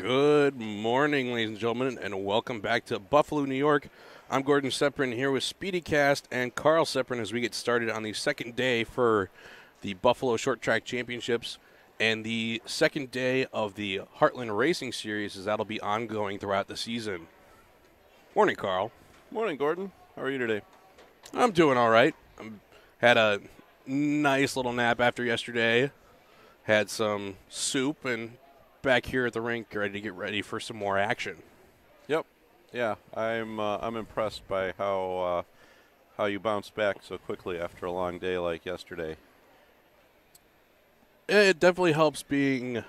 Good morning, ladies and gentlemen, and welcome back to Buffalo, New York. I'm Gordon Cepuran here with SpeediCast and Carl Cepuran as we get started on the second day for the Buffalo Short Track Championships and the second day of the Heartland Racing Series, as that'll be ongoing throughout the season. Morning, Carl. Morning, Gordon. How are you today? I'm doing all right. Had a nice little nap after yesterday. Had some soup and back here at the rink ready to get ready for some more action. Yep. Yeah, I'm impressed by how you bounced back so quickly after a long day like yesterday. It definitely helps being a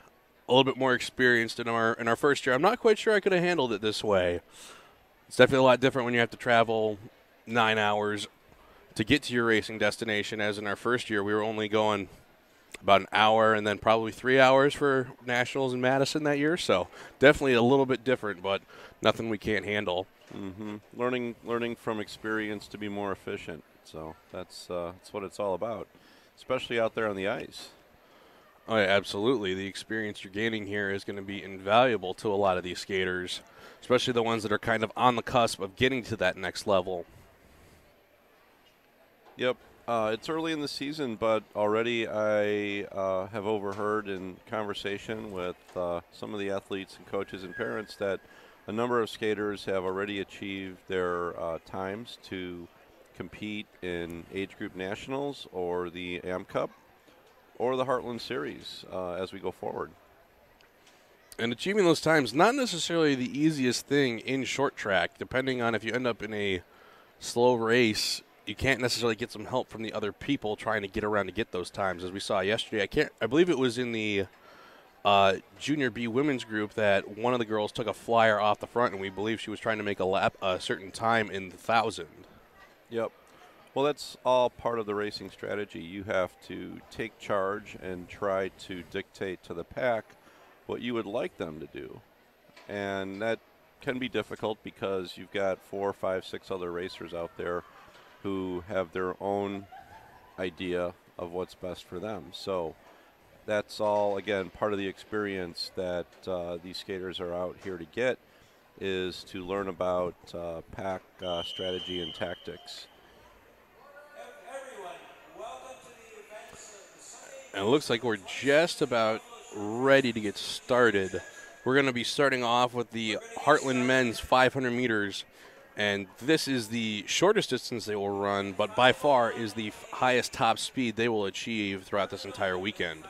little bit more experienced in our first year. I'm not quite sure I could have handled it this way. It's definitely a lot different when you have to travel 9 hours to get to your racing destination, as in our first year we were only going about an hour and then probably 3 hours for nationals in Madison that year. So definitely a little bit different, but nothing we can't handle. Mm-hmm. Learning from experience to be more efficient. So that's what it's all about, especially out there on the ice. Oh, yeah, absolutely. The experience you're gaining here is going to be invaluable to a lot of these skaters, especially the ones that are kind of on the cusp of getting to that next level. Yep. It's early in the season, but already I have overheard in conversation with some of the athletes and coaches and parents that a number of skaters have already achieved their times to compete in age group nationals or the AM Cup or the Heartland Series as we go forward. And achieving those times, not necessarily the easiest thing in short track, depending on if you end up in a slow race. You can't necessarily get some help from the other people trying to get around to get those times, as we saw yesterday. I believe it was in the Junior B women's group that one of the girls took a flyer off the front, and we believe she was trying to make a certain time in the 1,000. Yep. Well, that's all part of the racing strategy. You have to take charge and try to dictate to the pack what you would like them to do. And that can be difficult because you've got 4, 5, 6 other racers out there who have their own idea of what's best for them. So that's all, again, part of the experience that these skaters are out here to get, is to learn about pack strategy and tactics. And it looks like we're just about ready to get started. We're going to be starting off with the Heartland men's 500 meters. And this is the shortest distance they will run, but by far is the highest top speed they will achieve throughout this entire weekend.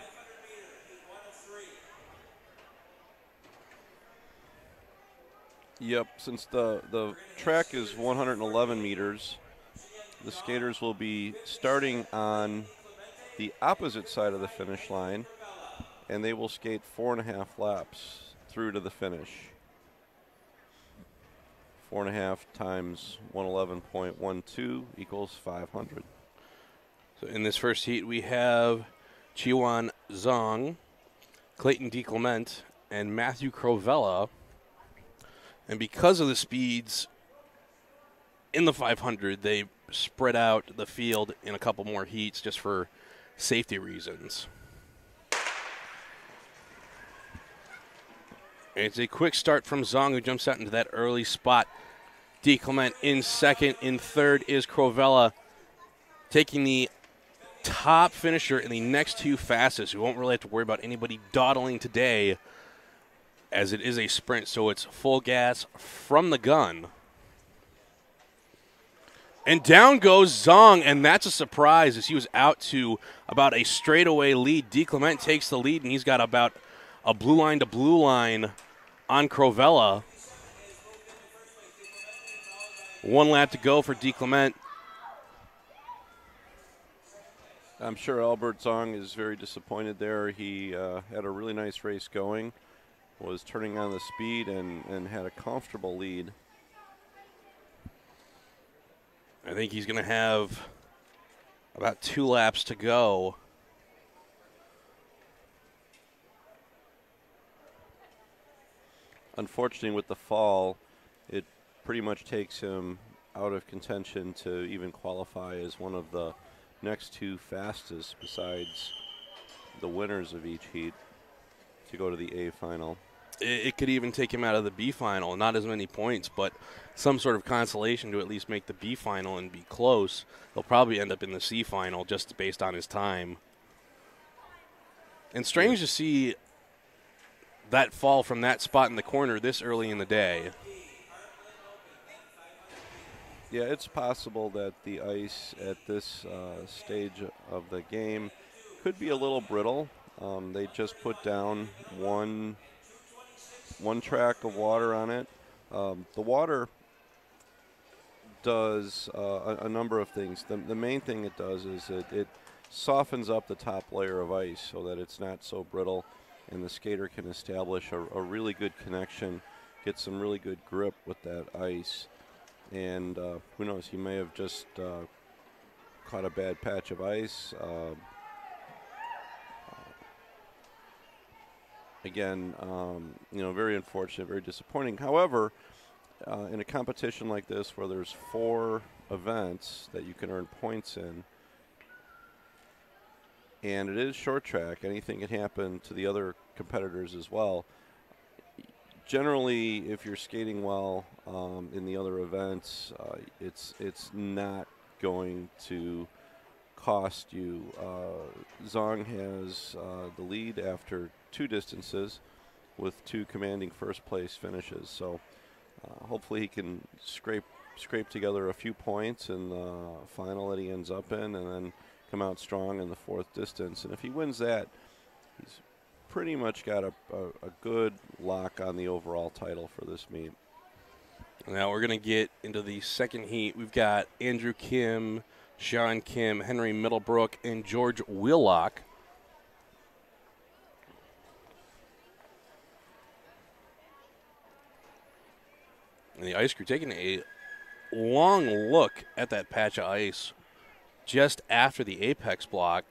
Yep, since the track is 111 meters, the skaters will be starting on the opposite side of the finish line, and they will skate 4.5 laps through to the finish. 4.5 times 111.12 equals 500. So in this first heat, we have Chiwan Zong, Clayton DeClement, and Matthew Crovella. And because of the speeds in the 500, they spread out the field in a couple more heats just for safety reasons. And it's a quick start from Zong, who jumps out into that early spot. DeClement in second. In third is Crovella, taking the top finisher in the next two fastest. We won't really have to worry about anybody dawdling today, as it is a sprint, so it's full gas from the gun. And down goes Zong, and that's a surprise, as he was out to about a straightaway lead. DeClement takes the lead, and he's got about a blue line to blue line on Crovella. 1 lap to go for DeClement. I'm sure Albert Zong is very disappointed there. He had a really nice race going, was turning on the speed, and had a comfortable lead. I think he's going to have about 2 laps to go. Unfortunately, with the fall, it pretty much takes him out of contention to even qualify as one of the next 2 fastest besides the winners of each heat to go to the A final. It could even take him out of the B final. Not as many points, but some sort of consolation to at least make the B final and be close. He'll probably end up in the C final just based on his time. And strange to see that fall from that spot in the corner this early in the day. Yeah, it's possible that the ice at this stage of the game could be a little brittle. They just put down one track of water on it. The water does a number of things. The main thing it does is it softens up the top layer of ice so that it's not so brittle, and the skater can establish a really good connection, get some really good grip with that ice. And who knows, he may have just caught a bad patch of ice. Again, very unfortunate, very disappointing. However, in a competition like this where there's 4 events that you can earn points in, and it is short track, anything can happen to the other competitors as well. Generally, if you're skating well in the other events, it's not going to cost you. Zong has the lead after 2 distances with 2 commanding first place finishes. So hopefully he can scrape together a few points in the final that he ends up in, and then come out strong in the 4th distance. And if he wins that, he's pretty much got a good lock on the overall title for this meet. Now we're going to get into the second heat. We've got Andrew Kim, Sean Kim, Henry Middlebrook, and George Willock. And the ice crew taking a long look at that patch of ice just after the apex block.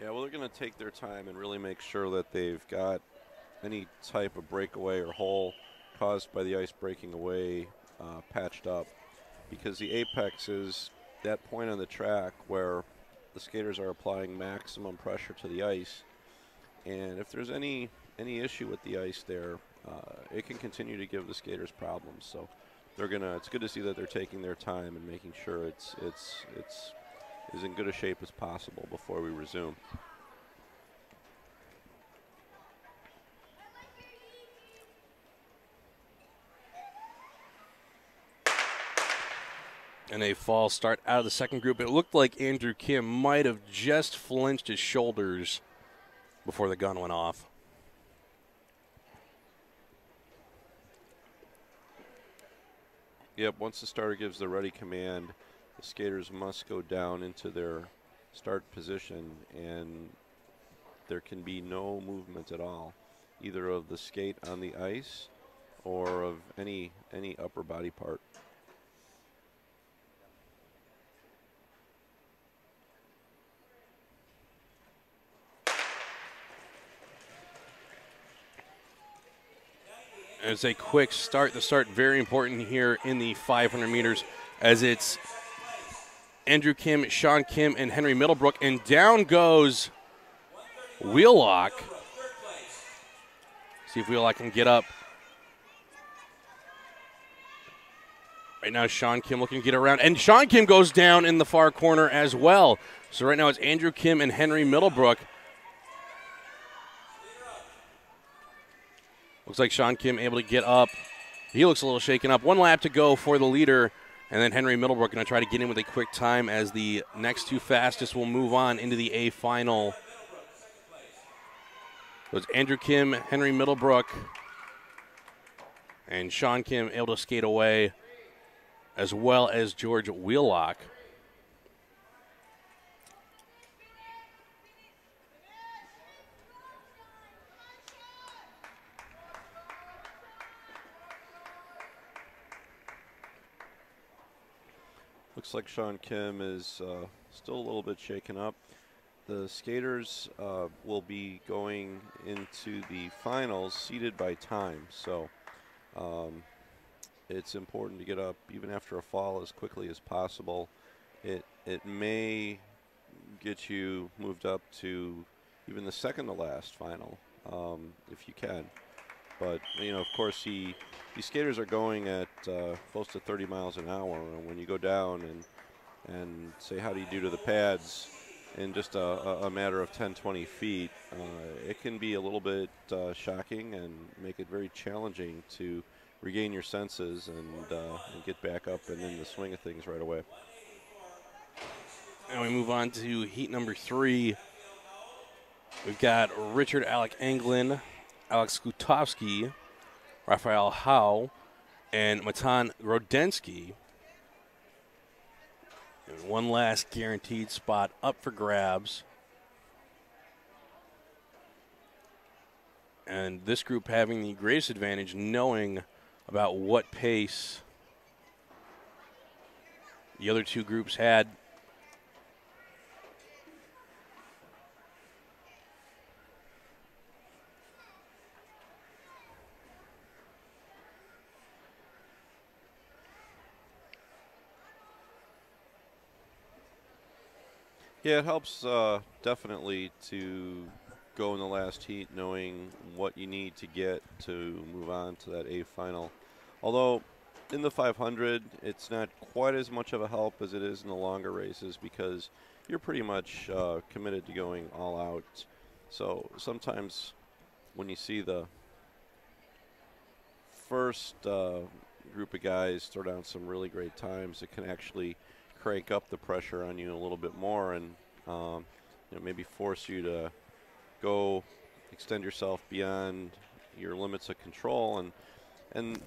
Yeah, well, they're going to take their time and really make sure that they've got any type of breakaway or hole caused by the ice breaking away patched up, because the apex is that point on the track where the skaters are applying maximum pressure to the ice, and if there's any issue with the ice there, it can continue to give the skaters problems. So it's good to see that they're taking their time and making sure it's as in good a shape as possible before we resume. And a false start out of the second group. It looked like Andrew Kim might have just flinched his shoulders before the gun went off. Yep, once the starter gives the ready command, the skaters must go down into their start position, and there can be no movement at all, either of the skate on the ice or of any upper body part. It's a quick start. The start very important here in the 500 meters, as it's Andrew Kim, Sean Kim, and Henry Middlebrook, and down goes Wheelock. See if Wheelock can get up. Right now, Sean Kim looking to get around, and Sean Kim goes down in the far corner as well. So right now it's Andrew Kim and Henry Middlebrook. Looks like Sean Kim able to get up. He looks a little shaken up. 1 lap to go for the leader, and then Henry Middlebrook going to try to get in with a quick time as the next 2 fastest will move on into the A final. So it's Andrew Kim, Henry Middlebrook, and Sean Kim able to skate away, as well as George Wheelock. Looks like Sean Kim is still a little bit shaken up. The skaters will be going into the finals seeded by time, so it's important to get up even after a fall as quickly as possible. It may get you moved up to even the second to last final if you can. But, you know, of course, these skaters are going at close to 30 miles an hour. And when you go down and say, how do you do to the pads in just a matter of 10, 20 feet, it can be a little bit shocking and make it very challenging to regain your senses and get back up and in the swing of things right away. And we move on to heat number 3. We've got Richard Alec Anglin, Alex Skutowski, Raphael Howe, and Matan Grodensky. And one last guaranteed spot up for grabs. And this group having the greatest advantage, knowing about what pace the other two groups had. Yeah, it helps definitely to go in the last heat knowing what you need to get to move on to that A final. Although in the 500, it's not quite as much of a help as it is in the longer races because you're pretty much committed to going all out. So sometimes when you see the first group of guys throw down some really great times, it can actually crank up the pressure on you a little bit more and you know, maybe force you to go extend yourself beyond your limits of control. And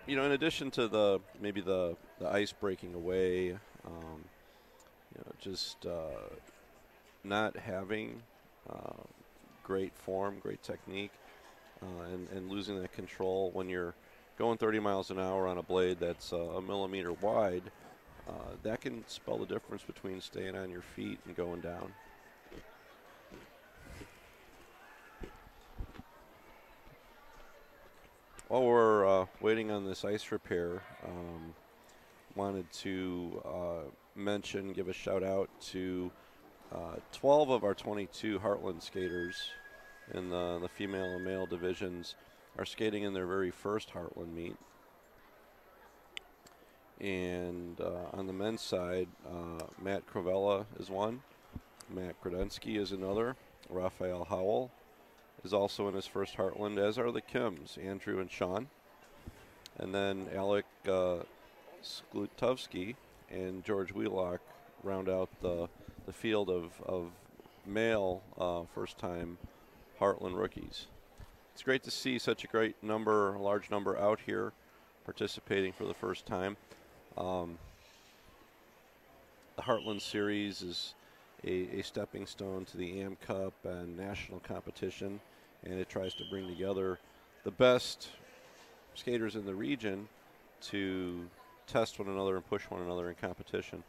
you know, in addition to the maybe the ice breaking away, you know, just not having great form, great technique, and losing that control when you're going 30 miles an hour on a blade that's a millimeter wide, that can spell the difference between staying on your feet and going down. While we're waiting on this ice repair, wanted to mention, give a shout out to 12 of our 22 Heartland skaters in the female and male divisions are skating in their very first Heartland meet. And on the men's side, Matt Cravella is one, Matt Grodensky is another, Raphael Howell is also in his first Heartland, as are the Kims, Andrew and Sean. And then Alec Sklutovsky and George Wheelock round out the field of male first-time Heartland rookies. It's great to see such a great number, a large number out here participating for the first time. The Heartland Series is a stepping stone to the AM Cup and national competition, and it tries to bring together the best skaters in the region to test one another and push one another in competition.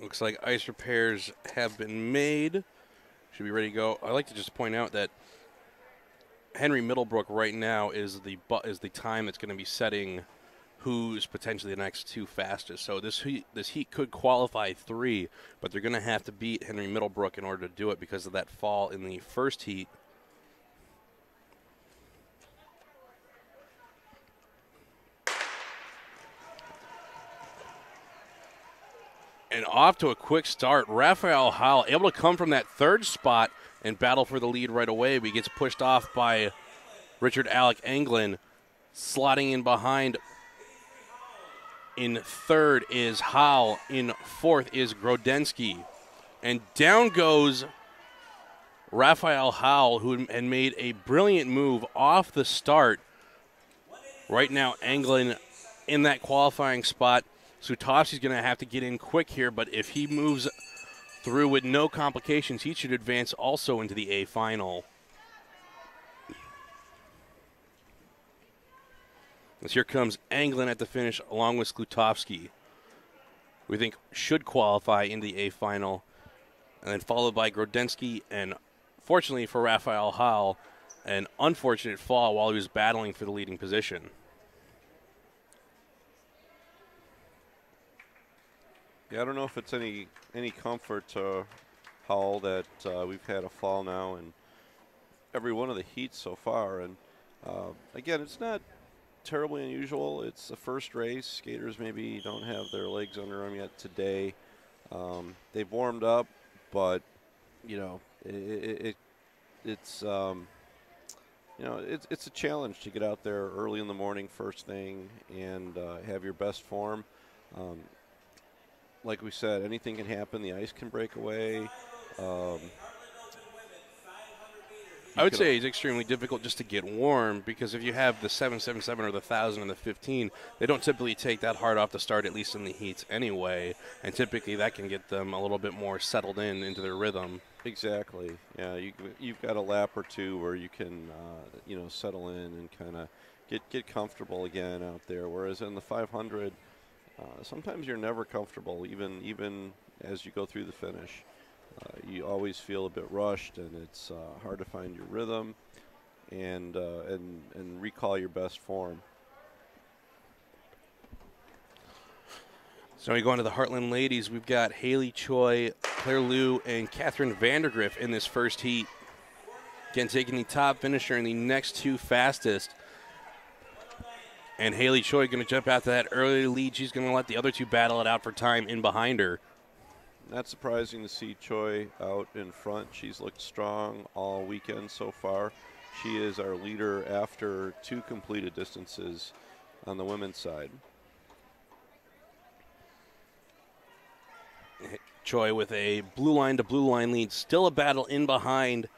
Looks like ice repairs have been made. Should be ready to go. I'd like to just point out that Henry Middlebrook right now is the time that's going to be setting who's potentially the next two fastest. So this heat could qualify 3, but they're going to have to beat Henry Middlebrook in order to do it because of that fall in the first heat. And off to a quick start. Raphael Howell able to come from that third spot and battle for the lead right away, but he gets pushed off by Richard Alec Anglin. Slotting in behind in third is Howell. In fourth is Grodensky. And down goes Raphael Howell, who had made a brilliant move off the start. Right now, Anglin in that qualifying spot. Sutowski's going to have to get in quick here, but if he moves through with no complications, he should advance also into the A final. As here comes Anglin at the finish along with Sklutovsky. We think should qualify into the A final, and then followed by Grodensky, and fortunately for Raphael Howell, an unfortunate fall while he was battling for the leading position. Yeah, I don't know if it's any comfort to Howell that we've had a fall now, and every one of the heats so far. And again, it's not terribly unusual. It's the first race. Skaters maybe don't have their legs under them yet today. They've warmed up, but you know, it's it's a challenge to get out there early in the morning, first thing, and have your best form. Like we said, anything can happen. The ice can break away. I would say it's extremely difficult just to get warm, because if you have the 777 or the 1000 and the 15, they don't typically take that hard off the start, at least in the heats anyway, and typically that can get them a little bit more settled into their rhythm. Exactly. Yeah, you've got a lap or two where you can settle in and kind of get comfortable again out there. Whereas in the 500, sometimes you're never comfortable, even as you go through the finish. You always feel a bit rushed, and it's hard to find your rhythm and recall your best form. So we go into the Heartland ladies. We've got Haley Choi, Claire Liu, and Catherine Vandergriff in this first heat. Again, taking the top finisher in the next two fastest. And Haley Choi going to jump out to that early lead. She's going to let the other two battle it out for time in behind her. Not surprising to see Choi out in front. She's looked strong all weekend so far. She is our leader after two completed distances on the women's side. Choi with a blue line to blue line lead. Still a battle in behind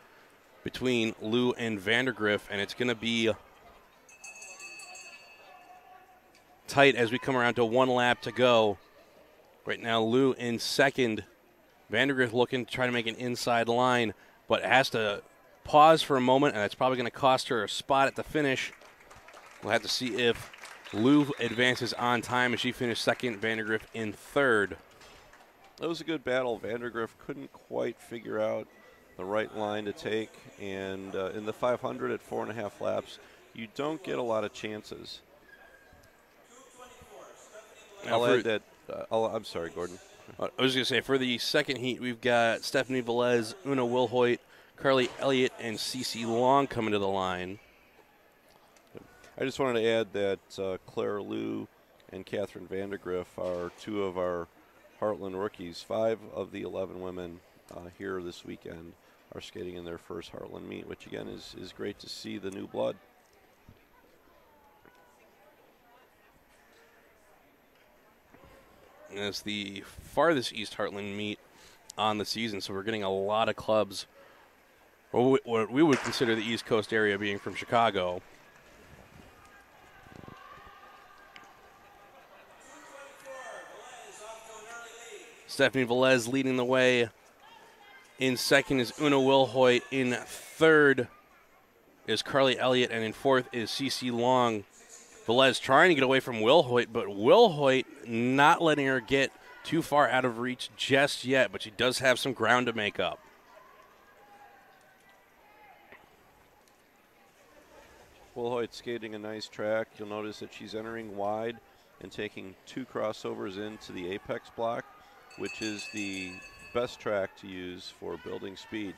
between Liu and Vandergriff, and it's going to be tight as we come around to one lap to go. Right now, Liu in second. Vandergriff looking to try to make an inside line, but has to pause for a moment, and that's probably going to cost her a spot at the finish. We'll have to see if Liu advances on time as she finished second, Vandergriff in third. That was a good battle. Vandergriff couldn't quite figure out the right line to take, and in the 500 at 4.5 laps, you don't get a lot of chances. I'll add that. I'm sorry, Gordon. I was going to say, for the second heat, we've got Stephanie Velez, Una Wilhoit, Carly Elliott, and Cece Long coming to the line. I just wanted to add that Claire Liu and Catherine Vandergriff are two of our Heartland rookies. 5 of the 11 women here this weekend are skating in their first Heartland meet, which, again, is great to see the new blood. And it's the farthest East Heartland meet on the season, so we're getting a lot of clubs, or what we would consider the East Coast area, being from Chicago. Stephanie Velez leading the way. In second is Una Wilhoit. In third is Carly Elliott, and in fourth is Cece Long. Velez trying to get away from Wilhoit, but Wilhoit not letting her get too far out of reach just yet, but she does have some ground to make up. Wilhoit skating a nice track. You'll notice that she's entering wide and taking 2 crossovers into the apex block, which is the best track to use for building speed.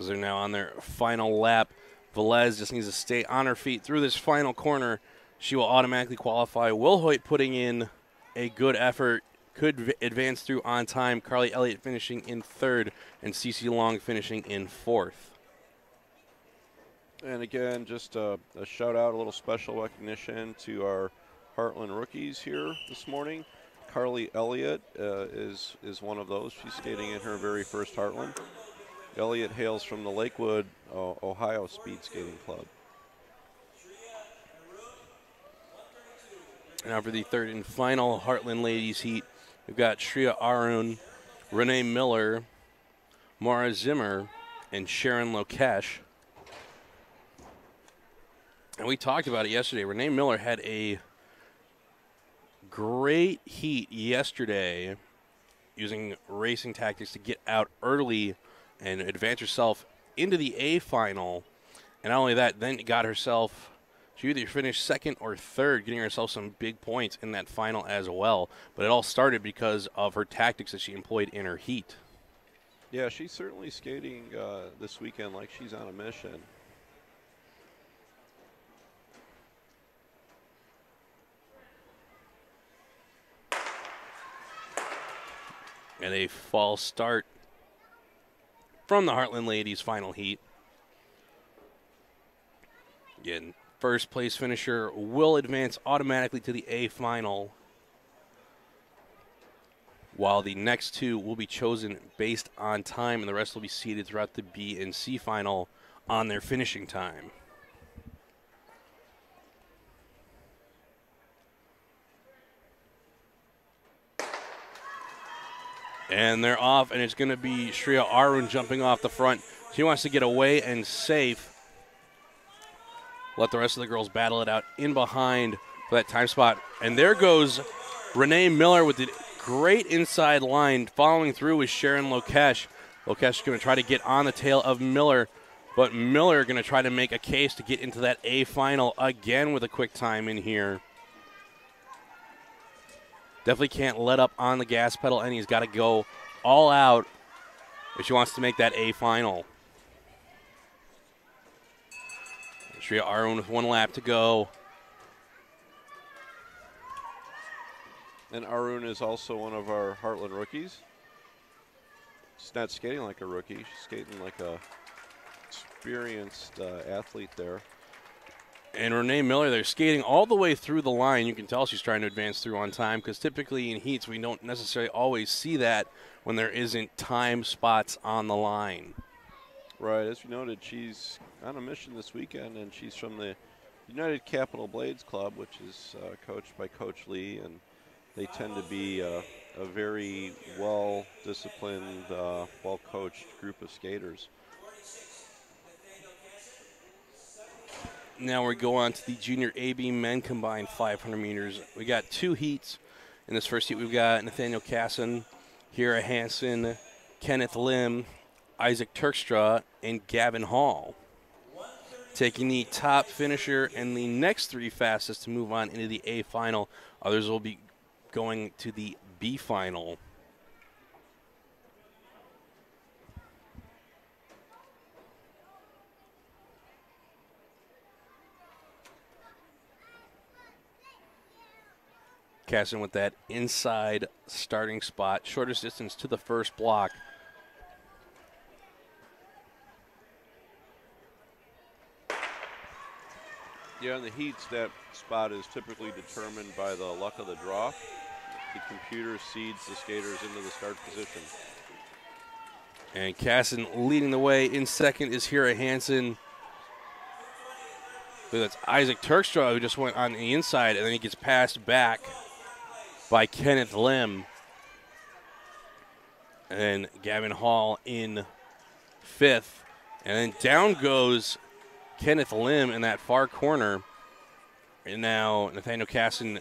As they're now on their final lap, Velez just needs to stay on her feet through this final corner. She will automatically qualify. Wilhoit putting in a good effort, could advance through on time. Carly Elliott finishing in third, and Cece Long finishing in fourth. And again, just a shout out, a little special recognition to our Heartland rookies here this morning. Carly Elliott is one of those. She's skating in her very first Heartland. Elliott hails from the Lakewood, Ohio Speed Skating Club. Now for the third and final Heartland ladies heat, we've got Shreya Arun, Renee Miller, Mara Zimmer, and Sharon Lokesh. And we talked about it yesterday. Renee Miller had a great heat yesterday using racing tactics to get out early and advance herself into the A final. And not only that, then got herself, she either finished second or third, getting herself some big points in that final as well. But it all started because of her tactics that she employed in her heat. Yeah, she's certainly skating this weekend like she's on a mission. And a false start from the Heartland ladies' final heat. Again, first place finisher will advance automatically to the A final, while the next two will be chosen based on time, and the rest will be seeded throughout the B and C final on their finishing time. And they're off, and it's going to be Shreya Arun jumping off the front. She wants to get away and safe. Let the rest of the girls battle it out in behind for that time spot. And there goes Renee Miller with the great inside line. Following through is Sharon Lokesh. Lokesh is going to try to get on the tail of Miller, but Miller going to try to make a case to get into that A final again with a quick time in here. Definitely can't let up on the gas pedal, and he's got to go all out if she wants to make that A final. Shreya Arun with 1 lap to go. And Arun is also one of our Heartland rookies. She's not skating like a rookie. She's skating like a experienced athlete there. And Renee Miller, they're skating all the way through the line. You can tell she's trying to advance through on time, because typically in heats we don't necessarily always see that when there isn't time spots on the line. Right, as you noted, she's on a mission this weekend, and she's from the United Capital Blades Club, which is coached by Coach Lee, and they tend to be a very well-disciplined, well-coached group of skaters. Now we go on to the junior AB men combined 500 meters. We got 2 heats. In this first heat, we've got Nathaniel Casson, Hira Hansen, Kenneth Lim, Isaac Turkstra, and Gavin Hall. Taking the top finisher and the next 3 fastest to move on into the A final. Others will be going to the B final. Casson with that inside starting spot, shortest distance to the first block. Yeah, in the heats, that spot is typically determined by the luck of the draw. The computer seeds the skaters into the start position. And Casson leading the way. In second is Hira Hansen. That's Isaac Turkstra, who just went on the inside, and then he gets passed back by Kenneth Lim. And then Gavin Hall in 5th. And then down goes Kenneth Lim in that far corner. And now Nathaniel Casson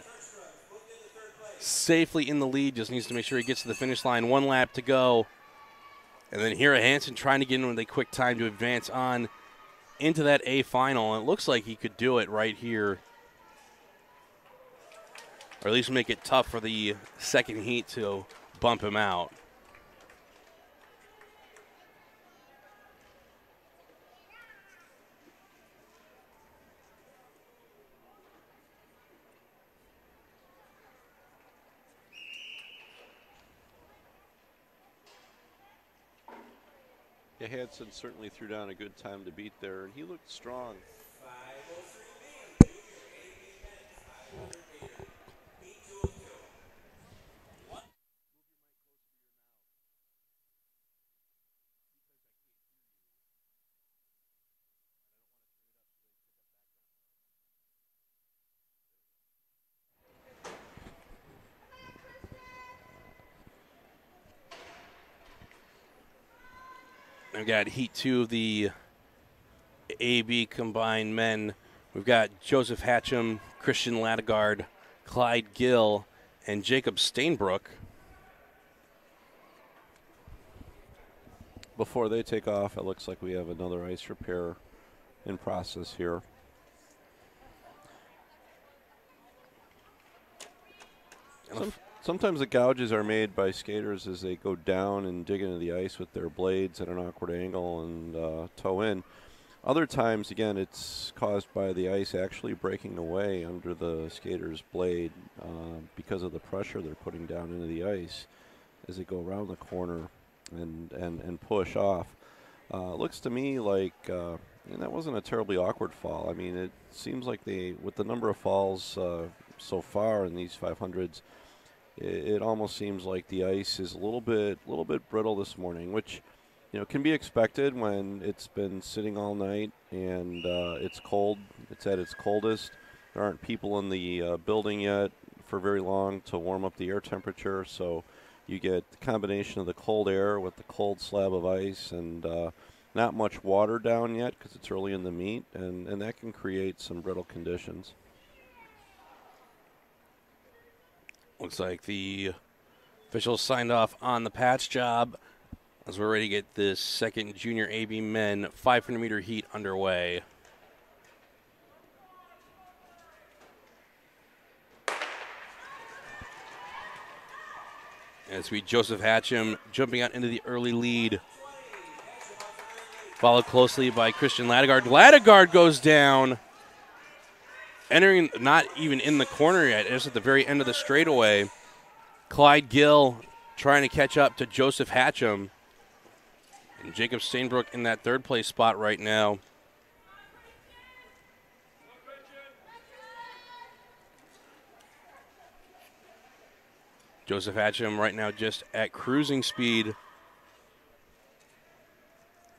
safely in the lead, just needs to make sure he gets to the finish line. 1 lap to go. And then Hira Hansen trying to get in with a quick time to advance on into that A final. And it looks like he could do it right here, or at least make it tough for the second heat to bump him out. Yeah, Hansen certainly threw down a good time to beat there, and he looked strong. We've got Heat 2 of the AB combined men. We've got Joseph Hatcham, Christian Ladegaard, Clyde Gill, and Jacob Stainbrook. Before they take off, it looks like we have another ice repair in process here. Sometimes the gouges are made by skaters as they go down and dig into the ice with their blades at an awkward angle and toe in. Other times, again, it's caused by the ice actually breaking away under the skater's blade because of the pressure they're putting down into the ice as they go around the corner and push off. Looks to me like and that wasn't a terribly awkward fall. I mean, it seems like with the number of falls so far in these 500s, it almost seems like the ice is a little bit brittle this morning, which can be expected when it's been sitting all night and it's cold. It's at its coldest. There aren't people in the building yet for very long to warm up the air temperature, so you get the combination of the cold air with the cold slab of ice and not much water down yet because it's early in the meet, and that can create some brittle conditions. Looks like the officials signed off on the patch job as we're ready to get this second junior AB men 500-meter heat underway. And it's Joseph Hatcham jumping out into the early lead, followed closely by Christian Ladegard. Ladegard goes down, entering not even in the corner yet, just at the very end of the straightaway. Clyde Gill trying to catch up to Joseph Hatcham. And Jacob Stainbrook in that third place spot right now. Joseph Hatcham right now just at cruising speed.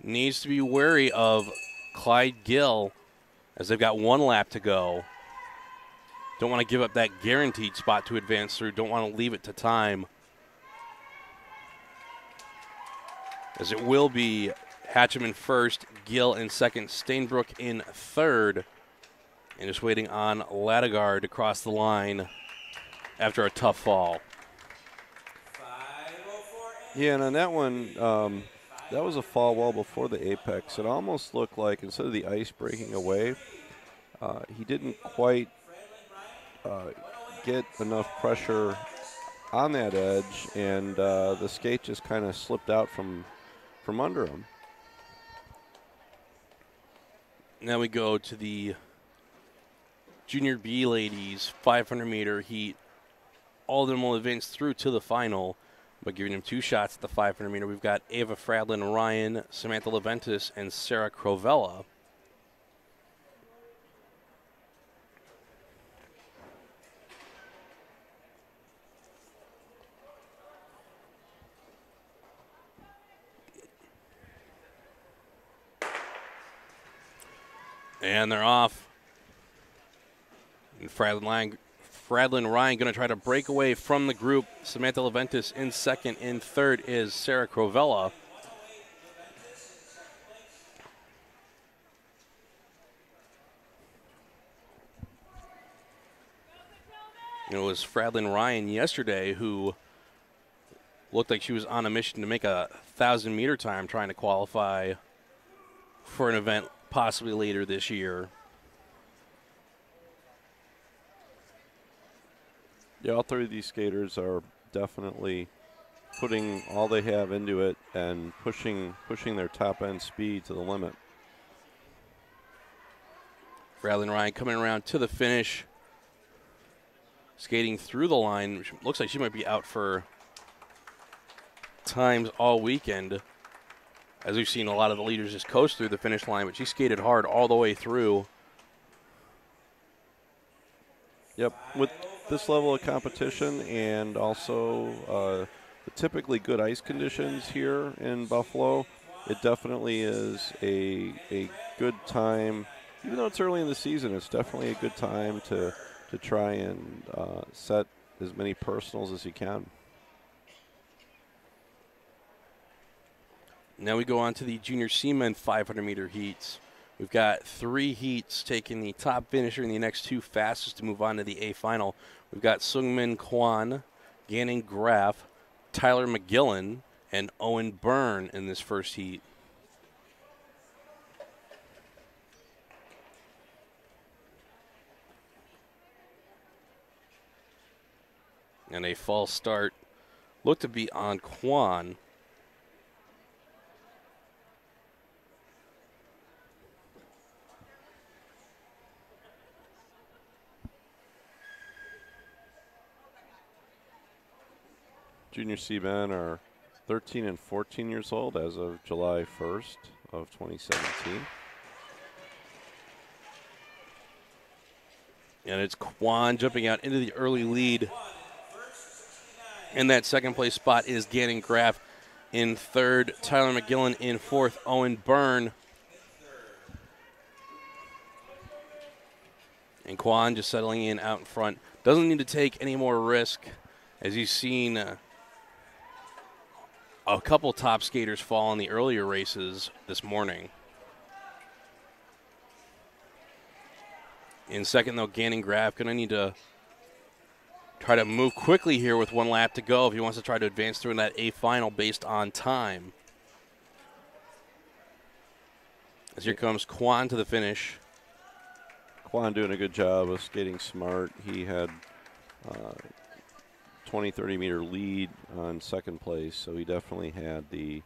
Needs to be wary of Clyde Gill as they've got one lap to go. Don't want to give up that guaranteed spot to advance through. Don't want to leave it to time, as it will be Hatcham in first, Gill in second, Stainbrook in third, and just waiting on Ladegard to cross the line after a tough fall. Yeah, and on that one, that was a fall well before the apex. It almost looked like instead of the ice breaking away, he didn't quite get enough pressure on that edge, and the skate just kind of slipped out from under him. Now we go to the Junior B ladies 500-meter heat. All of them will advance through to the final by giving them two shots at the 500-meter. We've got Ava Fradlin Ryan, Samantha Leventis, and Sarah Crovella. And they're off. And Fradlin Ryan going to try to break away from the group. Samantha Leventis in second. In third is Sarah Crovella. It was Fradlin Ryan yesterday who looked like she was on a mission to make a 1,000-meter time, trying to qualify for an event possibly later this year. Yeah, all three of these skaters are definitely putting all they have into it and pushing their top-end speed to the limit. Fradlin Ryan coming around to the finish, skating through the line, which looks like she might be out for times all weekend, as we've seen a lot of the leaders just coast through the finish line, but she skated hard all the way through. Yep, with this level of competition and also the typically good ice conditions here in Buffalo, it definitely is a good time. Even though it's early in the season, it's definitely a good time to try and set as many personals as you can. Now we go on to the Junior C-Men 500-meter heats. We've got 3 heats taking the top finisher and the next 2 fastest to move on to the A final. We've got Sungmin Kwan, Gannon Graff, Tyler McGillen, and Owen Byrne in this first heat. And a false start looked to be on Quan. Junior C men are 13 and 14 years old as of July 1st of 2017. And it's Quan jumping out into the early lead. In that second place spot is Gannon Graff in third, Tyler McGillen in fourth, Owen Byrne. And Quan just settling in out in front. Doesn't need to take any more risk, as you've seen a couple top skaters fall in the earlier races this morning. In second, though, Gannon Graff going to need to try to move quickly here with 1 lap to go if he wants to try to advance through in that A final based on time. As here comes Quan to the finish. Quan doing a good job of skating smart. He had 20-30 meter lead on second place, so he definitely had the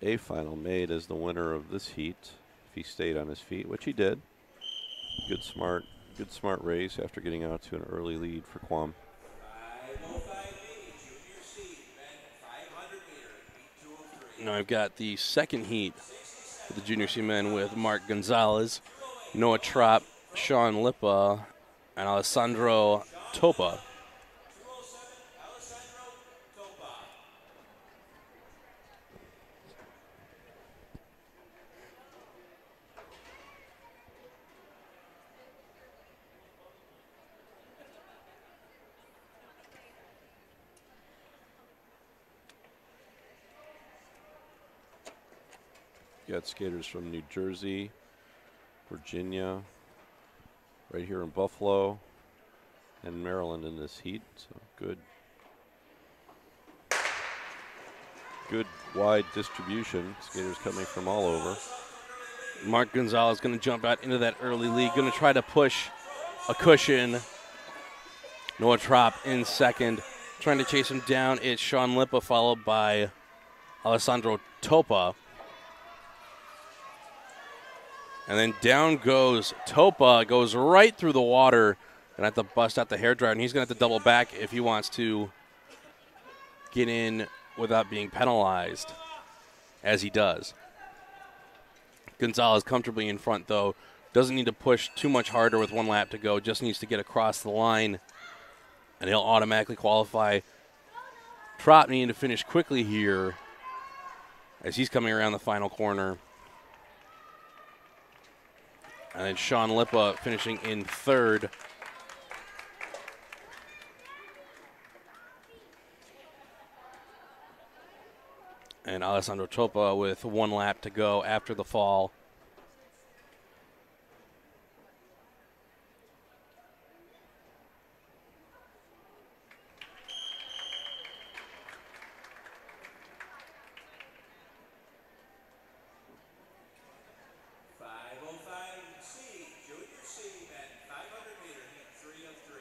A final made as the winner of this heat if he stayed on his feet, which he did. Good smart race after getting out to an early lead for Quan. Now I've got the second heat for the Junior C men with Mark Gonzalez, Noah Troutt, Sean Lippa, and Alessandro Topa. You got skaters from New Jersey, Virginia, right here in Buffalo, and Maryland in this heat. So good wide distribution. Skaters coming from all over. Mark Gonzalez going to jump out into that early lead, going to try to push a cushion. Noah Troutt in second. Trying to chase him down, it's Sean Lippa, followed by Alessandro Topa. And then down goes Topa, goes right through the water, and have to bust out the hairdryer, and he's going to have to double back if he wants to get in without being penalized, as he does. Gonzalez comfortably in front, though. Doesn't need to push too much harder with 1 lap to go, just needs to get across the line, and he'll automatically qualify. Troutt needing to finish quickly here as he's coming around the final corner. And then Sean Lippa finishing in third. And Alessandro Topa with 1 lap to go after the fall.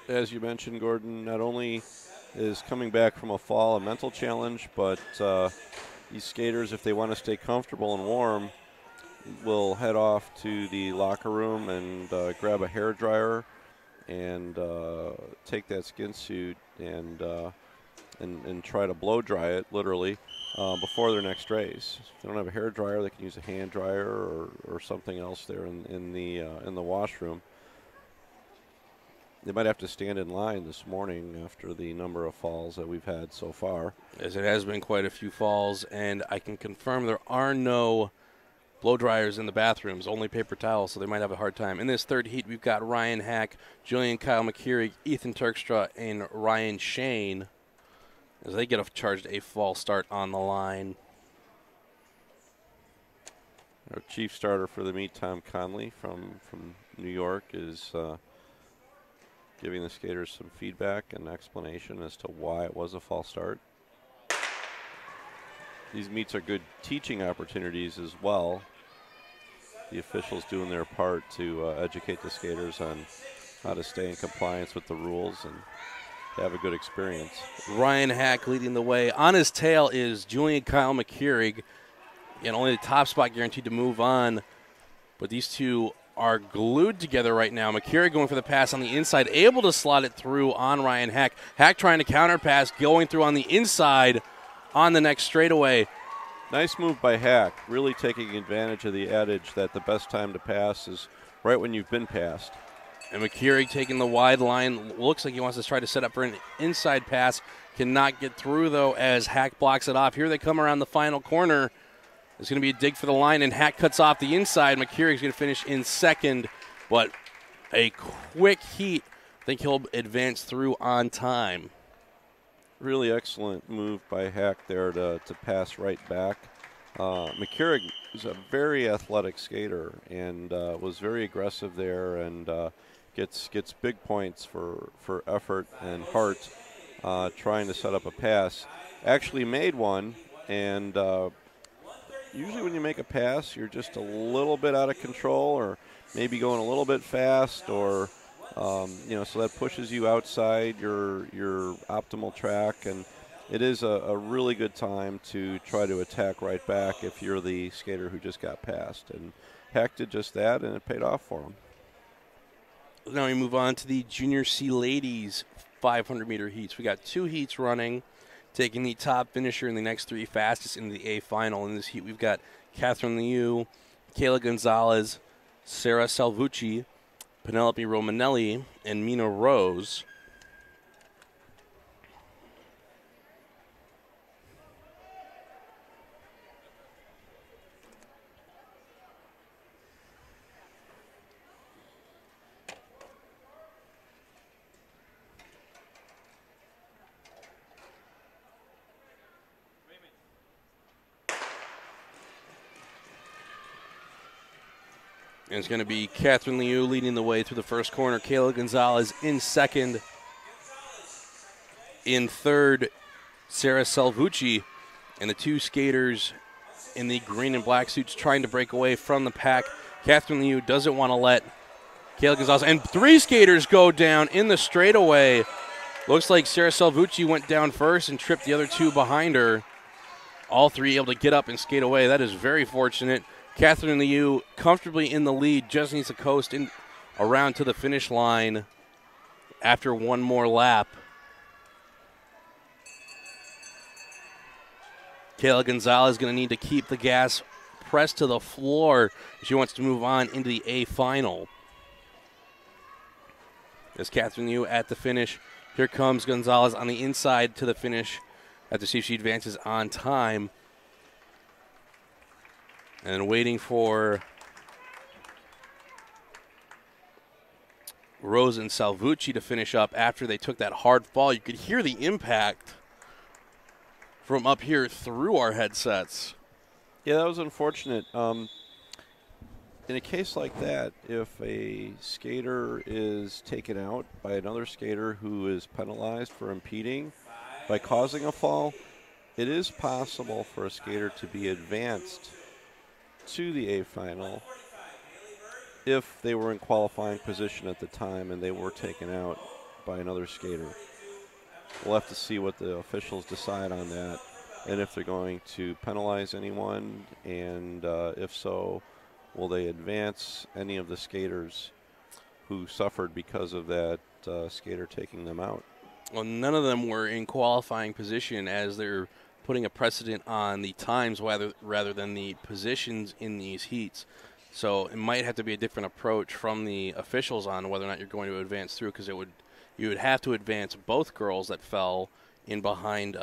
As you mentioned, Gordon, not only is coming back from a fall a mental challenge, but these skaters, if they want to stay comfortable and warm, will head off to the locker room and grab a hairdryer and take that skin suit and try to blow dry it, literally, before their next race. If they don't have a hairdryer, they can use a hand dryer or something else there in the washroom. They might have to stand in line this morning after the number of falls that we've had so far. As it has been quite a few falls, and I can confirm there are no blow dryers in the bathrooms, only paper towels, so they might have a hard time. In this third heat, we've got Ryan Hack, Julian Kyle McKeary, Ethan Turkstra, and Ryan Shane as they get charged a false start on the line. Our chief starter for the meet, Tom Conley from New York, is giving the skaters some feedback and explanation as to why it was a false start. These meets are good teaching opportunities as well. The officials doing their part to educate the skaters on how to stay in compliance with the rules and have a good experience. Ryan Hack leading the way. On his tail is Julian Kyle McKeurig, and only the top spot guaranteed to move on. But these two are glued together right now. McKeurig going for the pass on the inside, able to slot it through on Ryan Hack. Hack trying to counter pass, going through on the inside on the next straightaway. Nice move by Hack, really taking advantage of the adage that the best time to pass is right when you've been passed. And McKeurig taking the wide line. Looks like he wants to try to set up for an inside pass. Cannot get through, though, as Hack blocks it off. Here they come around the final corner. There's going to be a dig for the line, and Hack cuts off the inside. McKeurig's going to finish in second, but a quick heat. I think he'll advance through on time. Really excellent move by Hack there to pass right back. McKeurig is a very athletic skater and was very aggressive there and gets big points for effort and heart trying to set up a pass. Actually made one, and usually when you make a pass, you're just a little bit out of control or maybe going a little bit fast or so that pushes you outside your optimal track, and it is a really good time to try to attack right back if you're the skater who just got passed. And Hack did just that, and it paid off for him. Now we move on to the Junior C Ladies 500-meter heats. We got 2 heats running, taking the top finisher in the next 3 fastest in the A final. In this heat, we've got Catherine Liu, Kayla Gonzalez, Sarah Salvucci, Penelope Romanelli, and Mina Rose. And it's going to be Catherine Liu leading the way through the first corner. Kayla Gonzalez in second. In third, Sarah Salvucci. And the 2 skaters in the green and black suits trying to break away from the pack. Catherine Liu doesn't want to let Kayla Gonzalez. And 3 skaters go down in the straightaway. Looks like Sarah Salvucci went down first and tripped the other 2 behind her. All 3 able to get up and skate away. That is very fortunate. Catherine Liu comfortably in the lead, just needs to coast in around to the finish line after one more lap. Kayla Gonzalez is going to need to keep the gas pressed to the floor if she wants to move on into the A final. As Catherine Liu at the finish, here comes Gonzalez on the inside to the finish. Have to see if she advances on time. And waiting for Rose and Salvucci to finish up after they took that hard fall. You could hear the impact from up here through our headsets. Yeah, that was unfortunate. In a case like that, if a skater is taken out by another skater who is penalized for impeding by causing a fall, it is possible for a skater to be advanced to the A final if they were in qualifying position at the time and they were taken out by another skater. We'll have to see what the officials decide on that and if they're going to penalize anyone, and if so, will they advance any of the skaters who suffered because of that skater taking them out? Well, none of them were in qualifying position, as they're putting a precedent on the times rather than the positions in these heats. So it might have to be a different approach from the officials on whether or not you're going to advance through, because you would have to advance both girls that fell in behind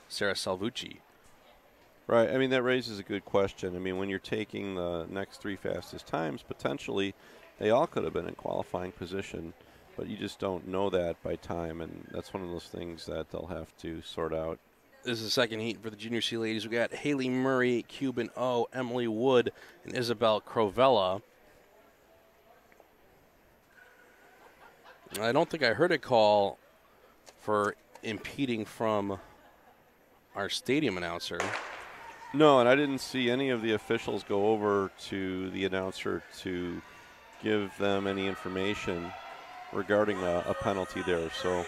Sarah Salvucci. Right. I mean, that raises a good question. I mean, when you're taking the next 3 fastest times, potentially they all could have been in qualifying position, but you just don't know that by time, and that's one of those things that they'll have to sort out. This is the second heat for the Junior C ladies. We got Haley Murray, Cuban O, Emily Wood, and Isabel Crovella. I don't think I heard a call for impeding from our stadium announcer. No, and I didn't see any of the officials go over to the announcer to give them any information regarding a penalty there. So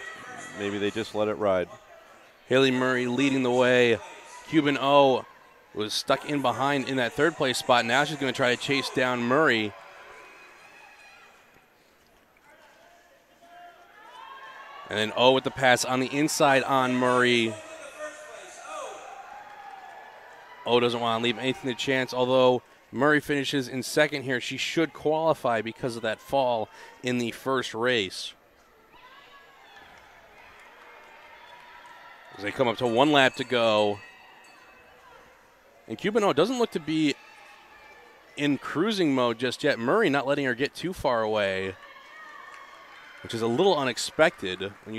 maybe they just let it ride. Haley Murray leading the way. Cuban O was stuck in behind in that third place spot. Now she's going to try to chase down Murray. And then O with the pass on the inside on Murray. O doesn't want to leave anything to chance, although Murray finishes in second here. She should qualify because of that fall in the first race. As they come up to 1 lap to go. And Cuban O doesn't look to be in cruising mode just yet. Murray not letting her get too far away, which is a little unexpected when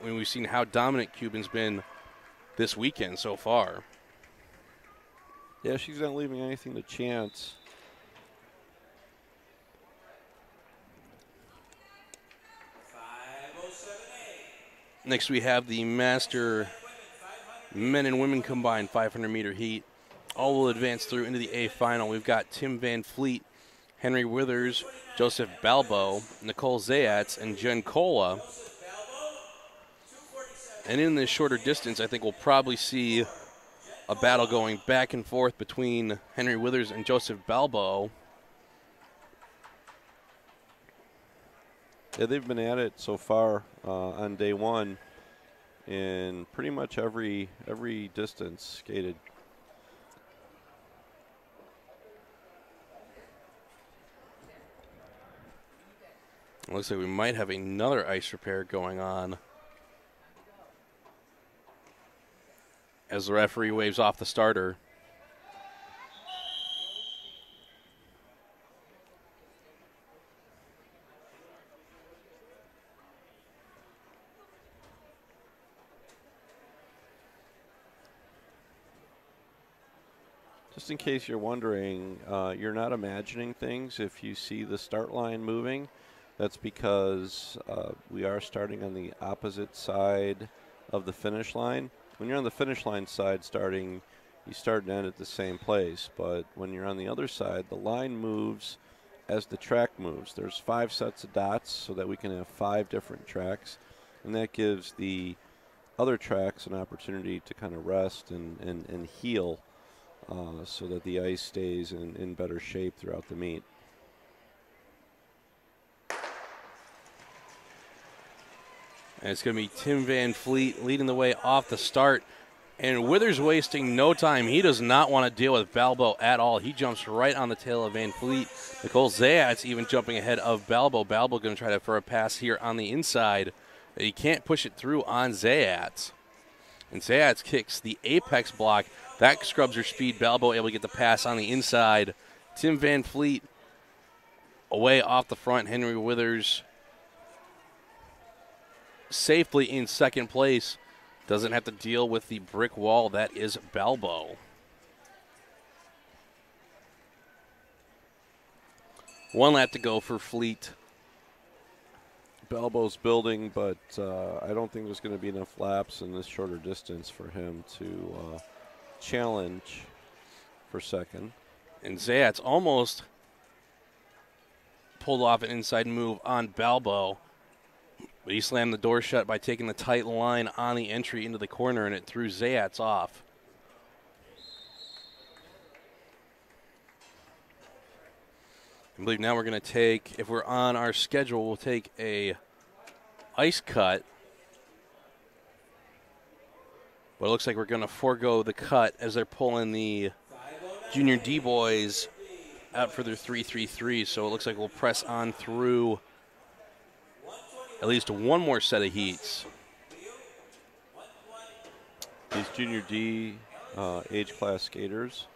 we've seen how dominant Cuban's been this weekend so far. Yeah, she's not leaving anything to chance. Next we have the Master men and women combined 500-meter heat. All will advance through into the A final. We've got Tim Van Fleet, Henry Withers, Joseph Balbo, Nicole Zayats, and Jen Cola. And in this shorter distance, I think we'll probably see a battle going back and forth between Henry Withers and Joseph Balbo. Yeah, they've been at it so far on day one in pretty much every distance skated. It looks like we might have another ice repair going on as the referee waves off the starter. Just in case you're wondering, you're not imagining things if you see the start line moving. That's because we are starting on the opposite side of the finish line. When you're on the finish line side starting, you start and end at the same place. But when you're on the other side, the line moves as the track moves. There's 5 sets of dots so that we can have 5 different tracks. And that gives the other tracks an opportunity to kind of rest and heal so that the ice stays in better shape throughout the meet. And it's going to be Tim Van Fleet leading the way off the start. And Withers wasting no time. He does not want to deal with Balbo at all. He jumps right on the tail of Van Fleet. Nicole Zayats even jumping ahead of Balbo. Balbo going to try for a pass here on the inside. He can't push it through on Zayats. And Zayats kicks the apex block. That scrubs her speed. Balbo able to get the pass on the inside. Tim Van Fleet away off the front. Henry Withers safely in second place. Doesn't have to deal with the brick wall that is Balbo. One lap to go for Fleet. Balbo's building, but I don't think there's going to be enough laps in this shorter distance for him to challenge for second. And Zayats almost pulled off an inside move on Balbo. But he slammed the door shut by taking the tight line on the entry into the corner, and it threw Zayats off. I believe now we're going to take, if we're on our schedule, we'll take a ice cut. But it looks like we're going to forego the cut as they're pulling the Junior D boys out for their 3-3-3. So it looks like we'll press on through at least one more set of heats. These Junior D age class skaters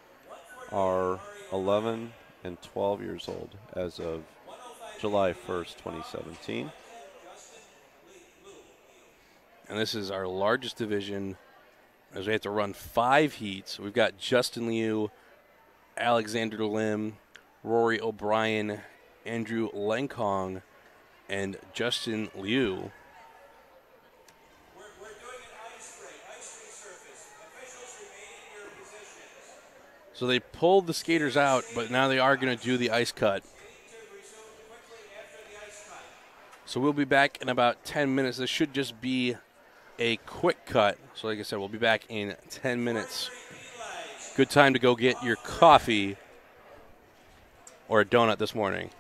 are 11 and 12 years old as of July 1st, 2017. And this is our largest division as we have to run 5 heats. We've got Justin Liu, Alexander Lim, Rory O'Brien, Andrew Lenkong, and Justin Liu. So they pulled the skaters out, but now they are going to do the ice cut. So we'll be back in about 10 minutes. This should just be a quick cut. So like I said, we'll be back in 10 minutes. Good time to go get your coffee or a donut this morning.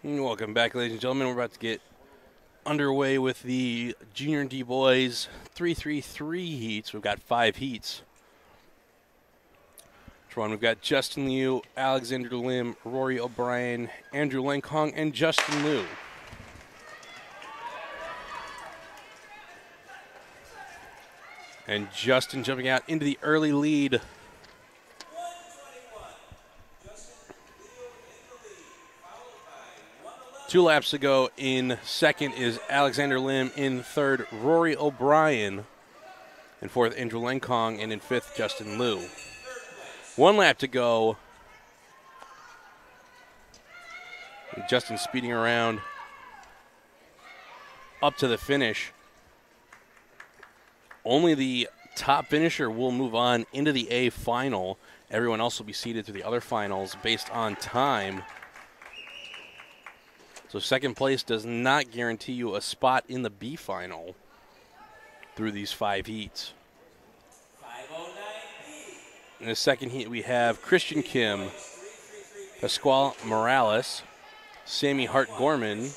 Welcome back, ladies and gentlemen. We're about to get underway with the Junior D Boys 3-3-3 heats. We've got 5 heats. We've got Justin Liu, Alexander Lim, Rory O'Brien, Andrew Lenkong, and Justin Liu. And Justin jumping out into the early lead. Two laps to go. In second is Alexander Lim. In third, Rory O'Brien. In fourth, Andrew Lenkong. And in fifth, Justin Liu. 1 lap to go. Justin speeding around up to the finish. Only the top finisher will move on into the A final. Everyone else will be seeded to the other finals based on time. So second place does not guarantee you a spot in the B final through these 5 heats. In the second heat, we have Christian Kim, Pasquale Morales, Sammy Hart-Gorman,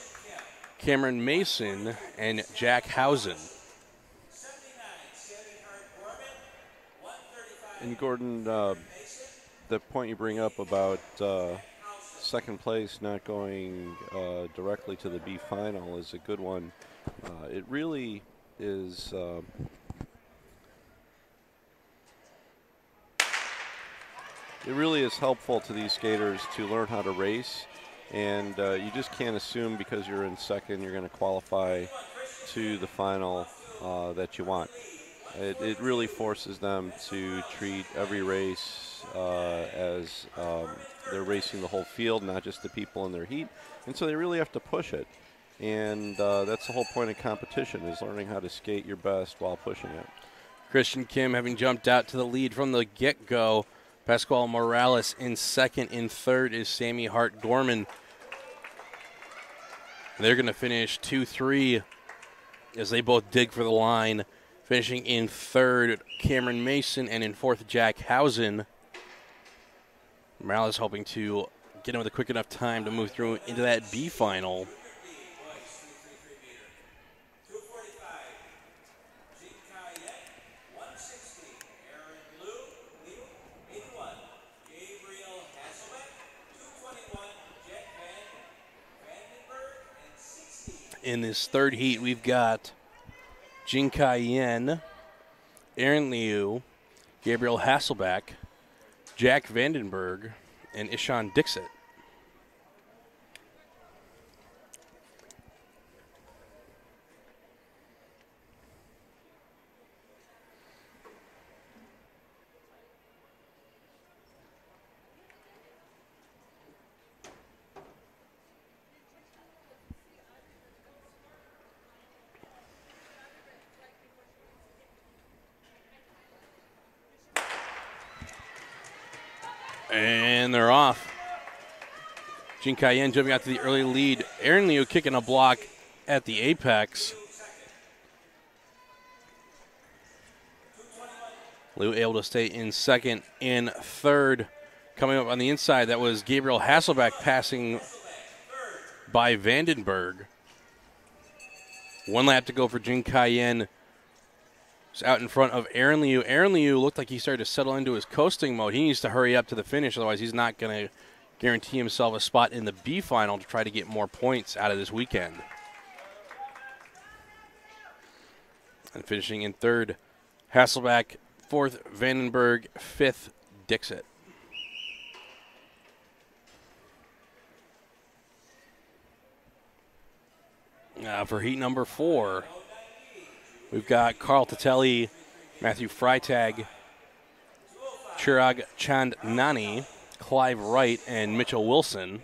Cameron Mason, and Jack Housen. And Gordon, the point you bring up about second place not going directly to the B final is a good one. It really is... It really is helpful to these skaters to learn how to race, and you just can't assume because you're in second you're going to qualify to the final that you want. It really forces them to treat every race as they're racing the whole field, not just the people in their heat, and so they really have to push it. And that's the whole point of competition, is learning how to skate your best while pushing it. Christian Kim having jumped out to the lead from the get-go. Pasquale Morales in second. In third is Sammy Hart-Gorman. They're going to finish 2-3 as they both dig for the line. Finishing in third, Cameron Mason, and in fourth, Jack Housen. Morales hoping to get him with a quick enough time to move through into that B final. In this third heat, we've got Jin Kai-yen, Aaron Liu, Gabriel Hasselbeck, Jack Vandenberg, and Ishan Dixit. And they're off. Jin Kai-yen jumping out to the early lead. Aaron Liu kicking a block at the apex. Liu able to stay in second. In third, coming up on the inside, that was Gabriel Hasselbeck passing by Vandenberg. 1 lap to go for Jin Kai-yen. He's out in front of Aaron Liu. Aaron Liu looked like he started to settle into his coasting mode. He needs to hurry up to the finish, otherwise he's not going to guarantee himself a spot in the B final to try to get more points out of this weekend. And finishing in third, Hasselbeck. Fourth, Vandenberg. Fifth, Dixit. For heat number 4, we've got Carl Tatelli, Matthew Freitag, Chirag Chandnani, Clive Wright, and Mitchell Wilson.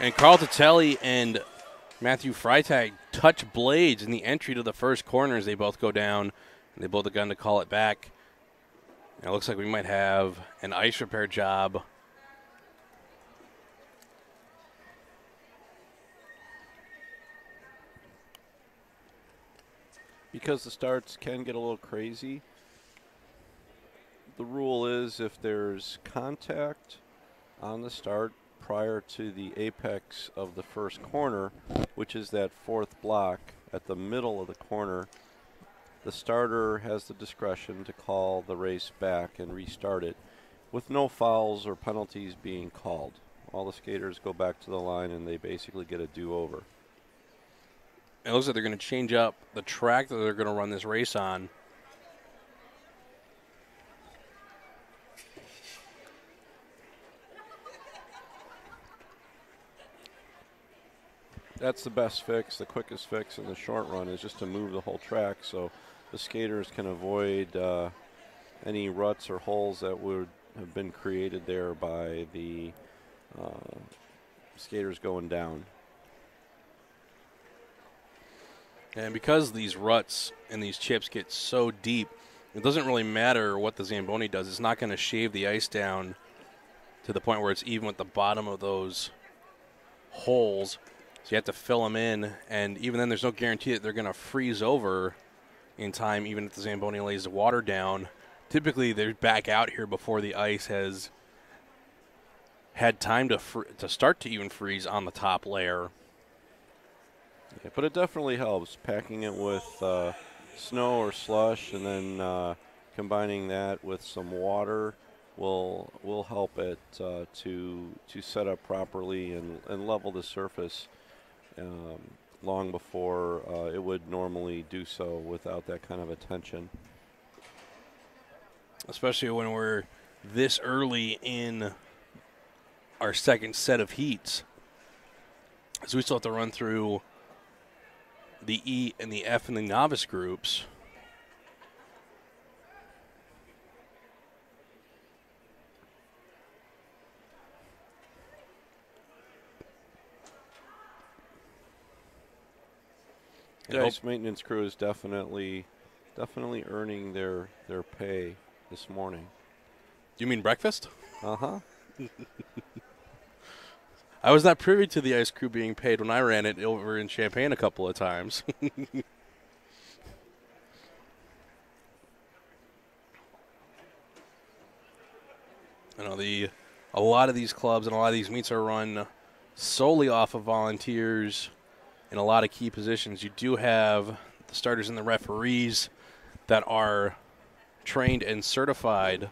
And Carl Titelli and Matthew Freitag touch blades in the entry to the first corner as they both go down. And they blow the gun to call it back. And it looks like we might have an ice repair job. Because the starts can get a little crazy, the rule is if there's contact on the start prior to the apex of the first corner, which is that fourth block at the middle of the corner, the starter has the discretion to call the race back and restart it with no fouls or penalties being called. All the skaters go back to the line and they basically get a do-over. It looks like they're going to change up the track that they're going to run this race on. That's the best fix, the quickest fix in the short run is just to move the whole track so the skaters can avoid any ruts or holes that would have been created there by the skaters going down. And because these ruts and these chips get so deep, it doesn't really matter what the Zamboni does. It's not going to shave the ice down to the point where it's even with the bottom of those holes. So you have to fill them in, and even then there's no guarantee that they're going to freeze over in time, even if the Zamboni lays the water down. Typically, they're back out here before the ice has had time to start to even freeze on the top layer. Yeah, but it definitely helps packing it with snow or slush, and then combining that with some water will help it to set up properly and level the surface long before it would normally do so without that kind of attention. Especially when we're this early in our second set of heats. So we still have to run through the E and the F and the novice groups. The ice maintenance crew is definitely earning their pay this morning. Do you mean breakfast? Uh-huh. I was not privy to the ice crew being paid when I ran it over in Champaign a couple of times. I know a lot of these clubs and a lot of these meets are run solely off of volunteers in a lot of key positions. You do have the starters and the referees that are trained and certified,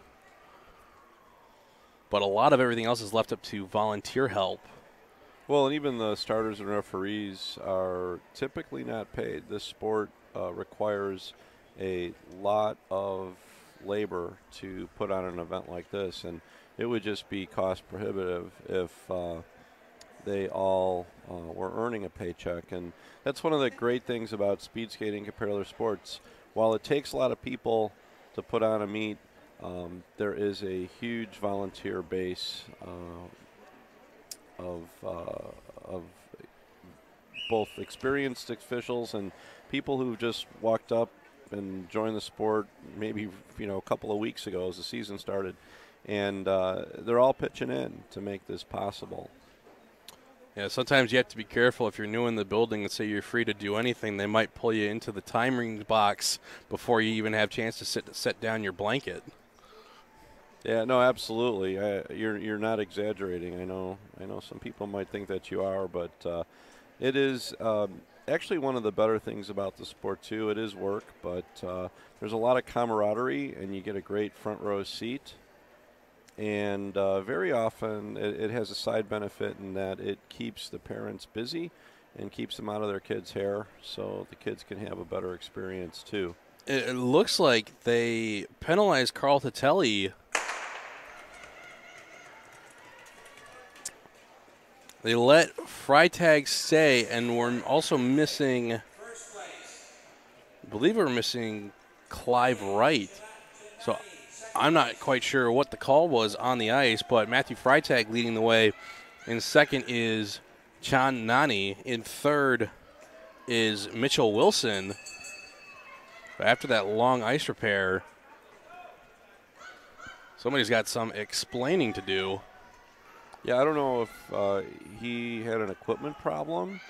but a lot of everything else is left up to volunteer help. Well, and even the starters and referees are typically not paid. This sport requires a lot of labor to put on an event like this, and it would just be cost prohibitive if they all were earning a paycheck. And that's one of the great things about speed skating compared to other sports. While it takes a lot of people to put on a meet, there is a huge volunteer base of both experienced officials and people who just walked up and joined the sport maybe a couple of weeks ago as the season started, and they're all pitching in to make this possible. Yeah, sometimes you have to be careful if you're new in the building and say you're free to do anything. They might pull you into the timing box before you even have a chance to set down your blanket. Yeah, no, absolutely. You're not exaggerating. I know some people might think that you are, but it is actually one of the better things about the sport too. It is work, but there's a lot of camaraderie, and you get a great front row seat. And very often it has a side benefit in that it keeps the parents busy and keeps them out of their kids' hair, so the kids can have a better experience too. It looks like they penalized Carl Titelli. They let Freitag stay, and we're also missing, I believe we're missing Clive Wright. So I'm not quite sure what the call was on the ice, but Matthew Freitag leading the way. In second is Chan Nani. In third is Mitchell Wilson. But after that long ice repair, somebody's got some explaining to do. Yeah, I don't know if he had an equipment problem,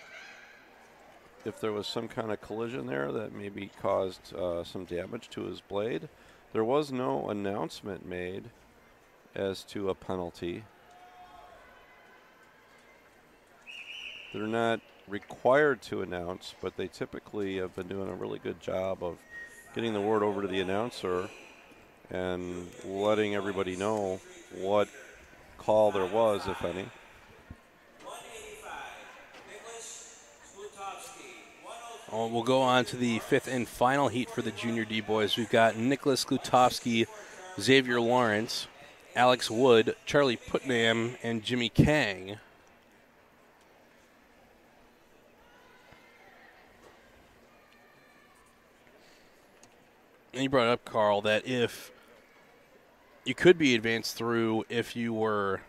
if there was some kind of collision there that maybe caused some damage to his blade. There was no announcement made as to a penalty. They're not required to announce, but they typically have been doing a really good job of getting the word over to the announcer and letting everybody know what call there was, if any. We'll go on to the fifth and final heat for the Junior D boys. We've got Nicholas Glutovsky, Xavier Lawrence, Alex Wood, Charlie Putnam, and Jimmy Kang. And you brought up, Carl, that if you could be advanced through if you were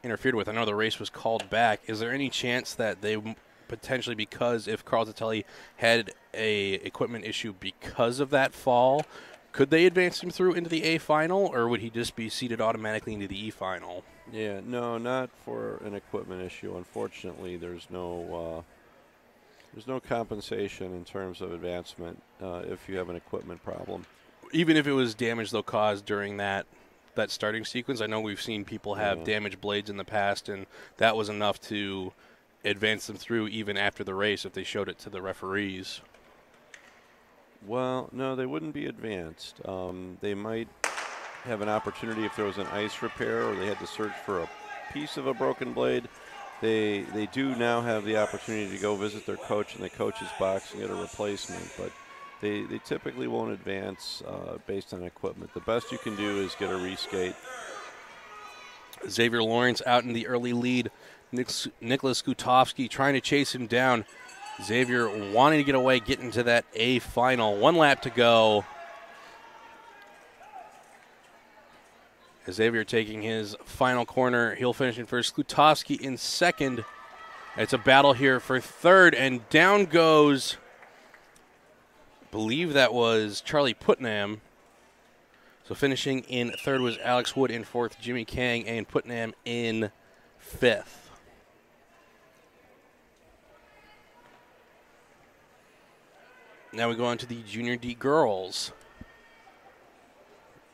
interfered with. I know the race was called back. Is there any chance that they potentially, because if Carl Tatelli had a equipment issue because of that fall, could they advance him through into the A final, or would he just be seated automatically into the E final? Yeah, no, not for an equipment issue. Unfortunately, there's no compensation in terms of advancement if you have an equipment problem. Even if it was damage, though, caused during that starting sequence? I know we've seen people have damaged blades in the past, and that was enough to advance them through even after the race if they showed it to the referees. Well, no, they wouldn't be advanced. They might have an opportunity if there was an ice repair or they had to search for a piece of a broken blade. They do now have the opportunity to go visit their coach in the coach's box and get a replacement, but they typically won't advance based on equipment. The best you can do is get a reskate. Xavier Lawrence out in the early lead. Nicholas Glutovsky trying to chase him down. Xavier wanting to get away, getting to that A final. 1 lap to go. Xavier taking his final corner. He'll finish in first. Glutovsky in second. It's a battle here for third, and down goes, I believe that was Charlie Putnam. So finishing in third was Alex Wood, in fourth Jimmy Kang, and Putnam in fifth. Now we go on to the Junior D girls.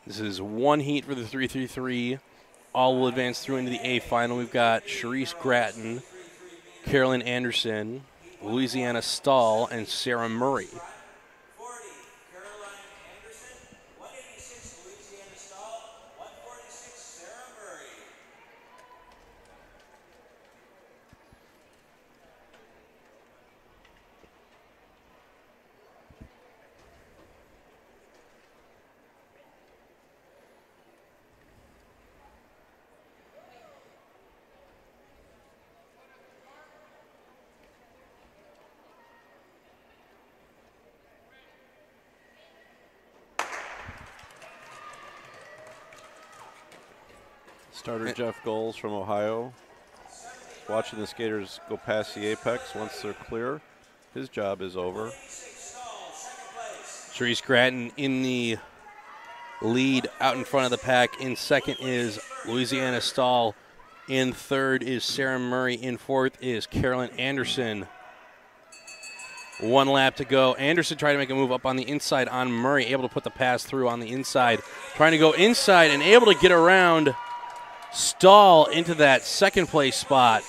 This is one heat for the 3-3-3. All will advance through into the A final. We've got Charisse Gratton, Carolyn Anderson, Louisiana Stahl, and Sarah Murray. Starter Jeff Goals from Ohio, watching the skaters go past the apex. Once they're clear, his job is over. Charisse Gratton in the lead out in front of the pack. In second is Louisiana Stahl. In third is Sarah Murray. In fourth is Carolyn Anderson. 1 lap to go. Anderson trying to make a move up on the inside on Murray, able to put the pass through on the inside. Trying to go inside and able to get around Stahl into that second place spot.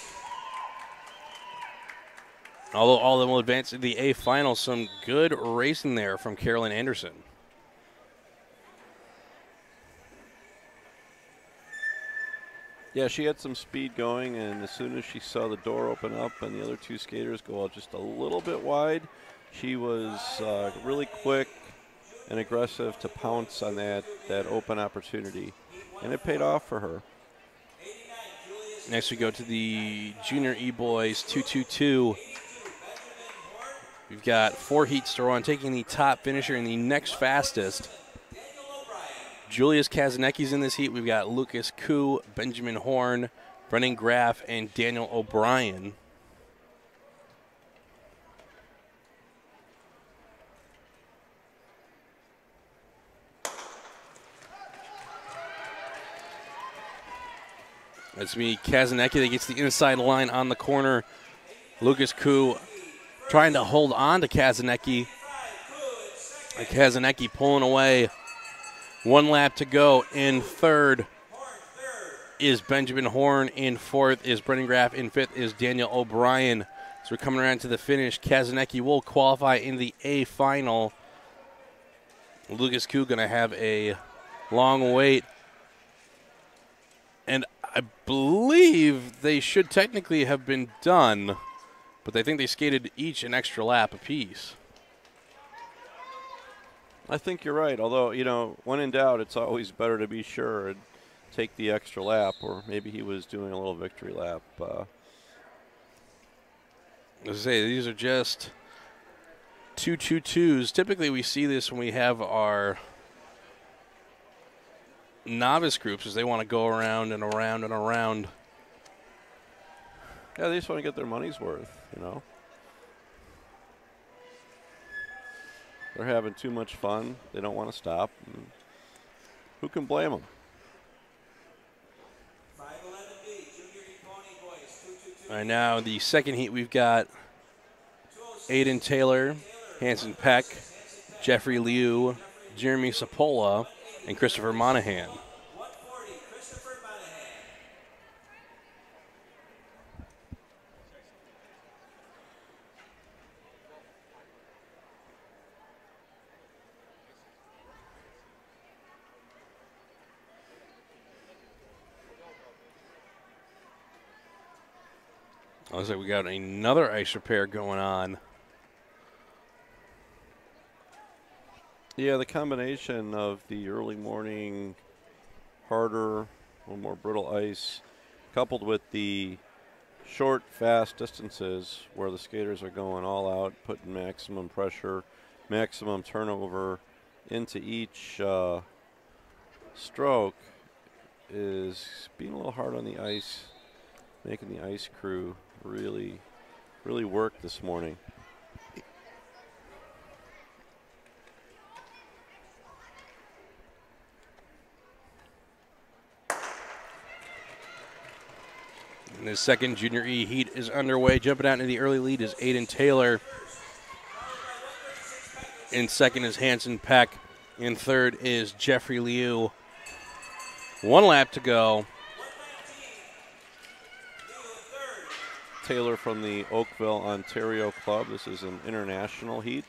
Although all of them will advance to the A final, some good racing there from Carolyn Anderson. Yeah, she had some speed going, and as soon as she saw the door open up and the other two skaters go out just a little bit wide, she was really quick and aggressive to pounce on that open opportunity, and it paid off for her. Next we go to the Junior E-Boys 2-2-2. We've got 4 heats to run, taking the top finisher and the next fastest. Julius Kazanecki's in this heat. We've got Lucas Koo, Benjamin Horn, Brennan Graff, and Daniel O'Brien. It's me, Kazanecki, that gets the inside line on the corner. Lucas Koo trying to hold on to Kazanecki. Kazanecki pulling away. 1 lap to go. In third is Benjamin Horn. In fourth is Brendan Graff. In fifth is Daniel O'Brien. So we're coming around to the finish. Kazanecki will qualify in the A final. Lucas Koo going to have a long wait. And I believe they should technically have been done, but I think they skated each an extra lap apiece. I think you're right, although, you know, when in doubt, it's always better to be sure and take the extra lap, or maybe he was doing a little victory lap. As I say, these are just 2-2-2s. Typically we see this when we have our novice groups, as they want to go around and around and around. Yeah, they just want to get their money's worth, you know. They're having too much fun. They don't want to stop. Who can blame them? All right, now the second heat, we've got Aiden Taylor, Hanson Peck, Jeffrey Liu, Jeremy Sapola, and Christopher Monahan. Looks like we got another ice repair going on. Yeah, the combination of the early morning, harder, a little more brittle ice, coupled with the short, fast distances where the skaters are going all out, putting maximum pressure, maximum turnover into each stroke, is being a little hard on the ice, making the ice crew really work this morning. And the second Junior E heat is underway. Jumping out into the early lead is Aiden Taylor. In second is Hanson Peck. In third is Jeffrey Liu. 1 lap to go. Taylor from the Oakville, Ontario club. This is an international heat.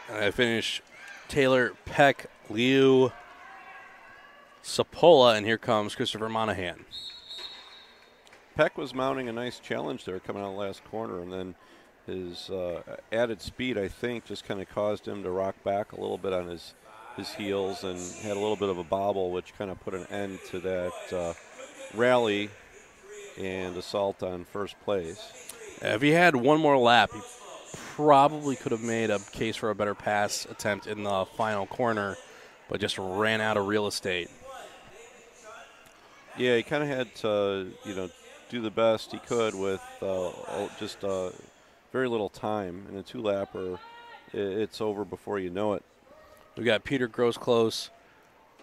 And I finish Taylor, Peck, Liu, Sapola, and here comes Christopher Monahan. Peck was mounting a nice challenge there coming out of the last corner, and then his added speed, I think, just kind of caused him to rock back a little bit on his heels and had a little bit of a bobble, which kind of put an end to that rally and assault on first place. If he had one more lap, he probably could have made a case for a better pass attempt in the final corner, but just ran out of real estate. Yeah, he kind of had to, you know, do the best he could with just very little time. In a 2-lapper, it's over before you know it. We got Peter Grosclose,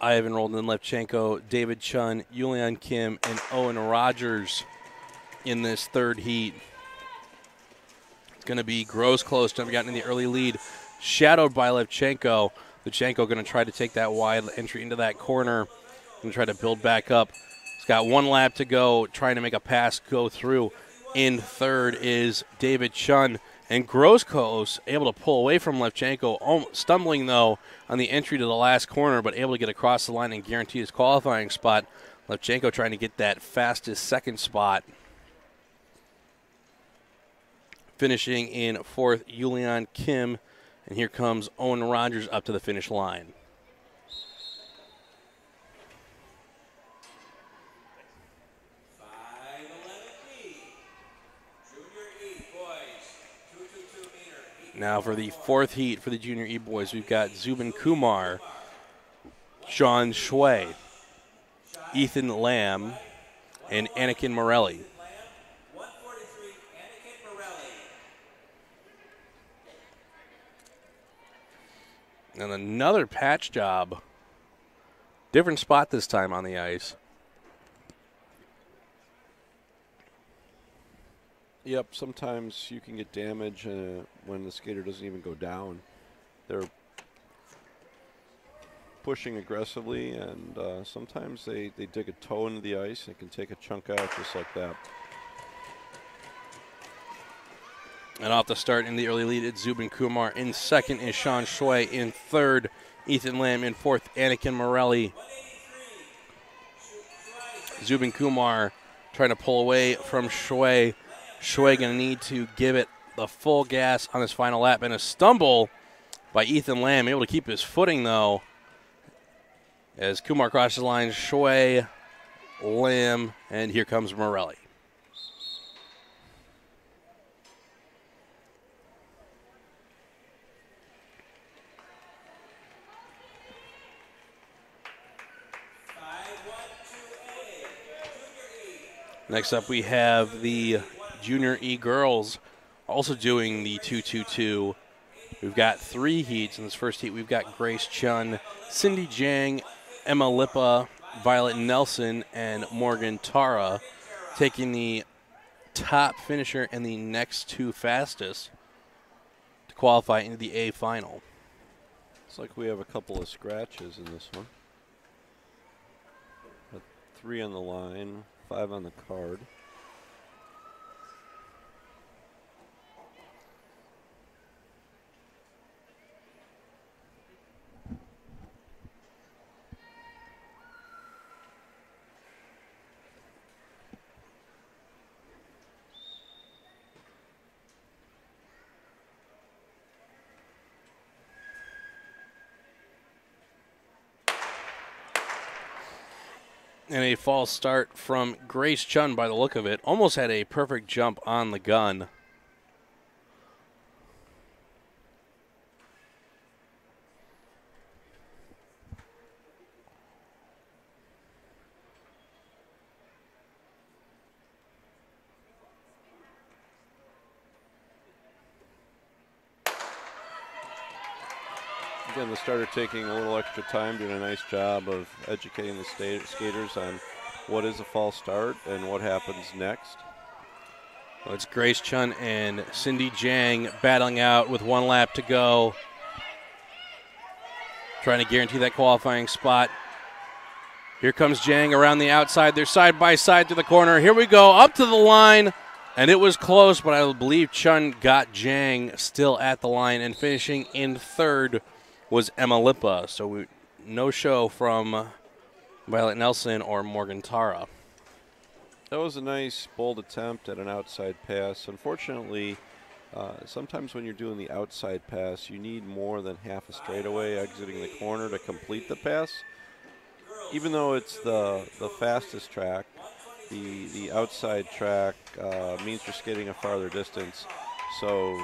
Ivan Roldan-Levchenko, David Chun, Yulian Kim, and Owen Rogers in this third heat. It's going to be Grosclose jumping out in the early lead, shadowed by Levchenko. Levchenko going to try to take that wide entry into that corner and try to build back up. He's got 1 lap to go, trying to make a pass go through. In third is David Chun. And Grosclose able to pull away from Levchenko, stumbling, though, on the entry to the last corner, but able to get across the line and guarantee his qualifying spot. Levchenko trying to get that fastest second spot. Finishing in fourth, Yulian Kim. And here comes Owen Rogers up to the finish line. Now for the fourth heat for the Junior E boys, we've got Zubin Kumar, Sean Shui, Ethan Lamb, and Anakin Morelli. And another patch job Different spot this time on the ice. Yep, sometimes you can get damage when the skater doesn't even go down. They're pushing aggressively, and sometimes they dig a toe into the ice and can take a chunk out just like that. And off the start in the early lead, it's Zubin Kumar. In second is Sean Shui. In third, Ethan Lamb. In fourth, Anakin Morelli. Zubin Kumar trying to pull away from Shui. Shui going to need to give it the full gas on his final lap. And a stumble by Ethan Lamb, able to keep his footing, though. As Kumar crosses the line, Shui, Lamb, and here comes Morelli. Next up, we have the Junior E girls also doing the 2-2-2. We've got 3 heats. In this first heat, we've got Grace Chun, Cindy Jang, Emma Lippa, Violet Nelson, and Morgan Tara taking the top finisher and the next 2 fastest to qualify into the A final. Looks like we have a couple of scratches in this one. 3 on the line, 5 on the card. And a false start from Grace Chun by the look of it. Almost had a perfect jump on the gun. Again, the starter taking a little extra time, doing a nice job of educating the skaters on what is a false start and what happens next. Well, it's Grace Chun and Cindy Jang battling out with 1 lap to go. Trying to guarantee that qualifying spot. Here comes Jang around the outside. They're side by side to the corner. Here we go, up to the line. And it was close, but I believe Chun got Jang still at the line. And finishing in third was Emma Lippa. So no show from Violet Nelson or Morgan Tara. That was a nice, bold attempt at an outside pass. Unfortunately, sometimes when you're doing the outside pass, you need more than half a straightaway exiting the corner to complete the pass. Even though it's the fastest track, the outside track means you're skating a farther distance. So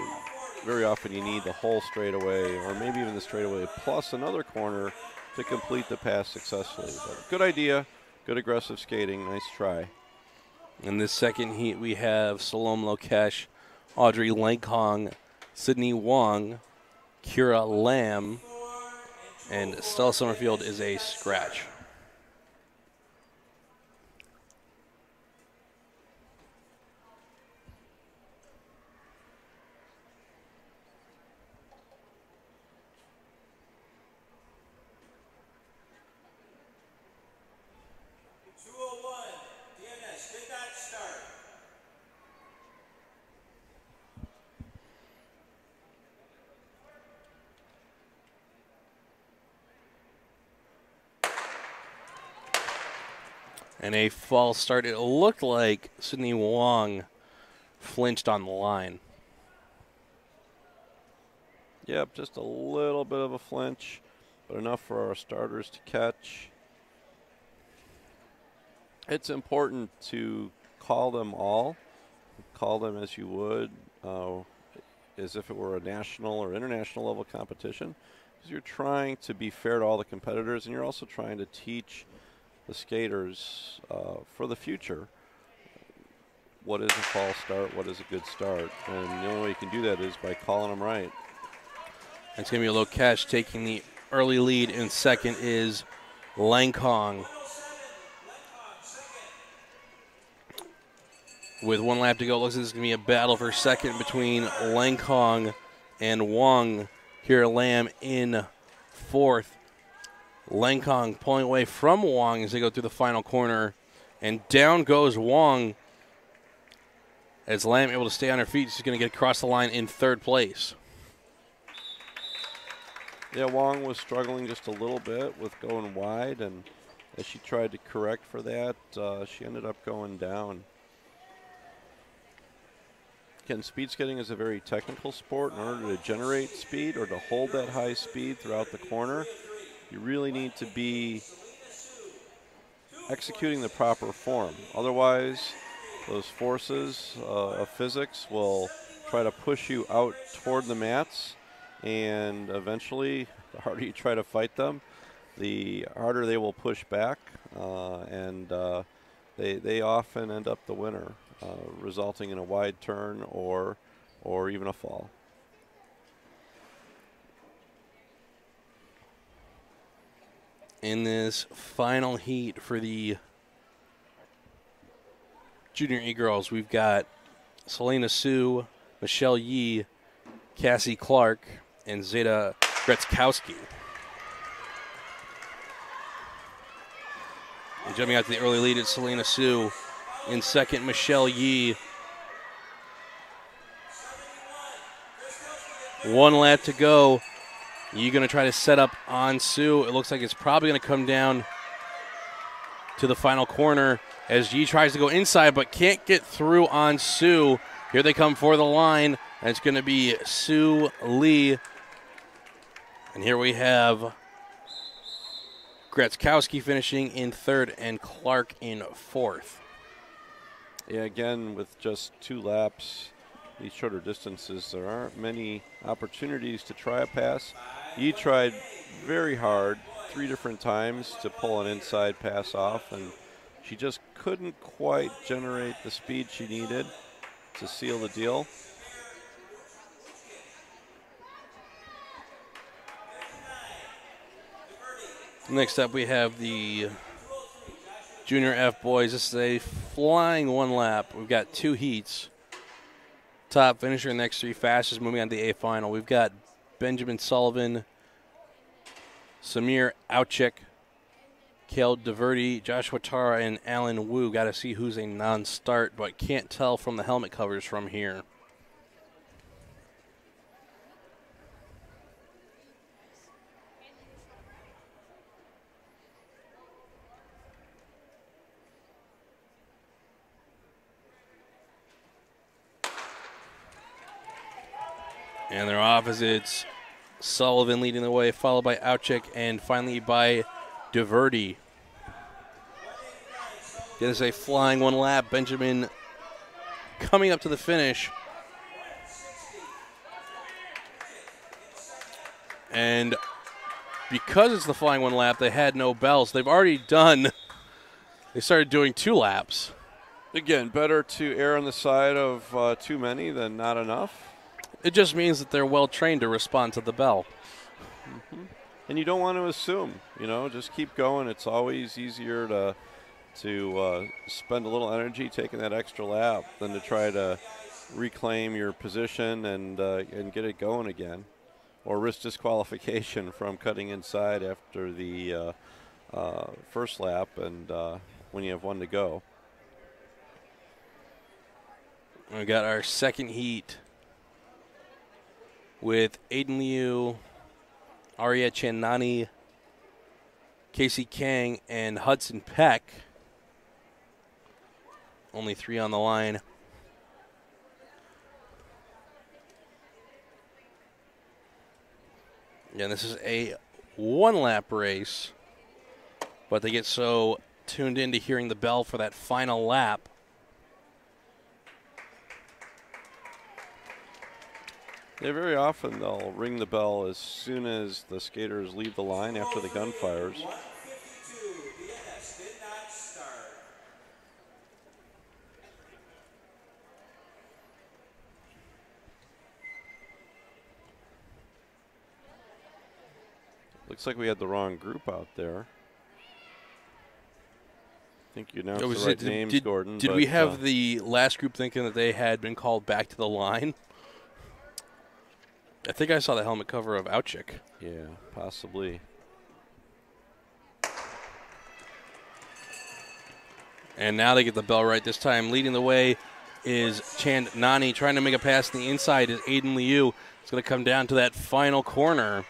very often you need the whole straightaway, or maybe even the straightaway plus another corner to complete the pass successfully. But good idea, good aggressive skating, nice try. In this second heat, we have Salome Lokesh, Audrey Lankong, Sydney Wong, Kira Lamb, and Stella Summerfield is a scratch. And a false start. It looked like Sydney Wong flinched on the line. Yep, just a little bit of a flinch, but enough for our starters to catch. It's important to call them all. Call them as you would, as if it were a national or international level competition. Because you're trying to be fair to all the competitors, and you're also trying to teach the skaters for the future what is a false start, what is a good start. And the only way you can do that is by calling them right. It's going to be Lokesh taking the early lead. In second is Langkong with 1 lap to go. Looks like this is going to be a battle for second between Langkong and Wong. Here, Lamb in fourth. Langkong pulling away from Wong as they go through the final corner. And down goes Wong as Lamb able to stay on her feet. She's going to get across the line in third place. Yeah, Wong was struggling just a little bit with going wide, and as she tried to correct for that, she ended up going down. Again, speed skating is a very technical sport. In order to generate speed or to hold that high speed throughout the corner, you really need to be executing the proper form. Otherwise, those forces of physics will try to push you out toward the mats, and eventually, the harder you try to fight them, the harder they will push back, and they often end up the winner, resulting in a wide turn or even a fall. In this final heat for the Junior E-Girls, we've got Selena Sue, Michelle Yee, Cassie Clark, and Zeta Gretzkowski. And jumping out to the early lead, it's Selena Sue. In second, Michelle Yee. 1 lap to go. Yee going to try to set up on Sue. It looks like it's probably going to come down to the final corner as Yee tries to go inside but can't get through on Sue. Here they come for the line, and it's going to be Sue Lee. And here we have Gretzkowski finishing in third and Clark in fourth. Yeah, again, with just 2 laps, these shorter distances, there aren't many opportunities to try a pass. He tried very hard 3 different times to pull an inside pass off, and she just couldn't quite generate the speed she needed to seal the deal. Next up, we have the Junior F boys. This is a flying 1 lap. We've got 2 heats. Top finisher, next 3 fastest, moving on to the A final. We've got Benjamin Sullivan, Samir Auchik, Kale DeVerde, Joshua Tara, and Alan Wu. Got to see who's a non-start, but can't tell from the helmet covers from here. And their opposites, Sullivan leading the way, followed by Auchik, and finally by DeVerde. It is a flying 1 lap. Benjamin coming up to the finish. And because it's the flying 1 lap, they had no bells. They've already done, they started doing 2 laps. Again, better to err on the side of too many than not enough. It just means that they're well trained to respond to the bell. Mm-hmm. And you don't want to assume, just keep going. It's always easier to spend a little energy taking that extra lap than to try to reclaim your position and get it going again, or risk disqualification from cutting inside after the first lap and when you have 1 to go. We got our second heat with Aiden Liu, Arya Chandani, Casey Kang, and Hudson Peck. Only 3 on the line. Yeah, this is a 1 lap race, but they get so tuned into hearing the bell for that final lap. Yeah, very often they'll ring the bell as soon as the skaters leave the line after the gun fires. Looks like we had the wrong group out there. I think you announced the right names, Gordon. Did we have the last group thinking that they had been called back to the line? I think I saw the helmet cover of Outchick. Yeah, possibly. And now they get the bell right this time. Leading the way is Chan Nani. Trying to make a pass on the inside is Aiden Liu. It's going to come down to that final corner.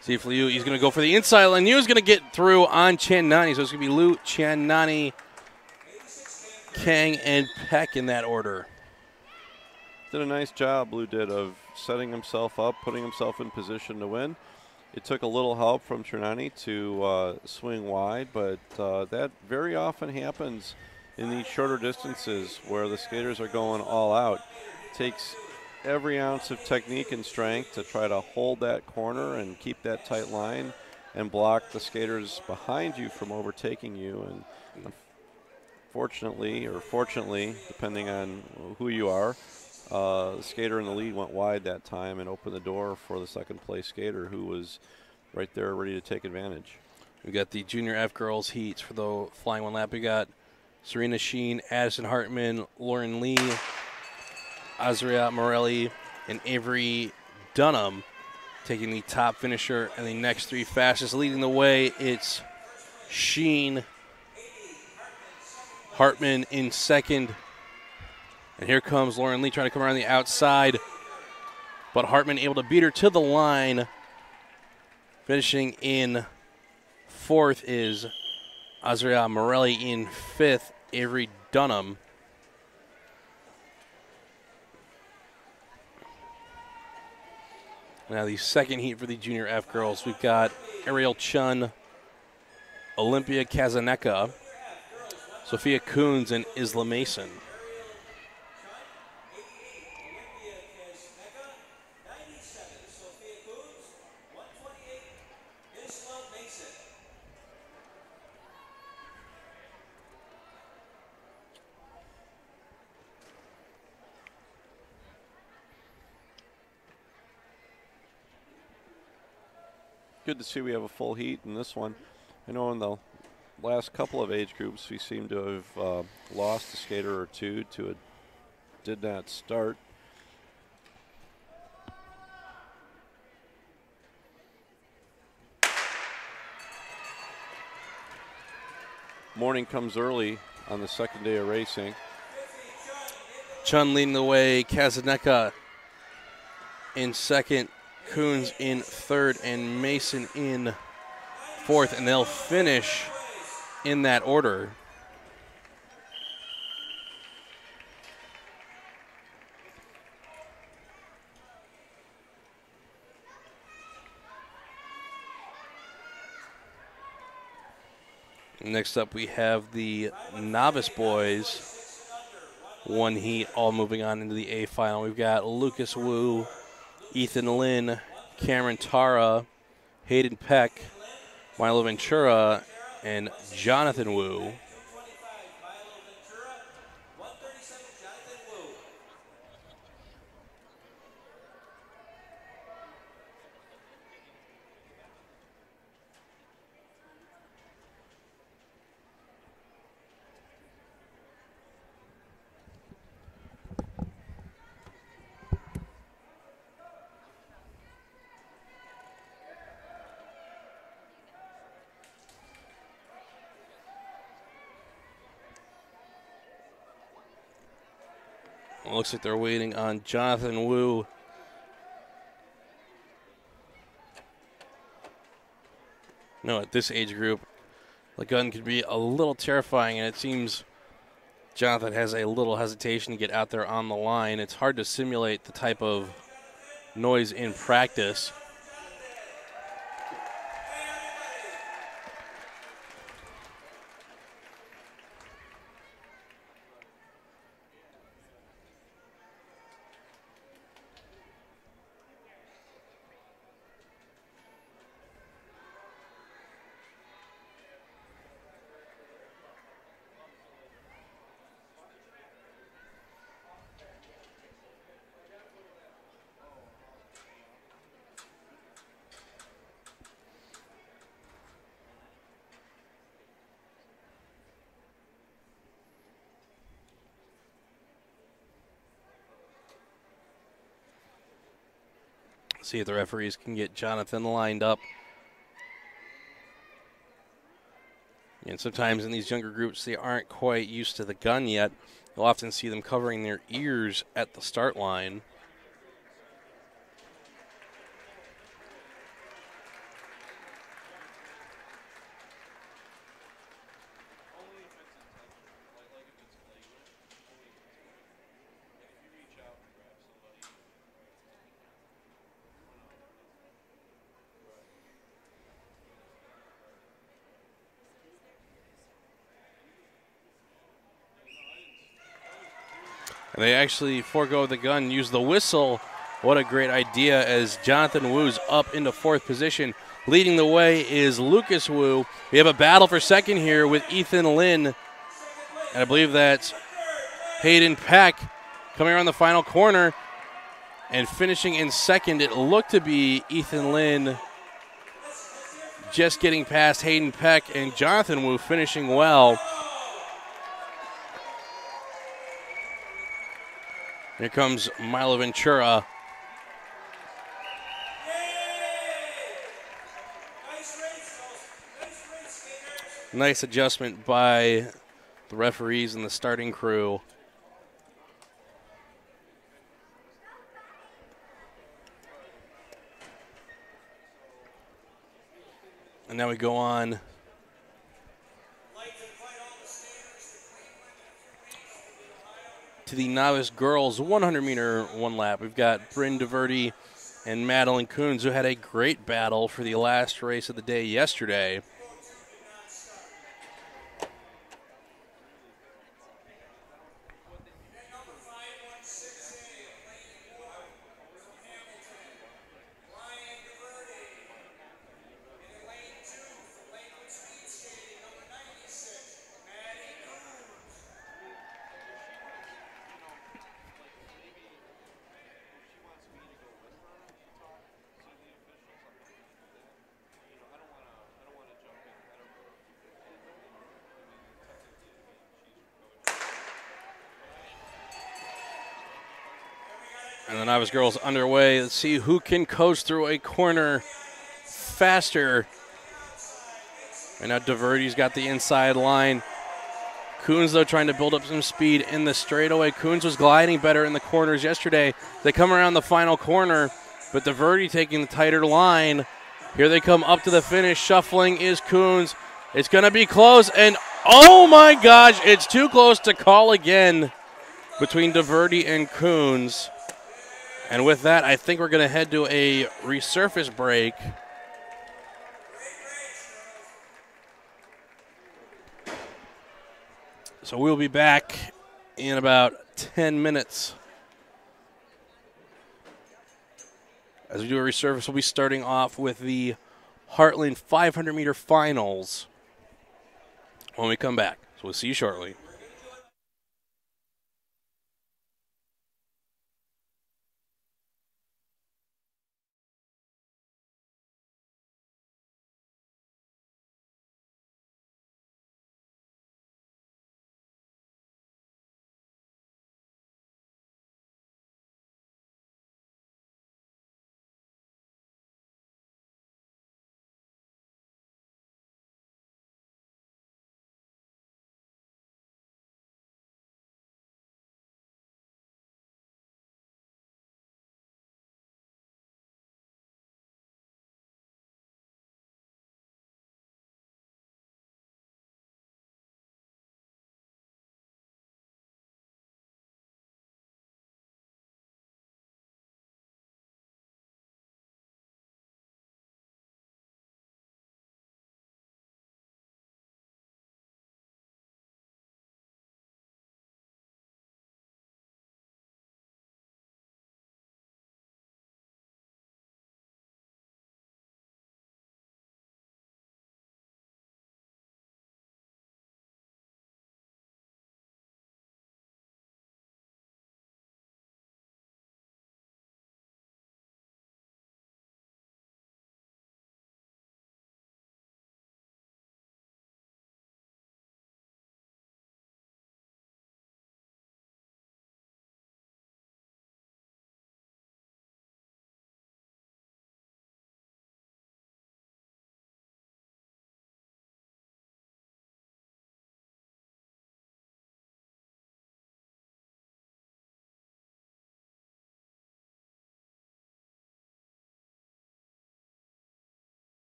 See if Liu, he's going to go for the inside. And Liu's going to get through on Chan Nani. So it's going to be Liu, Chan Nani, Kang, and Peck in that order. Did a nice job, Liu did, of setting himself up, putting himself in position to win. It took a little help from Chernani to swing wide, but that very often happens in these shorter distances where the skaters are going all out. It takes every ounce of technique and strength to try to hold that corner and keep that tight line and block the skaters behind you from overtaking you. And unfortunately, or fortunately, depending on who you are, the skater in the lead went wide that time and opened the door for the second place skater who was right there ready to take advantage. We got the Junior F girls heats for the flying one lap. We got Serena Sheen, Addison Hartman, Lauren Lee, Azria Morelli, and Avery Dunham taking the top finisher and the next three fastest. Leading the way, it's Sheen, Hartman in second. And here comes Lauren Lee trying to come around the outside. But Hartman able to beat her to the line. Finishing in fourth is Azria Morelli. In fifth, Avery Dunham. Now the second heat for the Junior F girls. We've got Ariel Chun, Olympia Kazaneka, Sophia Coons, and Isla Mason. Good to see we have a full heat in this one. I know in the last couple of age groups we seem to have lost a skater or two to a did not start. Morning comes early on the second day of racing. Chun leading the way, Kazaneka in second, Coons in third, and Mason in fourth, and they'll finish in that order. Next up, we have the novice boys. One heat, all moving on into the A final. We've got Lucas Wu, Ethan Lynn, Cameron Tara, Hayden Peck, Milo Ventura, and Jonathan Wu. Looks like they're waiting on Jonathan Wu. No, at this age group, the gun could be a little terrifying, and it seems Jonathan has a little hesitation to get out there on the line. It's hard to simulate the type of noise in practice. See if the referees can get Jonathan lined up. And sometimes in these younger groups, they aren't quite used to the gun yet. You'll often see them covering their ears at the start line. And they actually forego the gun, use the whistle. What a great idea as Jonathan Wu's up into 4th position. Leading the way is Lucas Wu. We have a battle for second here with Ethan Lynn. And I believe that's Hayden Peck coming around the final corner and finishing in second. It looked to be Ethan Lynn just getting past Hayden Peck, and Jonathan Wu finishing well. Here comes Milo Ventura. Nice adjustment by the referees and the starting crew. And now we go on to the novice girls 100-meter one lap. We've got Bryn DeVerde and Madeline Coons, who had a great battle for the last race of the day yesterday. And the novice girls underway. Let's see who can coast through a corner faster. Right now DeVerde's got the inside line. Coons, though, trying to build up some speed in the straightaway. Coons was gliding better in the corners yesterday. They come around the final corner, but DeVerde taking the tighter line. Here they come up to the finish. Shuffling is Coons. It's going to be close, and oh my gosh, it's too close to call again between DeVerde and Coons. And with that, I think we're going to head to a resurface break. So we'll be back in about 10 minutes. As we do a resurface, we'll be starting off with the Heartland 500-meter finals when we come back. So we'll see you shortly.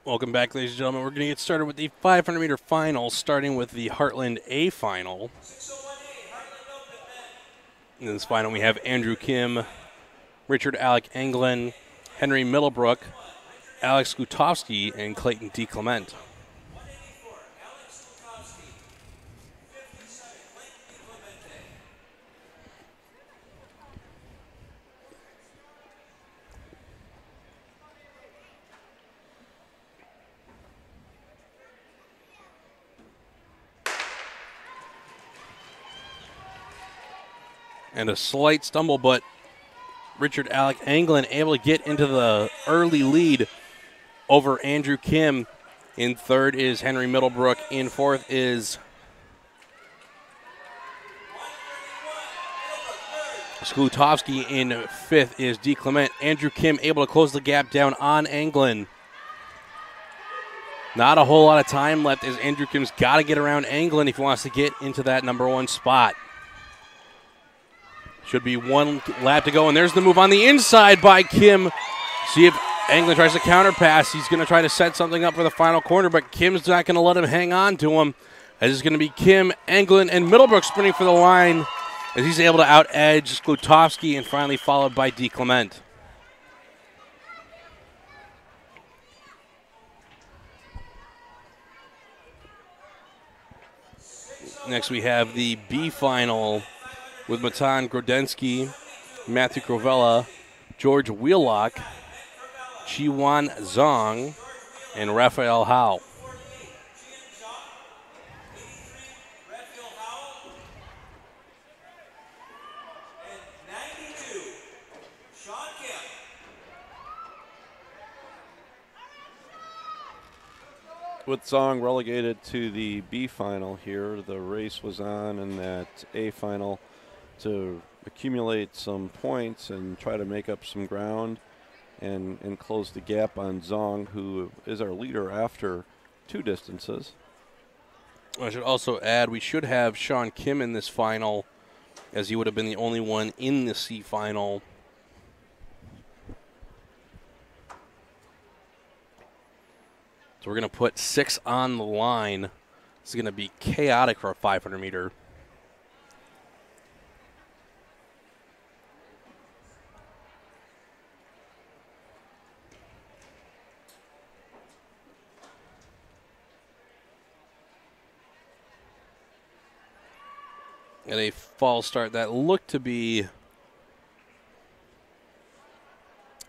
Welcome back, ladies and gentlemen. We're going to get started with the 500-meter final, starting with the Heartland A final. In this final, we have Andrew Kim, Richard Alec Anglin, Henry Middlebrook, Alex Gutowski, and Clayton D. Clement. And a slight stumble, but Richard Alec Anglin able to get into the early lead over Andrew Kim. In third is Henry Middlebrook. In fourth is Skutowski. In fifth is D. Clement. Andrew Kim able to close the gap down on Anglin. Not a whole lot of time left as Andrew Kim's got to get around Anglin if he wants to get into that number one spot. Should be one lap to go, and there's the move on the inside by Kim. See if Anglin tries to counter pass. He's going to try to set something up for the final corner, but Kim's not going to let him hang on to him. As it's going to be Kim, Anglin, and Middlebrook sprinting for the line as he's able to out-edge Skutowski and finally followed by D. Clement. Next we have the B final with Matan Grodensky, Matthew Crovella, George Wheelock, Chiwan Zong, and Raphael Howe. With Zong relegated to the B final here, the race was on in that A final to accumulate some points and try to make up some ground and close the gap on Zong, who is our leader after two distances. I should also add we should have Sean Kim in this final, as he would have been the only one in the C final. So we're going to put 6 on the line. It's going to be chaotic for a 500 meter. At a false start that looked to be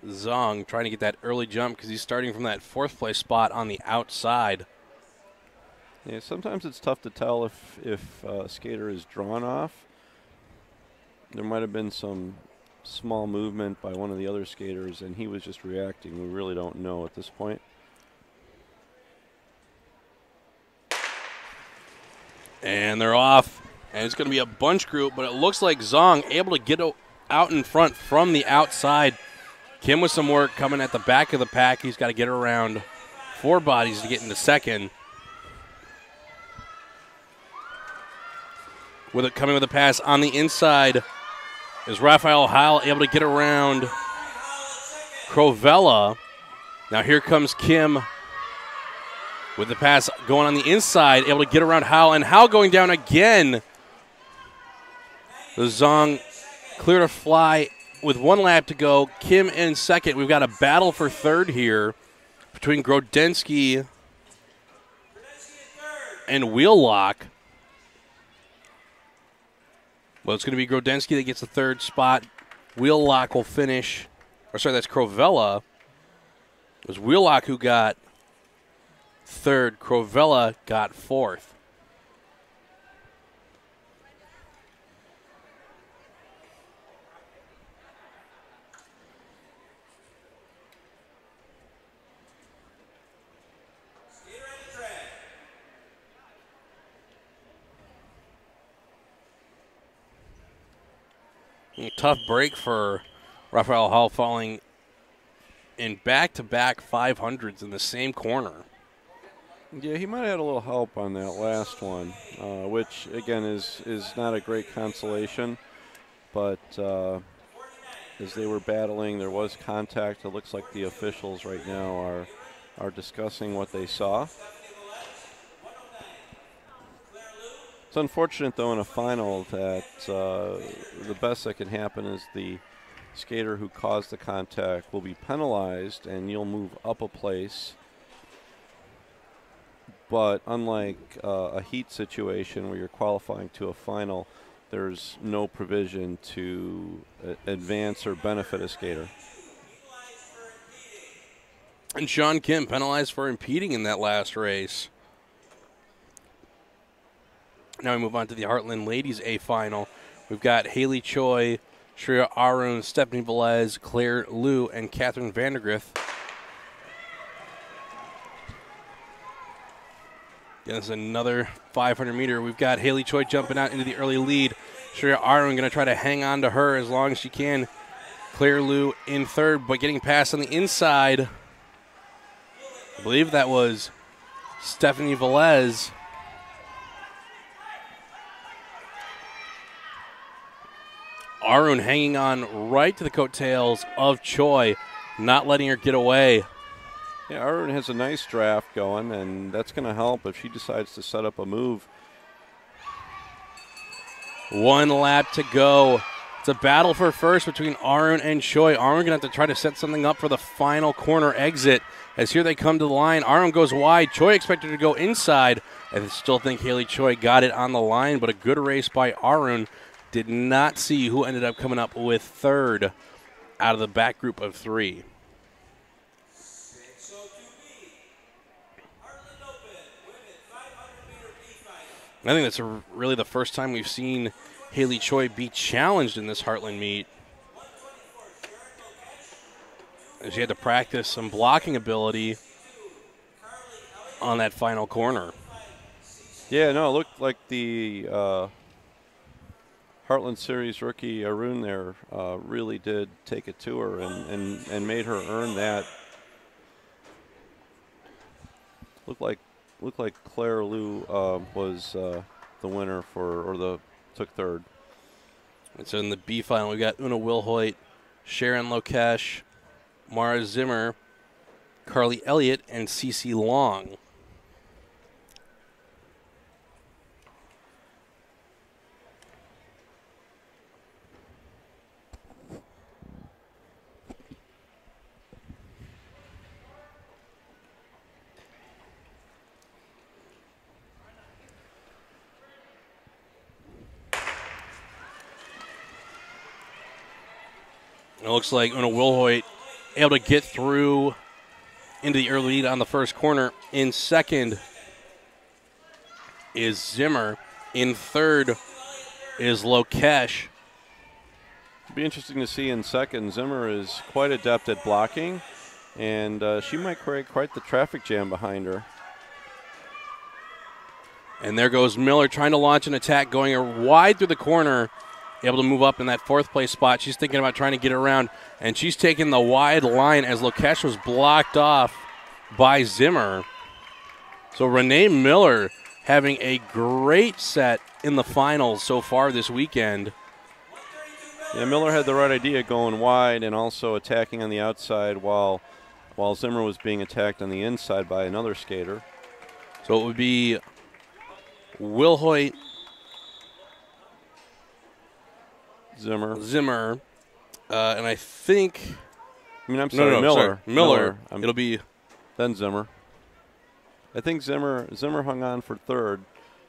Zong trying to get that early jump because he's starting from that fourth place spot on the outside. Yeah, sometimes it's tough to tell if a skater is drawn off. There might have been some small movement by one of the other skaters and he was just reacting. We really don't know at this point. And they're off. And it's going to be a bunch group, but it looks like Zong able to get out in front from the outside. Kim with some work coming at the back of the pack. He's got to get around 4 bodies to get into second. With it coming with a pass on the inside is Raphael Heil able to get around Crovella. Now here comes Kim with the pass going on the inside, able to get around Heil, and Heil going down again. The Zong clear to fly with 1 lap to go. Kim in second. We've got a battle for third here between Grodensky and Wheelock. Well, it's going to be Grodensky that gets the third spot. Wheelock will finish. Or sorry, that's Crovella. It was Wheelock who got third. Crovella got fourth. Tough break for Raphael Hall, falling in back-to-back 500s in the same corner. Yeah, he might have had a little help on that last one, which, again, is not a great consolation. But as they were battling, there was contact. It looks like the officials right now are are discussing what they saw. It's unfortunate, though, in a final that the best that can happen is the skater who caused the contact will be penalized and you'll move up a place. But unlike a heat situation where you're qualifying to a final, there's no provision to advance or benefit a skater. And Sean Kim penalized for impeding in that last race. Now we move on to the Heartland Ladies A final. We've got Haley Choi, Shreya Arun, Stephanie Velez, Claire Liu, and Catherine Vandergriff. This is another 500 meter. We've got Haley Choi jumping out into the early lead. Shreya Arun going to try to hang on to her as long as she can. Claire Liu in third, but getting past on the inside. I believe that was Stephanie Velez. Arun hanging on right to the coattails of Choi, not letting her get away. Yeah, Arun has a nice draft going, and that's going to help if she decides to set up a move. 1 lap to go. It's a battle for first between Arun and Choi. Arun going to have to try to set something up for the final corner exit. As here they come to the line, Arun goes wide. Choi expected to go inside. I still think Haley Choi got it on the line, but a good race by Arun. Did not see who ended up coming up with third out of the back group of 3. I think that's really the first time we've seen Haley Choi be challenged in this Heartland meet. And she had to practice some blocking ability on that final corner. Yeah, no, it looked like the Heartland Series rookie Arun there really did take it to her and made her earn that. Looked like Claire Liu was the winner took third. And so in the B final, we got Una Wilhoit, Sharon Lokesh, Mara Zimmer, Carly Elliott, and Cece Long. It looks like Una Wilhoit able to get through into the early lead on the first corner. In second is Zimmer. In third is Lokesh. It'll be interesting to see in second. Zimmer is quite adept at blocking, and she might create quite the traffic jam behind her. And there goes Miller trying to launch an attack, going wide through the corner. Able to move up in that fourth place spot. She's thinking about trying to get around, and she's taking the wide line as Lokesh was blocked off by Zimmer. So Renee Miller having a great set in the finals so far this weekend. Yeah, Miller had the right idea going wide and also attacking on the outside while Zimmer was being attacked on the inside by another skater. So it would be Wilhoit, Zimmer, and I think. I'm sorry, Miller. Sorry. Miller. It'll be then Zimmer. I think Zimmer hung on for third,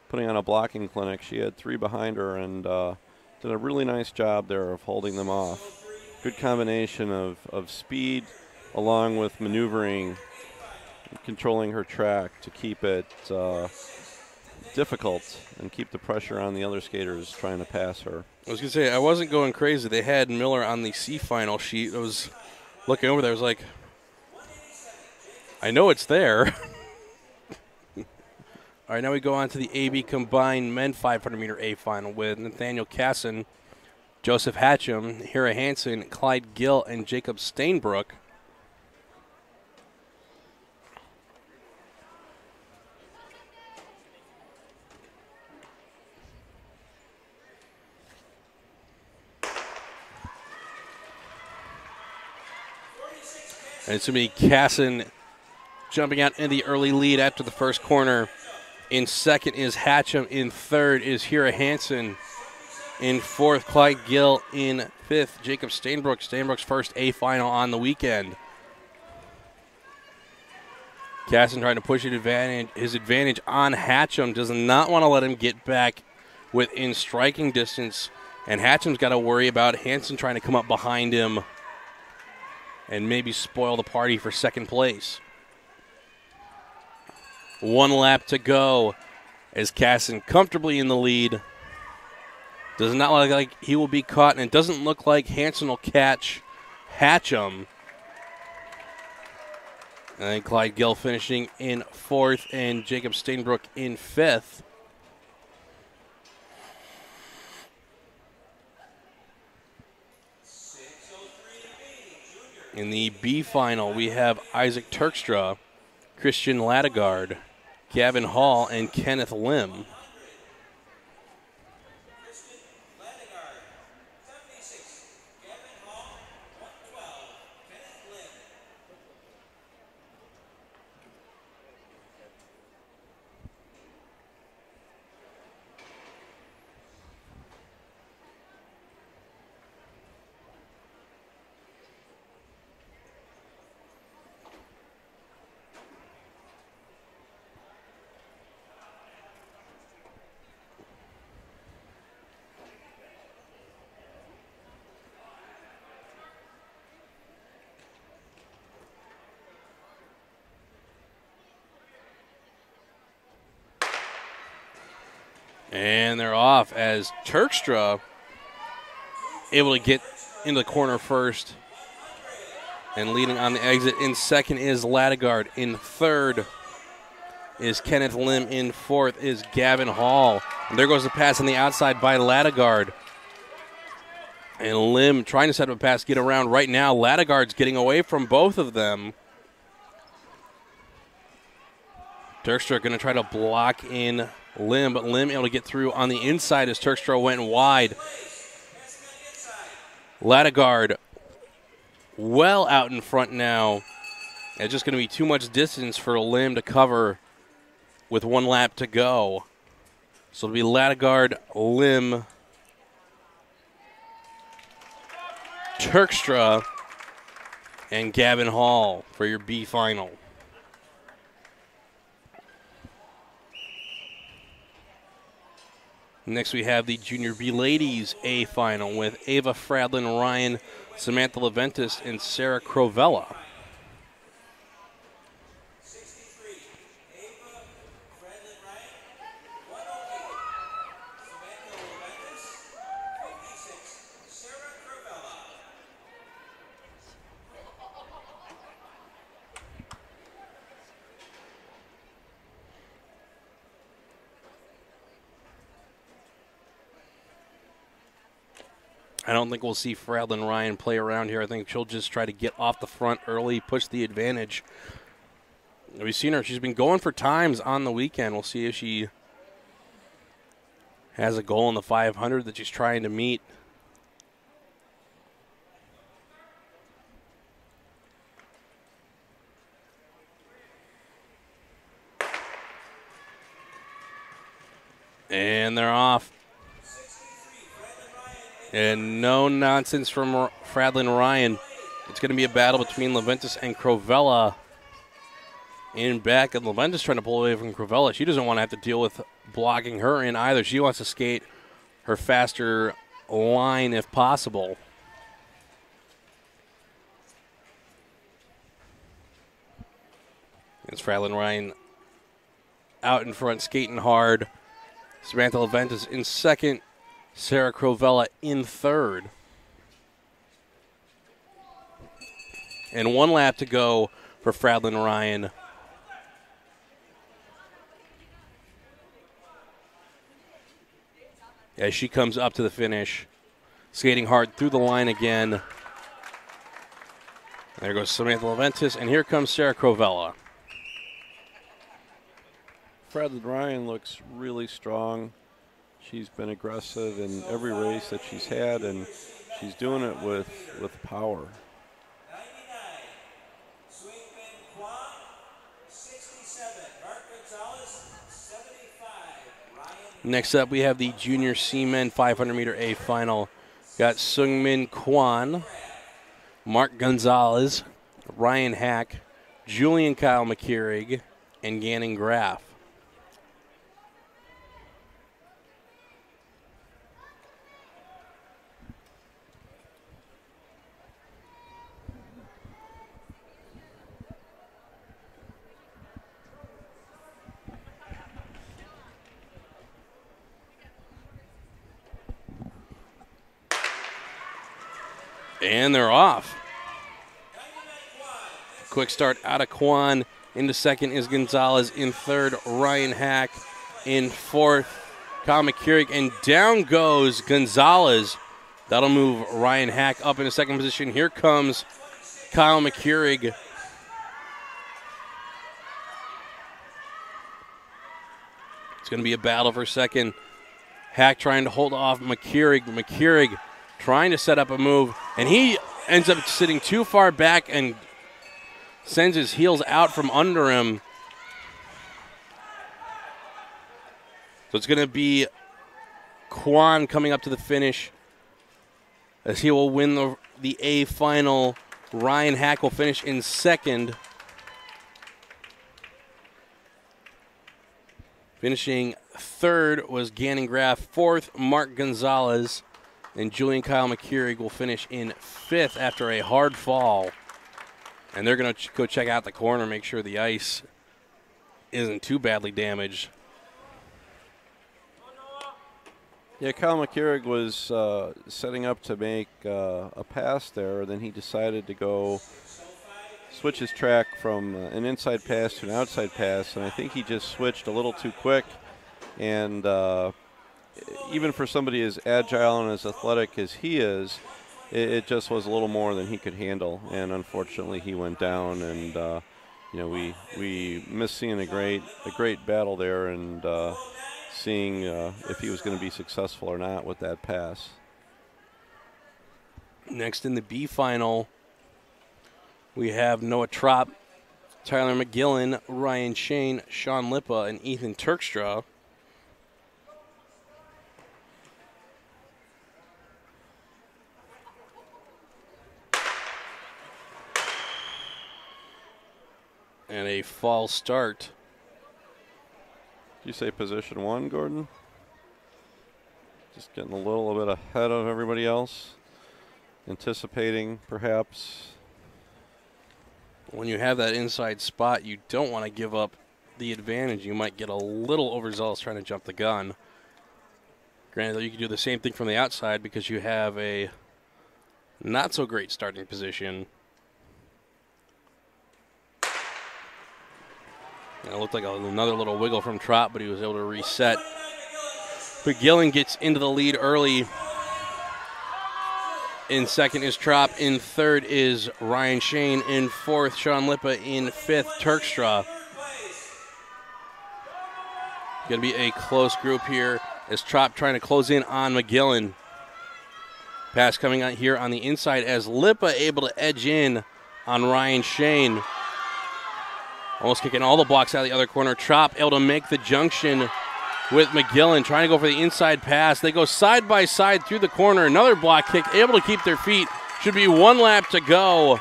putting on a blocking clinic. She had 3 behind her and did a really nice job there of holding them off. Good combination of speed along with maneuvering, controlling her track to keep it difficult and keep the pressure on the other skaters trying to pass her. I was going to say, I wasn't going crazy. They had Miller on the C final sheet. I was looking over there. I was like, I know it's there. All right, now we go on to the AB combined men 500-meter A final with Nathaniel Casson, Joseph Hatcham, Hira Hansen, Clyde Gill, and Jacob Stainbrook. And it's going to be Casson jumping out in the early lead after the first corner. In second is Hatcham. In third is Hira Hansen. In fourth, Clyde Gill. In fifth, Jacob Stainbrook. Stainbrook's first A final on the weekend. Casson trying to push his advantage on Hatcham. Does not want to let him get back within striking distance. And Hatcham's got to worry about Hansen trying to come up behind him and maybe spoil the party for second place. 1 lap to go as Casson comfortably in the lead. Does not look like he will be caught, and it doesn't look like Hansen will catch Hatcham. And Clyde Gill finishing in fourth, and Jacob Stainbrook in fifth. In the B final, we have Isaac Turkstra, Christian Ladegard, Gavin Hall, and Kenneth Lim. And they're off as Turkstra able to get into the corner first and leading on the exit. In second is Ladegard. In third is Kenneth Lim. In fourth is Gavin Hall. And there goes the pass on the outside by Ladegard. And Lim trying to set up a pass, get around right now. Ladegard's getting away from both of them. Turkstra going to try to block in Lim, but Lim able to get through on the inside as Turkstra went wide. Ladegard well out in front now. It's just going to be too much distance for Lim to cover with 1 lap to go. So it'll be Ladegard, Lim, Turkstra, and Gavin Hall for your B final. Next we have the Junior B Ladies A final with Ava Fradlin Ryan, Samantha Leventis, and Sarah Crovella. I don't think we'll see Fradlin Ryan play around here. I think she'll just try to get off the front early, push the advantage. We've seen her. She's been going for times on the weekend. We'll see if she has a goal in the 500 that she's trying to meet. And they're off. And no nonsense from Fradlin Ryan. It's going to be a battle between Leventis and Crovella in back. And Leventis trying to pull away from Crovella. She doesn't want to have to deal with blocking her in either. She wants to skate her faster line if possible. It's Fradlin Ryan out in front, skating hard. Samantha Leventis in second. Sarah Crovella in third. And 1 lap to go for Fradlin Ryan. As she comes up to the finish, skating hard through the line again. There goes Samantha Leventis, and here comes Sarah Crovella. Fradlin Ryan looks really strong. She's been aggressive in every race that she's had, and she's doing it with power. Next up, we have the Junior C-Men 500-meter A final. Got Seungmin Kwon, Mark Gonzalez, Ryan Hack, Julian Kyle McKeurig, and Gannon Graff. And they're off. Quick start out of Kwon. Into second is Gonzalez. In third, Ryan Hack. In fourth, Kyle McKeurig. And down goes Gonzalez. That'll move Ryan Hack up into second position. Here comes Kyle McKeurig. It's going to be a battle for second. Hack trying to hold off McKeurig. McKeurig trying to set up a move, and he ends up sitting too far back and sends his heels out from under him. So it's going to be Kwon coming up to the finish as he will win the A final. Ryan Hack will finish in second. Finishing third was Gannon Graff. Fourth, Mark Gonzalez. And Julian Kyle McKeurig will finish in fifth after a hard fall. And they're going to go check out the corner, make sure the ice isn't too badly damaged. Yeah, Kyle McKeurig was setting up to make a pass there. Then he decided to go switch his track from an inside pass to an outside pass. And I think he just switched a little too quick. And even for somebody as agile and as athletic as he is, it just was a little more than he could handle. And unfortunately, he went down. And you know, we missed seeing a great battle there, and seeing if he was going to be successful or not with that pass. Next in the B final, we have Noah Troutt, Tyler McGillen, Ryan Shane, Sean Lippa, and Ethan Turkstra. And a false start. Did you say position one, Gordon? Just getting a little bit ahead of everybody else. Anticipating, perhaps. When you have that inside spot, you don't want to give up the advantage. You might get a little overzealous trying to jump the gun. Granted, though, you can do the same thing from the outside because you have a not so great starting position. And it looked like another little wiggle from Troutt, but he was able to reset. McGillen gets into the lead early. In second is Troutt. In third is Ryan Shane. In fourth, Sean Lippa. In fifth, Turkstra. Going to be a close group here as Troutt trying to close in on McGillen. Pass coming out here on the inside as Lippa able to edge in on Ryan Shane. Almost kicking all the blocks out of the other corner. Troutt able to make the junction with McGillen, trying to go for the inside pass. They go side by side through the corner. Another block kick, able to keep their feet. Should be one lap to go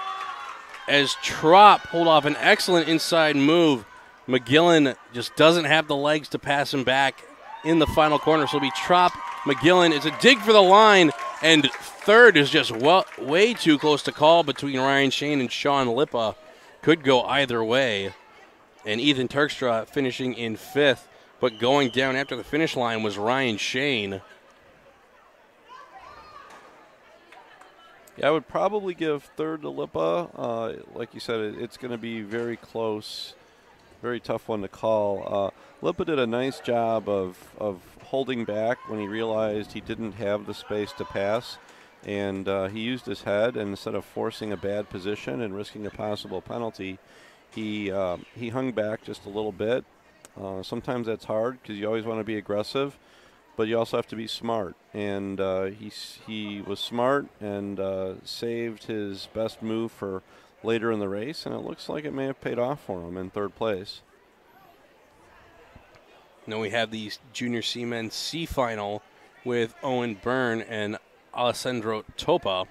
as Troutt pulled off an excellent inside move. McGillen just doesn't have the legs to pass him back in the final corner. So it'll be Troutt, McGillen. It's a dig for the line, and third is just way too close to call between Ryan Shane and Sean Lippa. Could go either way. And Ethan Turkstra finishing in fifth, but going down after the finish line was Ryan Shane. Yeah, I would probably give third to Lippa. Like you said, it's going to be very close, very tough one to call. Lippa did a nice job of holding back when he realized he didn't have the space to pass. And he used his head, and instead of forcing a bad position and risking a possible penalty, he hung back just a little bit. Sometimes that's hard because you always want to be aggressive, but you also have to be smart. And he was smart and saved his best move for later in the race, and it looks like it may have paid off for him in third place. And then we have the Junior C Men C final with Owen Byrne and Alessandro Topa.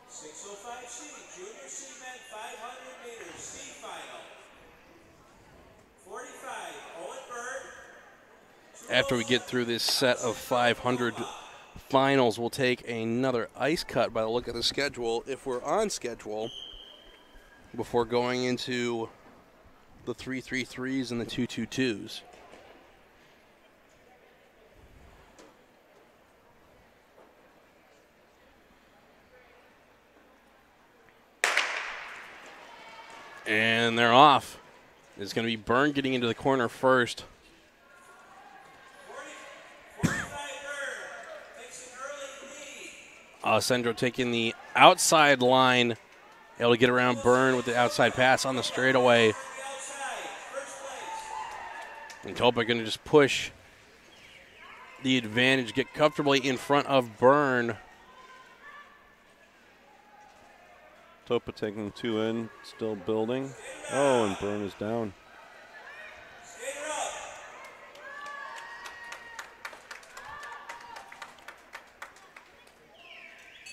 605 C, Junior C Men 500 meters C final. 45, Owen Byrne. After we get through this set of 500 finals, we'll take another ice cut by the look of the schedule, if we're on schedule, before going into the 333s and the 222s. And they're off. It's going to be Byrne getting into the corner first. Alessandro taking the outside line, able to get around Byrne with the outside pass on the straightaway. And Topa going to just push the advantage, get comfortably in front of Byrne. Topa taking 2 in, still building. Oh, and Byrne is down.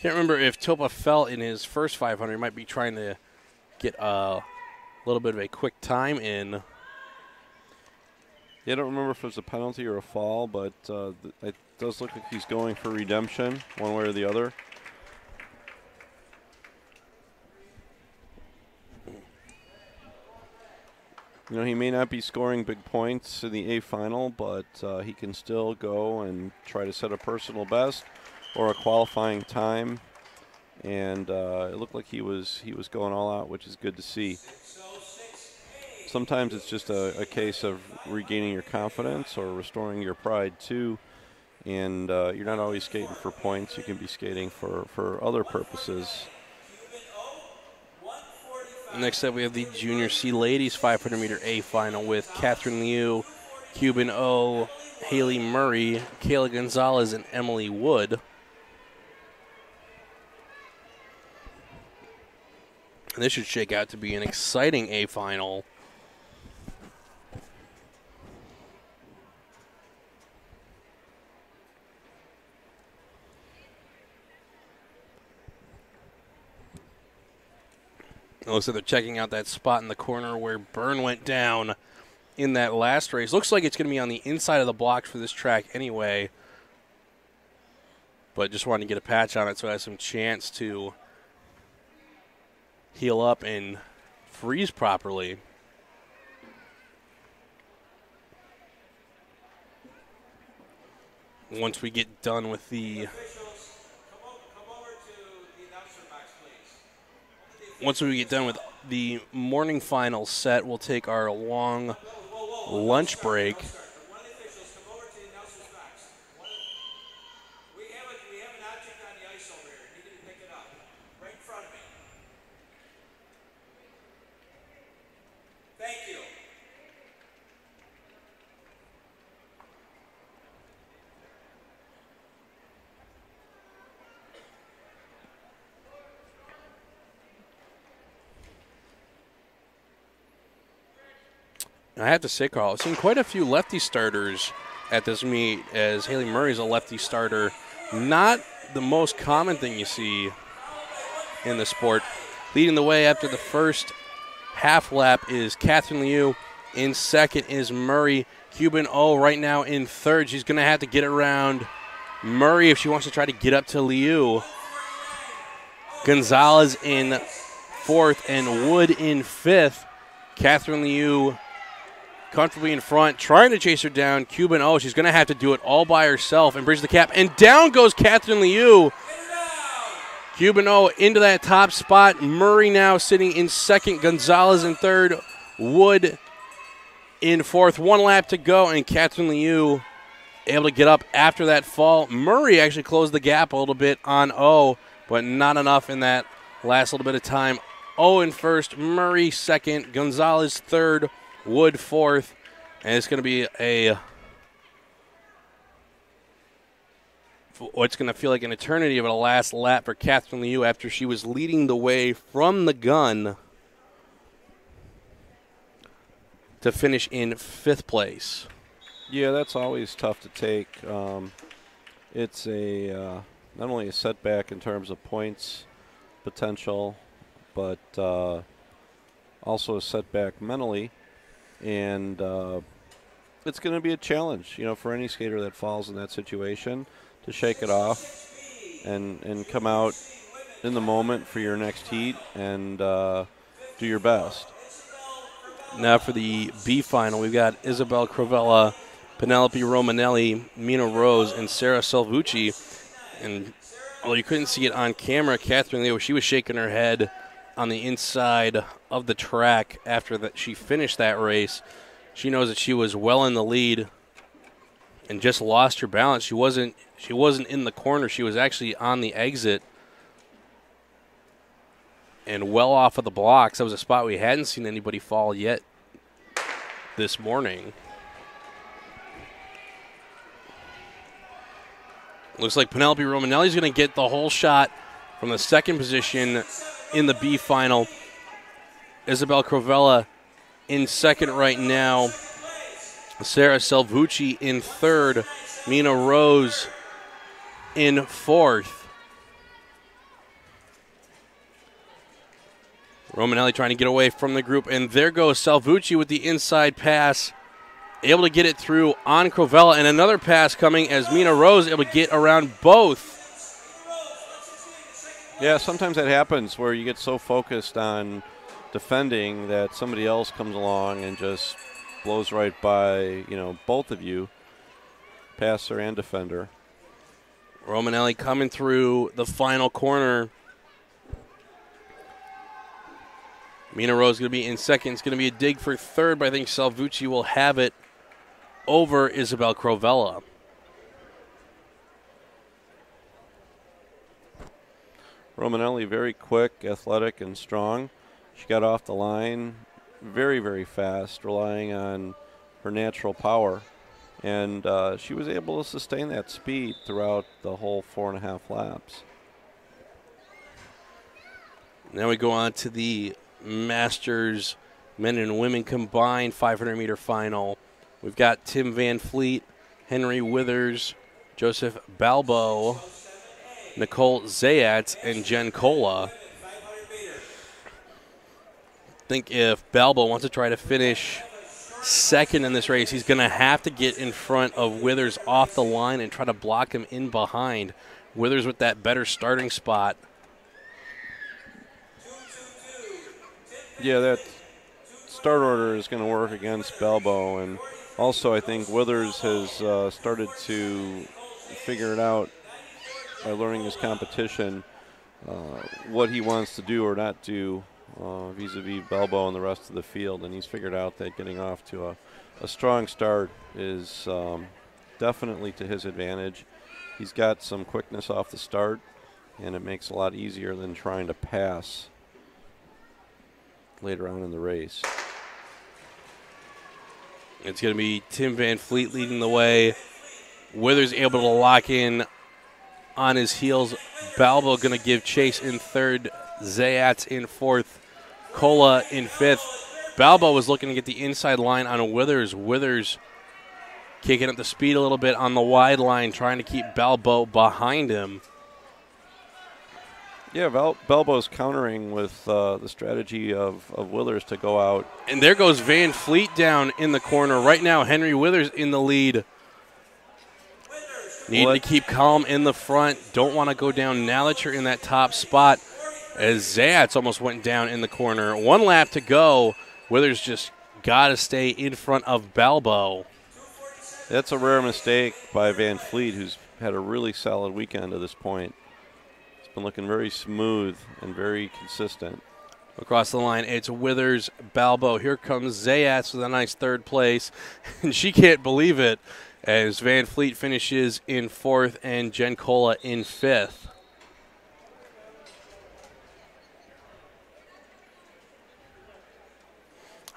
Can't remember if Topa fell in his first 500. He might be trying to get a little bit of a quick time in. Yeah, I don't remember if it was a penalty or a fall, but it does look like he's going for redemption one way or the other. You know, he may not be scoring big points in the A final, but he can still go and try to set a personal best or a qualifying time. And it looked like he was going all out, which is good to see. Sometimes it's just a case of regaining your confidence or restoring your pride too. And you're not always skating for points. You can be skating for other purposes. Next up, we have the Junior C Ladies 500 meter A final with Catherine Liu, Cuban O, Haley Murray, Kayla Gonzalez, and Emily Wood. And this should shake out to be an exciting A final. It looks like they're checking out that spot in the corner where Byrne went down in that last race. Looks like it's going to be on the inside of the blocks for this track anyway. But just wanted to get a patch on it so it has some chance to heal up and freeze properly. Once we get done with the morning final set, we'll take our long lunch break. We have an object on the ice over here. Need to pick it up. Right in front of me. Thank you. I have to say, Carl, I've seen quite a few lefty starters at this meet, as Haley Murray's a lefty starter. Not the most common thing you see in the sport. Leading the way after the first half lap is Catherine Liu. In second is Murray. Cuban O right now in third. She's going to have to get around Murray if she wants to try to get up to Liu. Gonzalez in fourth and Wood in fifth. Catherine Liu comfortably in front, trying to chase her down. Cuban O, she's going to have to do it all by herself and bridge the cap. And down goes Catherine Liu. Cuban O into that top spot. Murray now sitting in second. Gonzalez in third. Wood in fourth. 1 lap to go, and Catherine Liu able to get up after that fall. Murray actually closed the gap a little bit on O, but not enough in that last little bit of time. O in first, Murray second, Gonzalez third, Wood fourth, and it's going to be what's going to feel like an eternity of a last lap for Catherine Liu after she was leading the way from the gun. to finish in 5th place. Yeah, that's always tough to take. It's a not only a setback in terms of points potential, but also a setback mentally, and it's going to be a challenge, for any skater that falls in that situation to shake it off and come out in the moment for your next heat and do your best. Now for the B final, we've got Isabel Crovella, Penelope Romanelli, Mina Rose, and Sarah Salvucci. And although you couldn't see it on camera, Catherine Leo, she was shaking her head on the inside of the track after that she finished that race. She knows that she was well in the lead and just lost her balance. She wasn't in the corner. She was actually on the exit and well off of the blocks. That was a spot we hadn't seen anybody fall yet this morning. Looks like Penelope Romanelli is going to get the whole shot from the 2nd position in the B final. Isabel Crovella in 2nd right now. Sarah Salvucci in 3rd. Mina Rose in 4th. Romanelli trying to get away from the group, and there goes Salvucci with the inside pass, able to get it through on Crovella, and another pass coming as Mina Rose able to get around both. Yeah, sometimes that happens where you get so focused on defending that somebody else comes along and just blows right by, both of you, passer and defender. Romanelli coming through the final corner. Mina Rose going to be in 2nd. It's going to be a dig for 3rd, but I think Salvucci will have it over Isabel Crovella. Romanelli very quick, athletic, and strong. She got off the line very, very fast, relying on her natural power. And she was able to sustain that speed throughout the whole 4.5 laps. Now we go on to the Masters men and women combined 500-meter final. We've got Tim Van Fleet, Henry Withers, Joseph Balbo, Nicole Zayat, and Jen Kola. I think if Balbo wants to try to finish 2nd in this race, he's going to have to get in front of Withers off the line and try to block him in behind. Withers with that better starting spot. Yeah, that start order is going to work against Balbo, and also I think Withers has started to figure it out by learning his competition, what he wants to do or not do vis-a-vis Balbo and the rest of the field, and he's figured out that getting off to a strong start is definitely to his advantage. He's got some quickness off the start, and it makes it a lot easier than trying to pass later on in the race. It's going to be Tim Van Fleet leading the way. Withers able to lock in on his heels. Balbo going to give chase in 3rd. Zayat in 4th. Kola in 5th. Balbo was looking to get the inside line on Withers. Withers kicking up the speed a little bit on the wide line, trying to keep Balbo behind him. Yeah, Balbo's countering with the strategy of Withers to go out. And there goes Van Fleet down in the corner. Right now, Henry Withers in the lead. Need to keep calm in the front. Don't want to go down now that you're in that top spot, as Zayats almost went down in the corner. 1 lap to go. Withers just got to stay in front of Balbo. That's a rare mistake by Van Fleet, who's had a really solid weekend to this point. Been looking very smooth and very consistent. Across the line, it's Withers, Balbo. Here comes Zayats with a nice 3rd place. And she can't believe it as Van Fleet finishes in 4th and Jen Kola in 5th.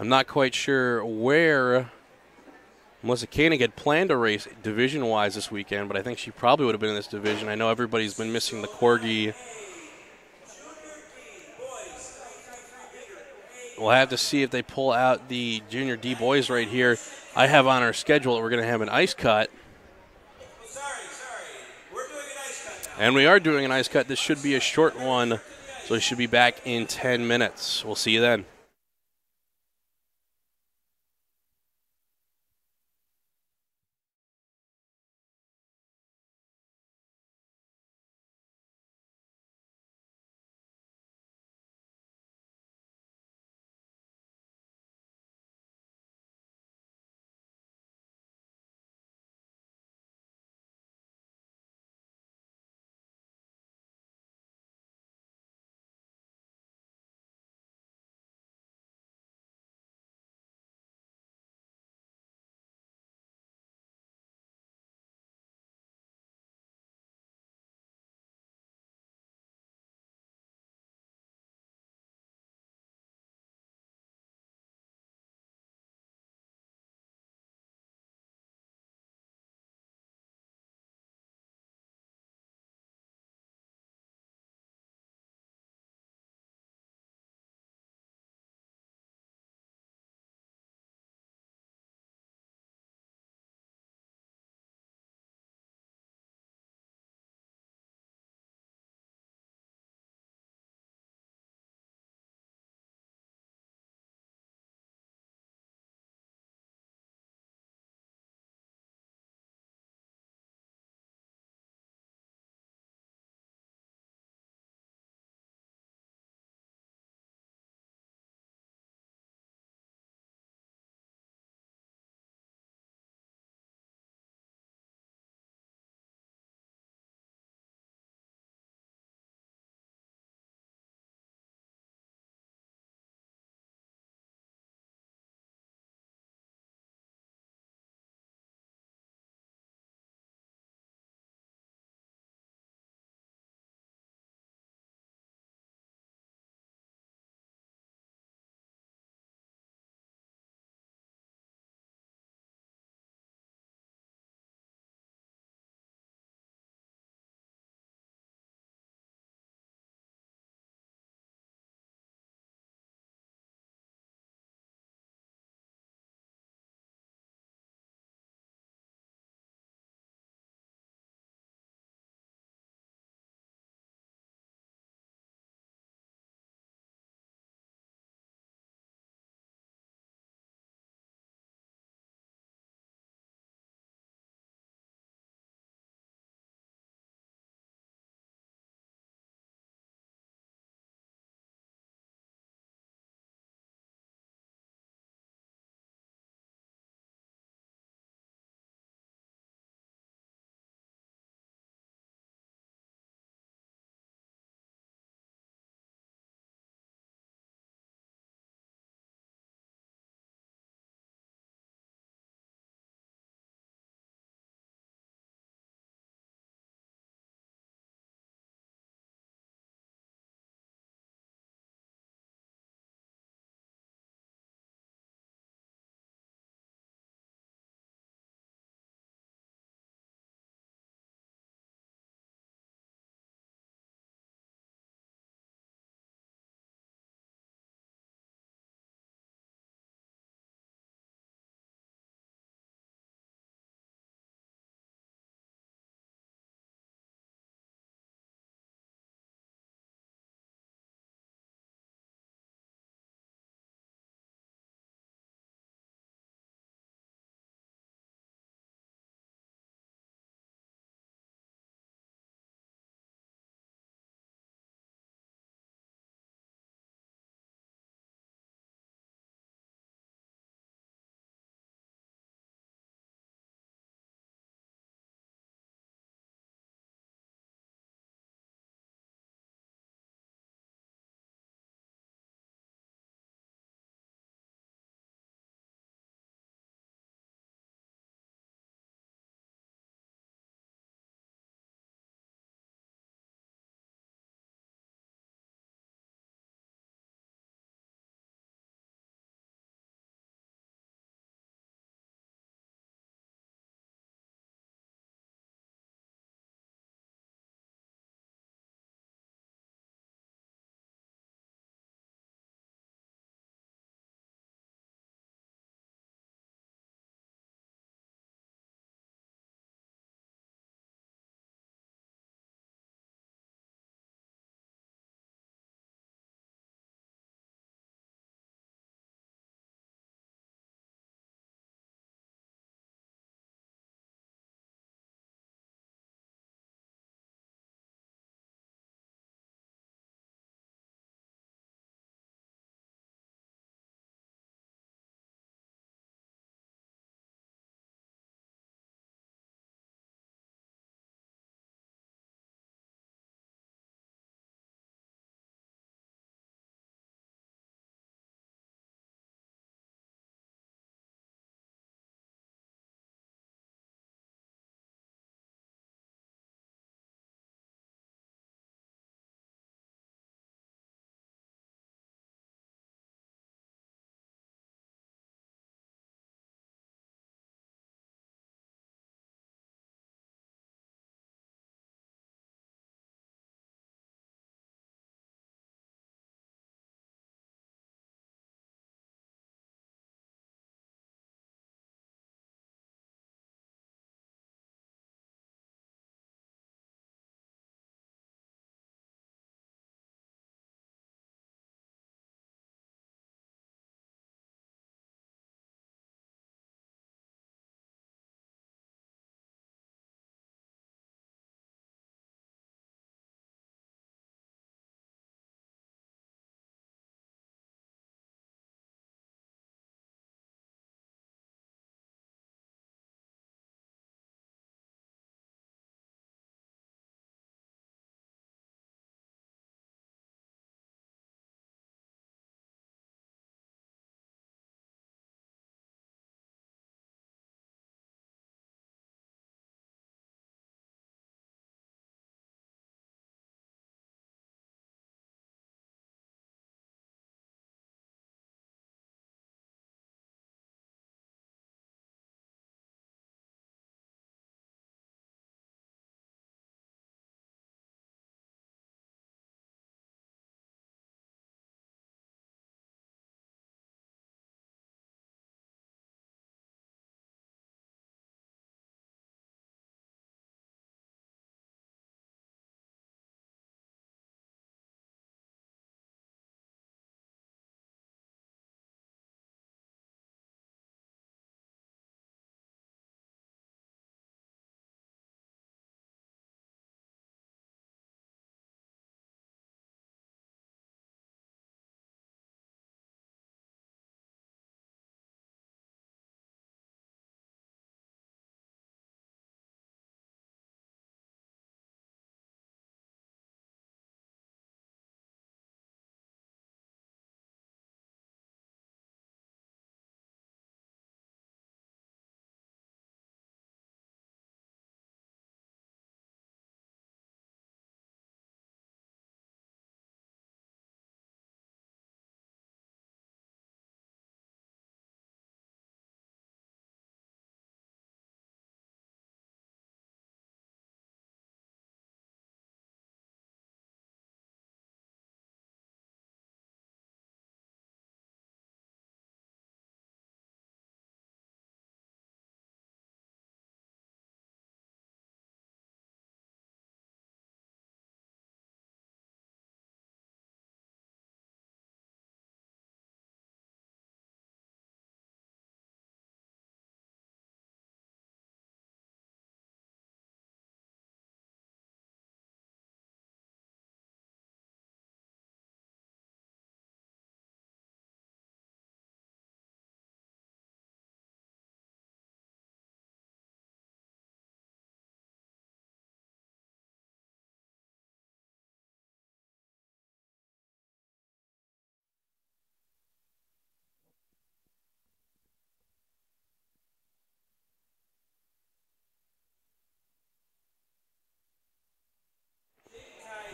I'm not quite sure where Melissa Koenig had planned a race division-wise this weekend, but I think she probably would have been in this division. I know everybody's been missing the Corgi. We'll have to see if they pull out the Junior D boys right here. I have on our schedule that we're going to have an ice cut. Sorry. We're doing an ice cut now. And we are doing an ice cut. This should be a short one, so we should be back in 10 minutes. We'll see you then.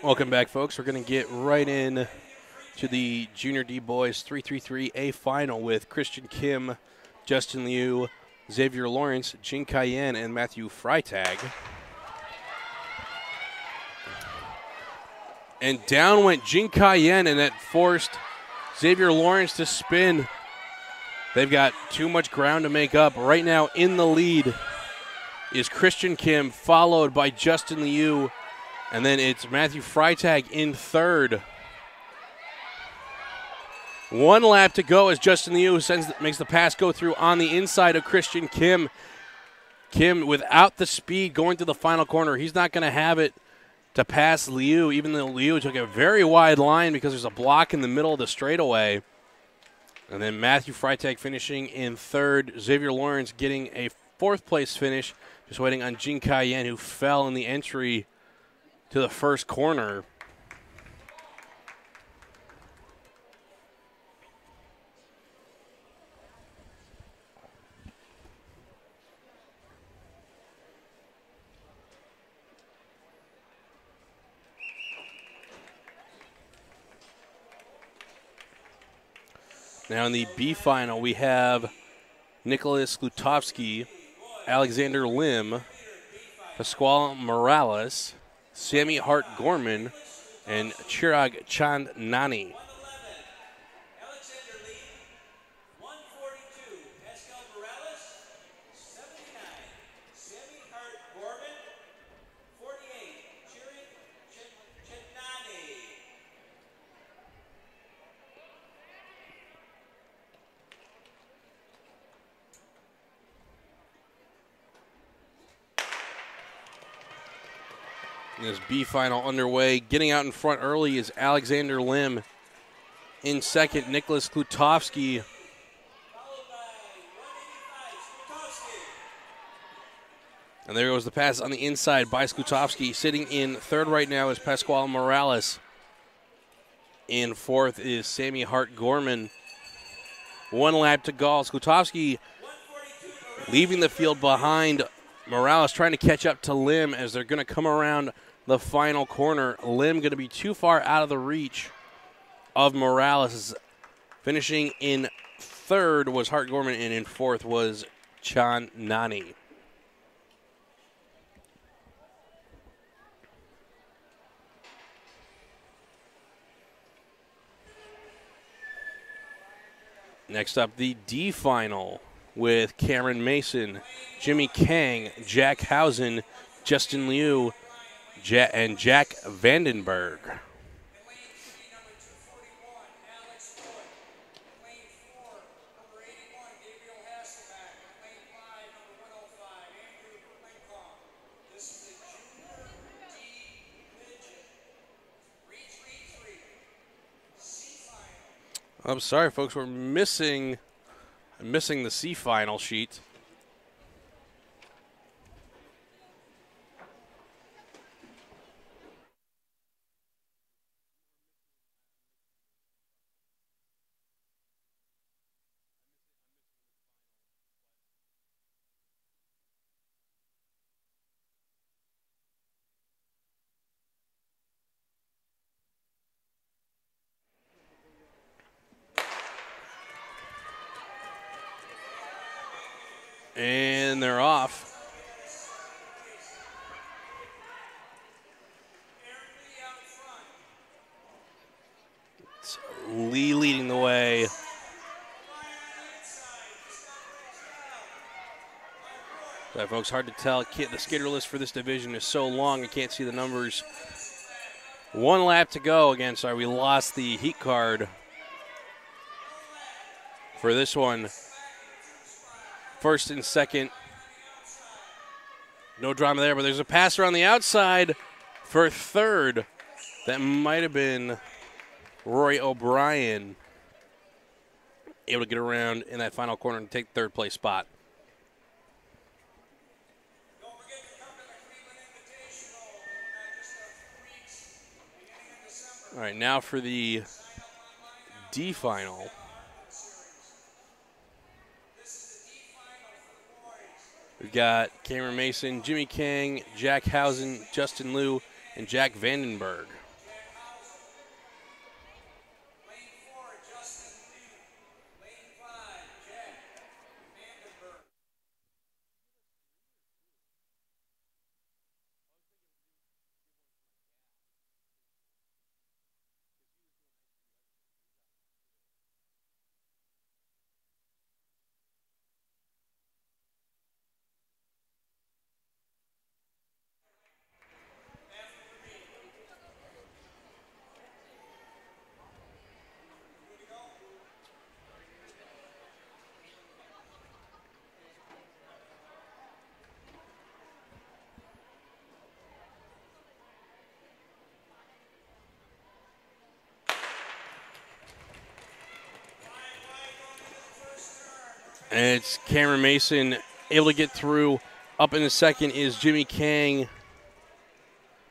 Welcome back, folks. We're going to get right in to the Junior D Boys 333A final with Christian Kim, Justin Liu, Xavier Lawrence, Jin Cayenne, and Matthew Freitag. And down went Jin Cayenne, and that forced Xavier Lawrence to spin. They've got too much ground to make up. Right now in the lead is Christian Kim, followed by Justin Liu, and then it's Matthew Freitag in third. 1 lap to go as Justin Liu makes the pass go through on the inside of Christian Kim. Kim, without the speed going to the final corner, he's not going to have it to pass Liu, even though Liu took a very wide line because there's a block in the middle of the straightaway. And then Matthew Freitag finishing in third. Xavier Lawrence getting a 4th place finish, just waiting on Jin Cayenne, who fell in the entry to the first corner. Now in the B final, we have Nicholas Klutovsky, Alexander Lim, Pasquale Morales, Sammy Hart Gorman, and Chirag Chandnani. Alexander Lee, 142. Pascal Morales, 79. Sammy Hart Gorman, 48. Chirag Chandnani. This B final underway. Getting out in front early is Alexander Lim. In second, Nicholas Klutovsky. Followed by 185, Skutkowski. And there goes the pass on the inside by Skutovsky. Sitting in third right now is Pasquale Morales. In fourth is Sammy Hart Gorman. 1 lap to go. Skutovsky leaving the field behind Morales, trying to catch up to Lim as they're going to come around the final corner. Lim going to be too far out of the reach of Morales. Finishing in third was Hart Gorman, and in fourth was Chan Nani. Next up, the D final with Cameron Mason, Jimmy Kang, Jack Hausen, Justin Liu, and Jack Vandenberg. Lane 3, number 241, Alex Wood. Lane 4, number 81, Gabriel Hasselback. Lane 5, number 105, Andrew Lincoln. This is the Junior D Midget 333 C final. I'm sorry, folks, we're missing the C final sheet. And they're off. It's Lee leading the way. Sorry, folks, hard to tell. The skater list for this division is so long, you can't see the numbers. 1 lap to go. Again, sorry, we lost the heat card for this one. First and second. No drama there, but there's a passer on the outside for third. That might have been Roy O'Brien, able to get around in that final corner and take third place spot. Don't forget to come to the Cleveland Invitational in just a few weeks, beginning in December. All right, now for the D final. We've got Cameron Mason, Jimmy Kang, Jack Hausen, Justin Liu, and Jack Vandenberg. And it's Cameron Mason able to get through. Up in the second is Jimmy Kang.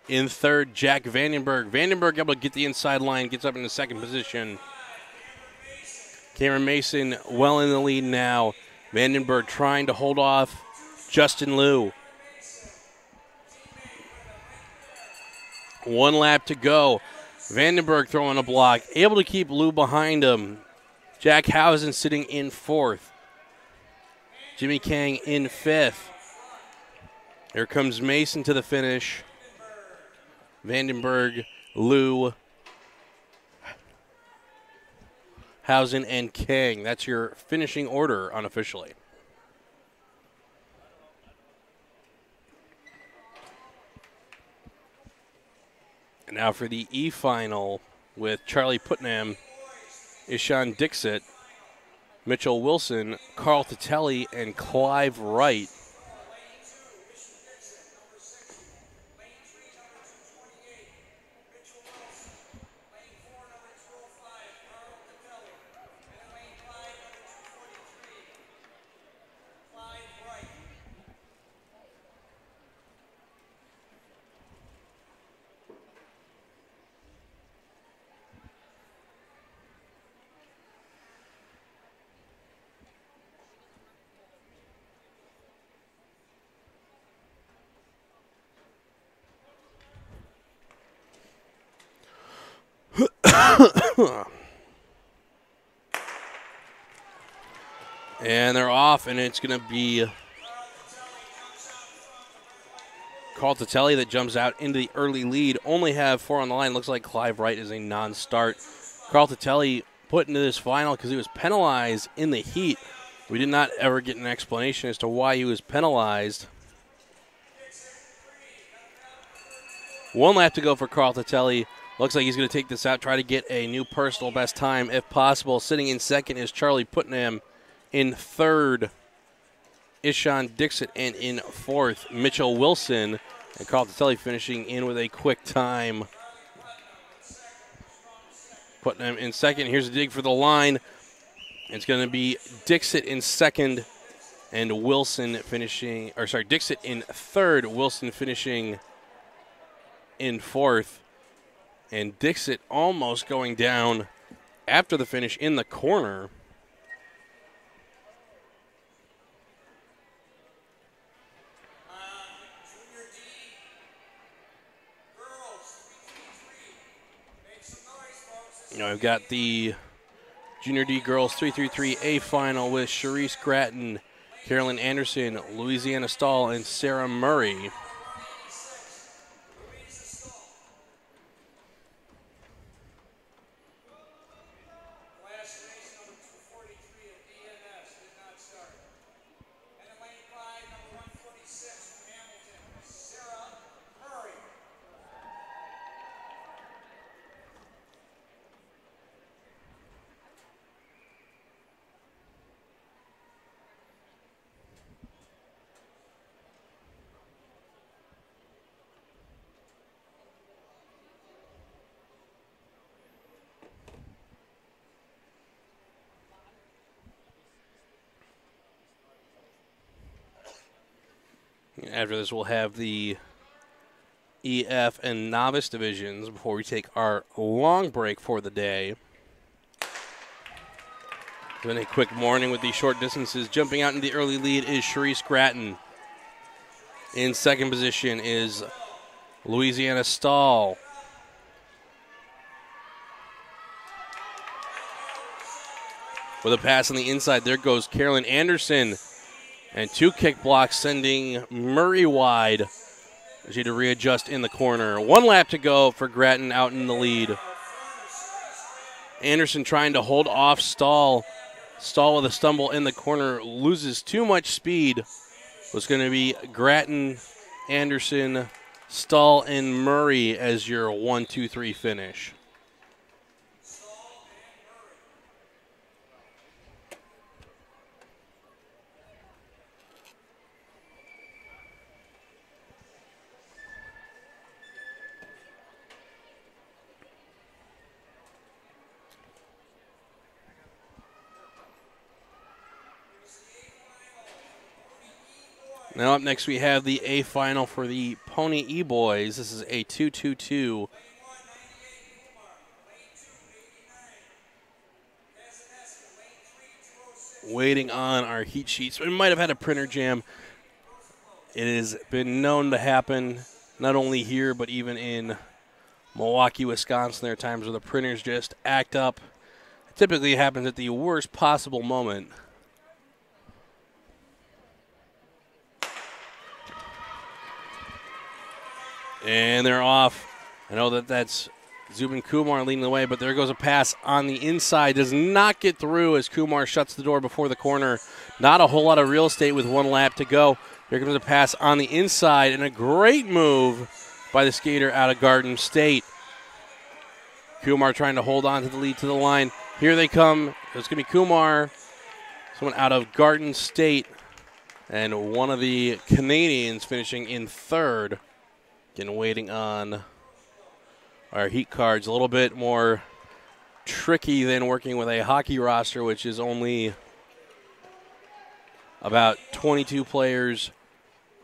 In third, Jack Vandenberg. Vandenberg able to get the inside line, gets up in the second position. Cameron Mason well in the lead now. Vandenberg trying to hold off Justin Liu. 1 lap to go. Vandenberg throwing a block, able to keep Liu behind him. Jack Housen sitting in 4th. Jimmy Kang in 5th. Here comes Mason to the finish. Vandenberg, Liu, Housen, and Kang. That's your finishing order unofficially. And now for the E final with Charlie Putnam, Ishan Dixit, Mitchell Wilson, Carl Titelli, and Clive Wright. And they're off, and it's going to be Carl Titelli that jumps out into the early lead. Only have 4 on the line. Looks like Clive Wright is a non-start. Carl Titelli put into this final because he was penalized in the heat. We did not ever get an explanation as to why he was penalized. 1 lap to go for Carl Titelli. Looks like he's going to take this out, try to get a new personal best time if possible. Sitting in second is Charlie Putnam. In third, Ishan Dixit, and in 4th, Mitchell Wilson. And Carl Titelli finishing in with a quick time. Putnam in second. Here's a dig for the line. It's going to be Dixit in second, and Wilson finishing, or sorry, Dixit in third, Wilson finishing in 4th. And Dixit almost going down after the finish in the corner. You know, I've got the Junior D Girls 333A final with Charisse Gratton, Carolyn Anderson, Louisiana Stahl, and Sarah Murray. After this, we'll have the EF and novice divisions before we take our long break for the day. It's been a quick morning with these short distances. Jumping out in the early lead is Charisse Gratton. In second position is Louisiana Stahl. With a pass on the inside, there goes Carolyn Anderson. And 2 kick blocks sending Murray wide. She had to readjust in the corner. 1 lap to go for Gratton out in the lead. Anderson trying to hold off Stahl. Stahl with a stumble in the corner. Loses too much speed. Was going to be Gratton, Anderson, Stahl, and Murray as your 1-2-3 finish. Now up next we have the A final for the Pony E-Boys. This is a 2-2-2. Waiting on our heat sheets. We might have had a printer jam. It has been known to happen not only here but even in Milwaukee, Wisconsin. There are times where the printers just act up. It typically happens at the worst possible moment. And they're off. I know that's Zubin Kumar leading the way, but there goes a pass on the inside. Does not get through as Kumar shuts the door before the corner. Not a whole lot of real estate with 1 lap to go. Here comes a pass on the inside, and a great move by the skater out of Garden State. Kumar trying to hold on to the lead to the line. Here they come. It's going to be Kumar, someone out of Garden State, and one of the Canadians finishing in third. Again, waiting on our heat cards. A little bit more tricky than working with a hockey roster, which is only about 22 players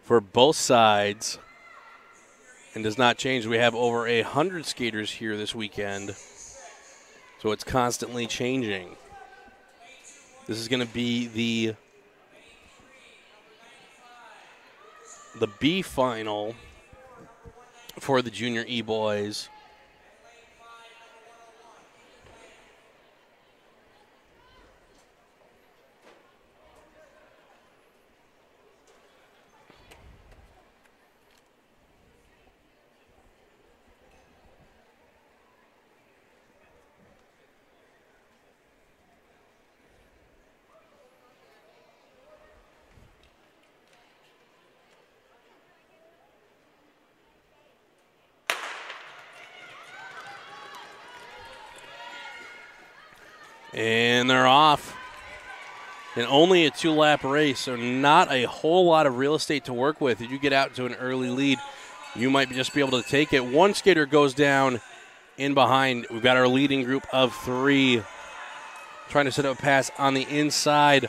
for both sides and does not change. We have over 100 skaters here this weekend, so it's constantly changing. This is going to be the B final for the Junior E-Boys. And they're off. And only a 2-lap race, so not a whole lot of real estate to work with. If you get out to an early lead, you might just be able to take it. One skater goes down in behind. We've got our leading group of 3 trying to set up a pass on the inside.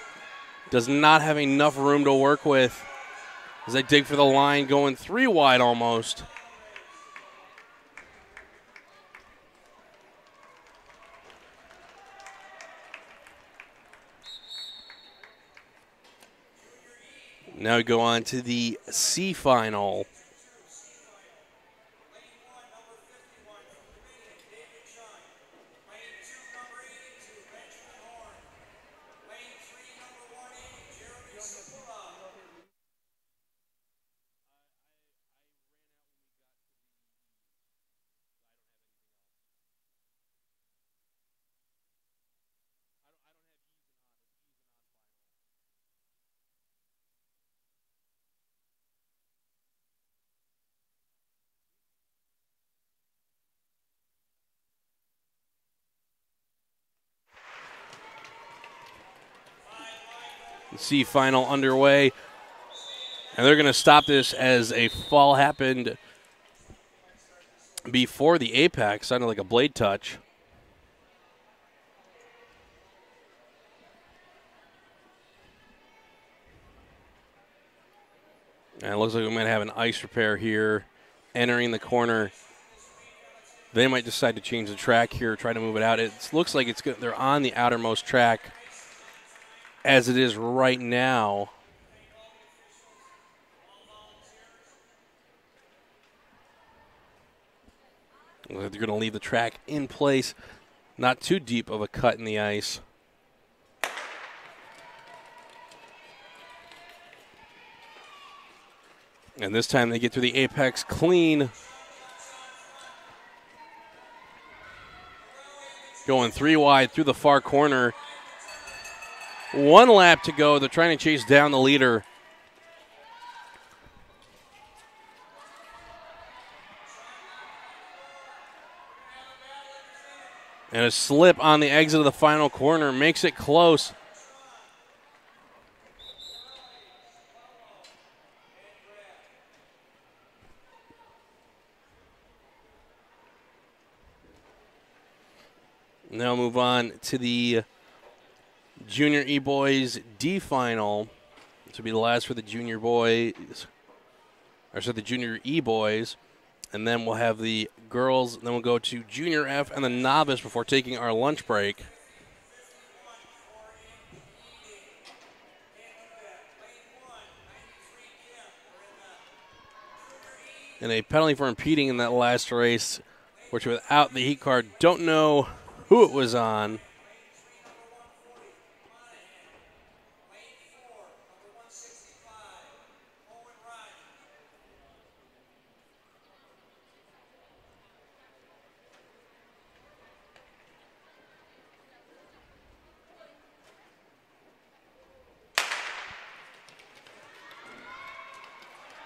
Does not have enough room to work with as they dig for the line, going 3 wide almost. Now we go on to the C final. C final underway. And they're going to stop this as a fall happened before the apex. Sounded like a blade touch. And it looks like we might have an ice repair here entering the corner. They might decide to change the track here, try to move it out. It looks like it's good. They're on the outermost track as it is right now. They're going to leave the track in place. Not too deep of a cut in the ice. And this time they get through the apex clean. Going 3 wide through the far corner. 1 lap to go. They're trying to chase down the leader. And a slip on the exit of the final corner makes it close. Now move on to the Junior E-Boys D final. This will be the last for the junior boys, or so the junior E boys. And then we'll have the girls. Then we'll go to junior F and the novice before taking our lunch break. And a penalty for impeding in that last race, which without the heat card, don't know who it was on.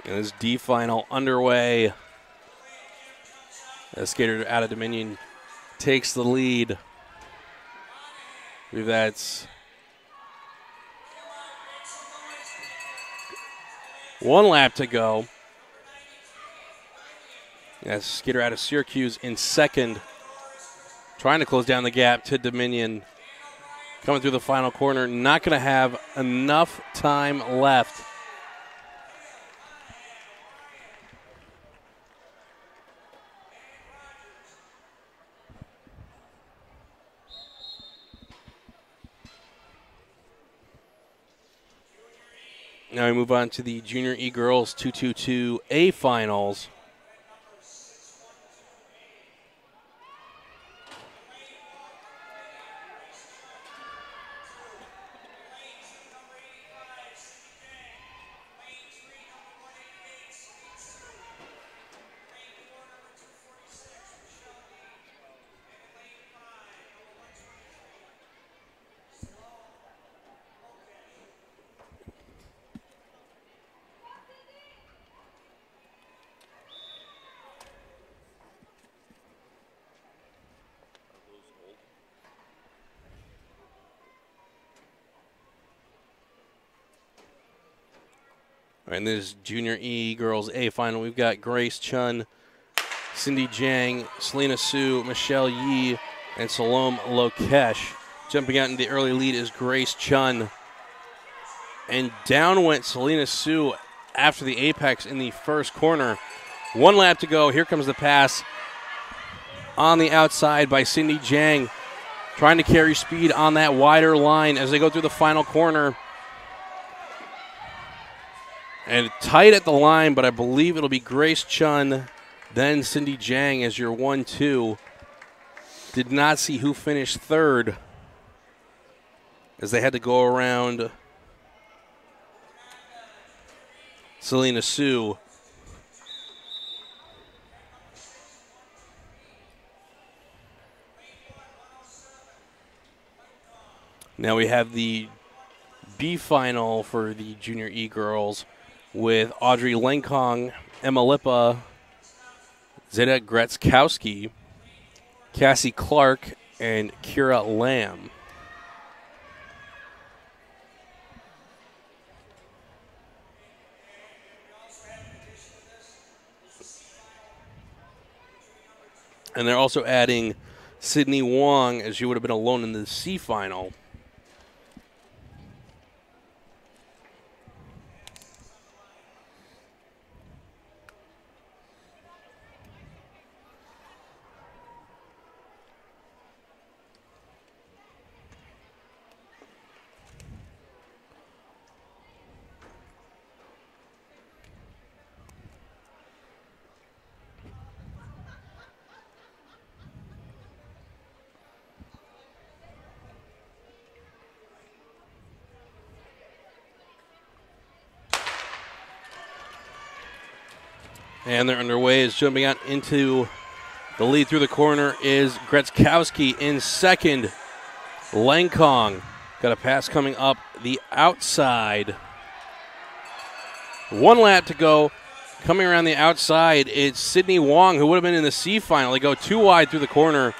And this D final underway. The skater out of Dominion takes the lead. I believe that's 1 lap to go. That's skater out of Syracuse in second, trying to close down the gap to Dominion. Coming through the final corner, not going to have enough time left. Now we move on to the Junior E Girls 222A Finals. And this Junior E Girls A Final, we've got Grace Chun, Cindy Jang, Selena Sue, Michelle Yee, and Salome Lokesh. Jumping out in the early lead is Grace Chun. And down went Selena Sue after the apex in the first corner. 1 lap to go. Here comes the pass on the outside by Cindy Jang, trying to carry speed on that wider line as they go through the final corner. And tight at the line, but I believe it'll be Grace Chun, then Cindy Jang as your 1-2. Did not see who finished third as they had to go around Selena Sue. Now we have the B final for the Junior E girls, with Audrey Lenkong, Emma Lippa, Zeta Gretzkowski, Cassie Clark, and Kira Lamb. And they're also adding Sydney Wong, as she would have been alone in the C final. And they're underway. Is jumping out into the lead through the corner is Gretzkowski in second. Lenkong got a pass coming up the outside. 1 lap to go. Coming around the outside, it's Sydney Wong, who would have been in the C final. They go too wide through the corner.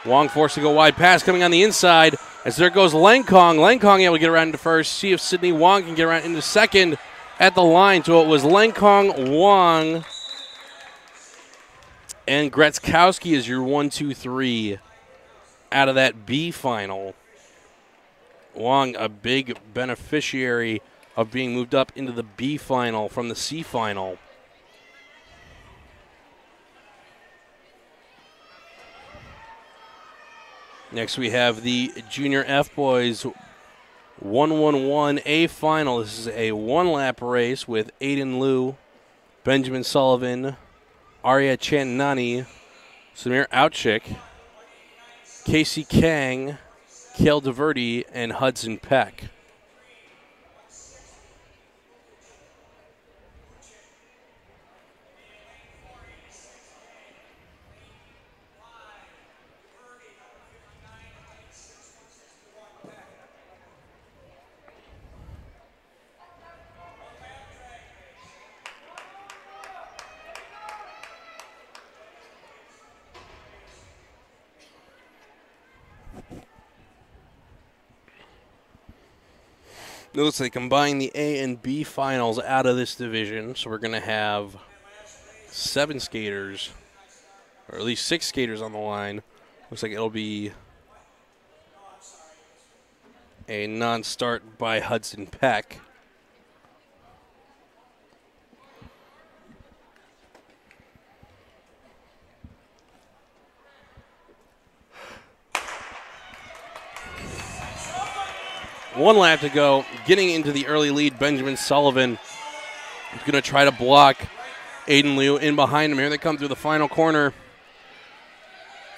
Wong forced to go wide. Pass coming on the inside as there goes Lenkong. Lenkong able to get around into first. See if Sydney Wong can get around into second at the line. So it was Lenkong, Wong, and Gretzkowski is your 1, 2, 3 out of that B final. Wong, a big beneficiary of being moved up into the B final from the C final. Next we have the Junior F Boys 111A final. This is a one-lap race with Aiden Liu, Benjamin Sullivan, Arya Chandnani, Samir Outchik, Casey Kang, Kale DeVerde, and Hudson Peck. Notice they combine the A and B finals out of this division, so we're going to have 7 skaters, or at least 6 skaters on the line. Looks like it'll be a non-start by Hudson Peck. One lap to go. Getting into the early lead, Benjamin Sullivan is going to try to block Aiden Liu in behind him. Here they come through the final corner.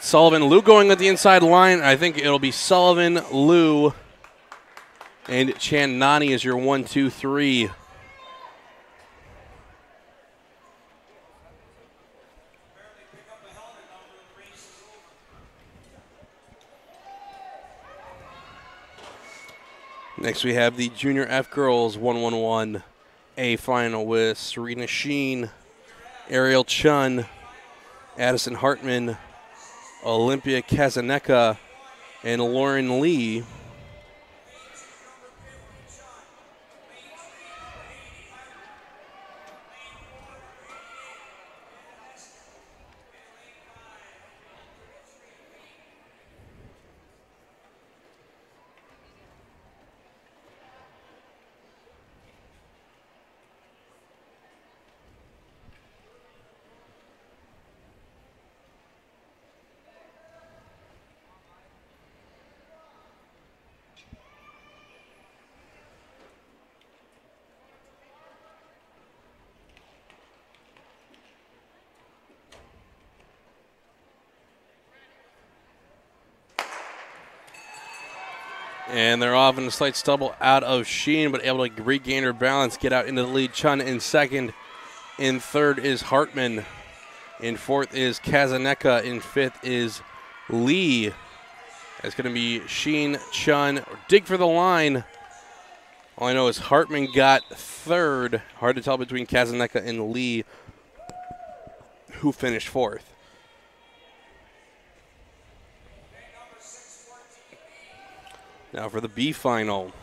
Sullivan, Liu going at the inside line. I think it'll be Sullivan, Liu, and Chandnani is your 1, 2, 3. Next we have the Junior F Girls 111A final with Serena Sheen, Ariel Chun, Addison Hartman, Olympia Kazaneka, and Lauren Lee. And they're off in a slight stumble out of Sheen, but able to regain her balance, get out into the lead. Chun in second. In third is Hartman. In fourth is Kazaneka. In fifth is Lee. It's going to be Sheen, Chun, dig for the line. All I know is Hartman got third. Hard to tell between Kazaneka and Lee, who finished fourth. Now for the B final,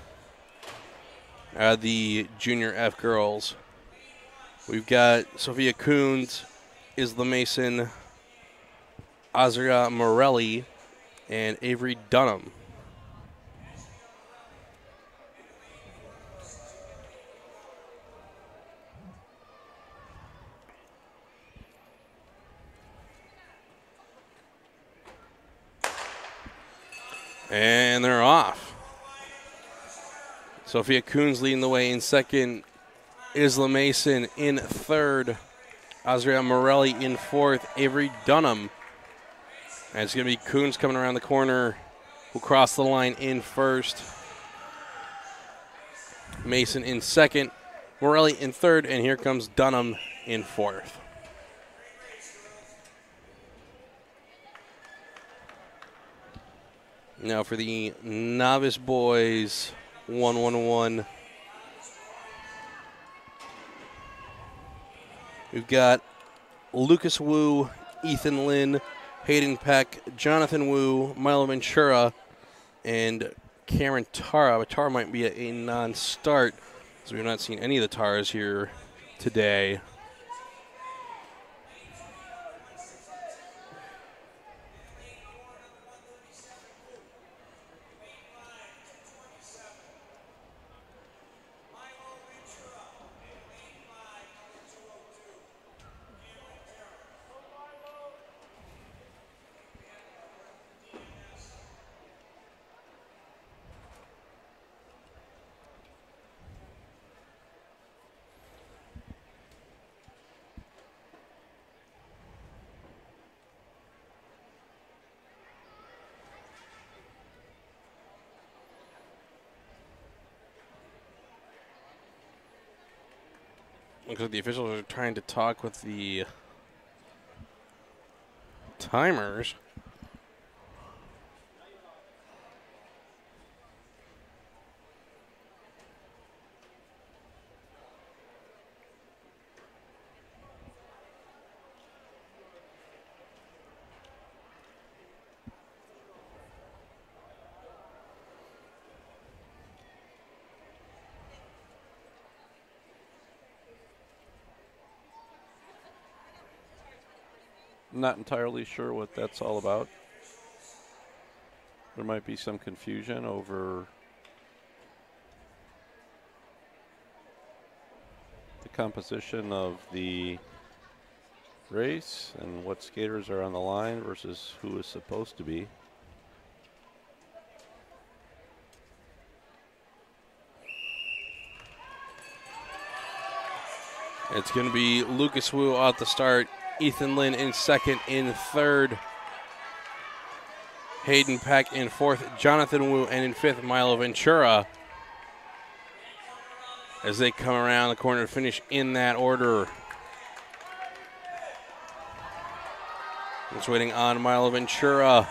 the Junior F girls. We've got Sophia Coons, Isla Mason, Azria Morelli, and Avery Dunham. And they're off. Sophia Coons leading the way in second. Isla Mason in third. Azria Morelli in fourth. Avery Dunham. And it's going to be Coons coming around the corner. Will cross the line in first. Mason in second. Morelli in third. And here comes Dunham in fourth. Now for the novice boys 111. We've got Lucas Wu, Ethan Lin, Hayden Peck, Jonathan Wu, Milo Ventura, and Cameron Tara. But Tara might be a non-start, so we've not seen any of the Taras here today. Looks like the officials are trying to talk with the timers. Not entirely sure what that's all about. There might be some confusion over the composition of the race and what skaters are on the line versus who is supposed to be. It's going to be Lucas Wu out the start, Ethan Lynn in second, in third, Hayden Peck in fourth, Jonathan Wu, and in fifth, Milo Ventura. As they come around the corner to finish in that order. Just waiting on Milo Ventura.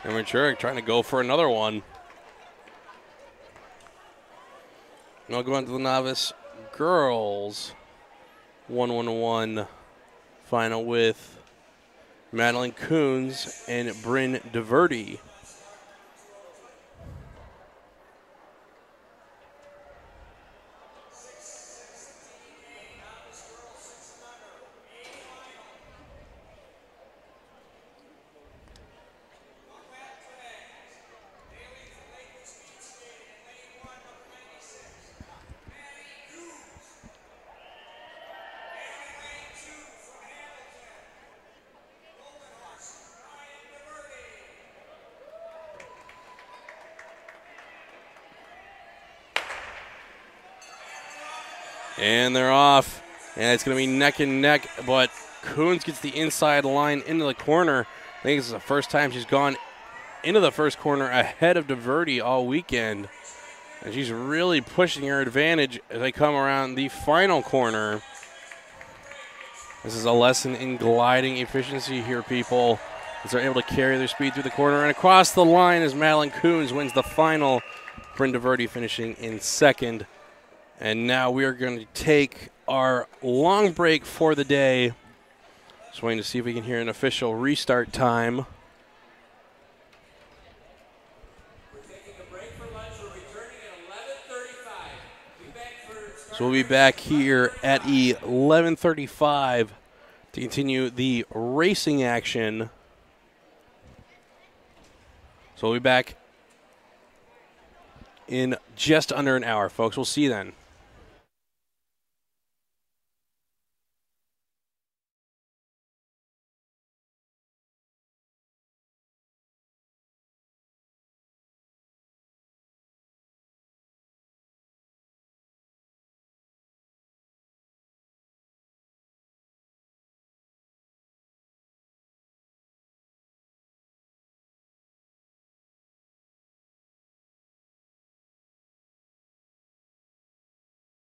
And Ventura trying to go for another one. Now go on to the novice girls 1-1-1 final with Madeline Coons and Bryn DeVerde. And they're off. And it's going to be neck and neck, but Coons gets the inside line into the corner. I think this is the first time she's gone into the first corner ahead of DeVerde all weekend. And she's really pushing her advantage as they come around the final corner. This is a lesson in gliding efficiency here, people, as they're able to carry their speed through the corner. And across the line as Madeline Coons wins the final. Bryn DeVerde finishing in second. And now we are going to take our long break for the day. Just waiting to see if we can hear an official restart time. We're taking a break for lunch. We're returning at 11:35. So we'll be back here at 11:35 to continue the racing action. So we'll be back in just under an hour, folks. We'll see you then.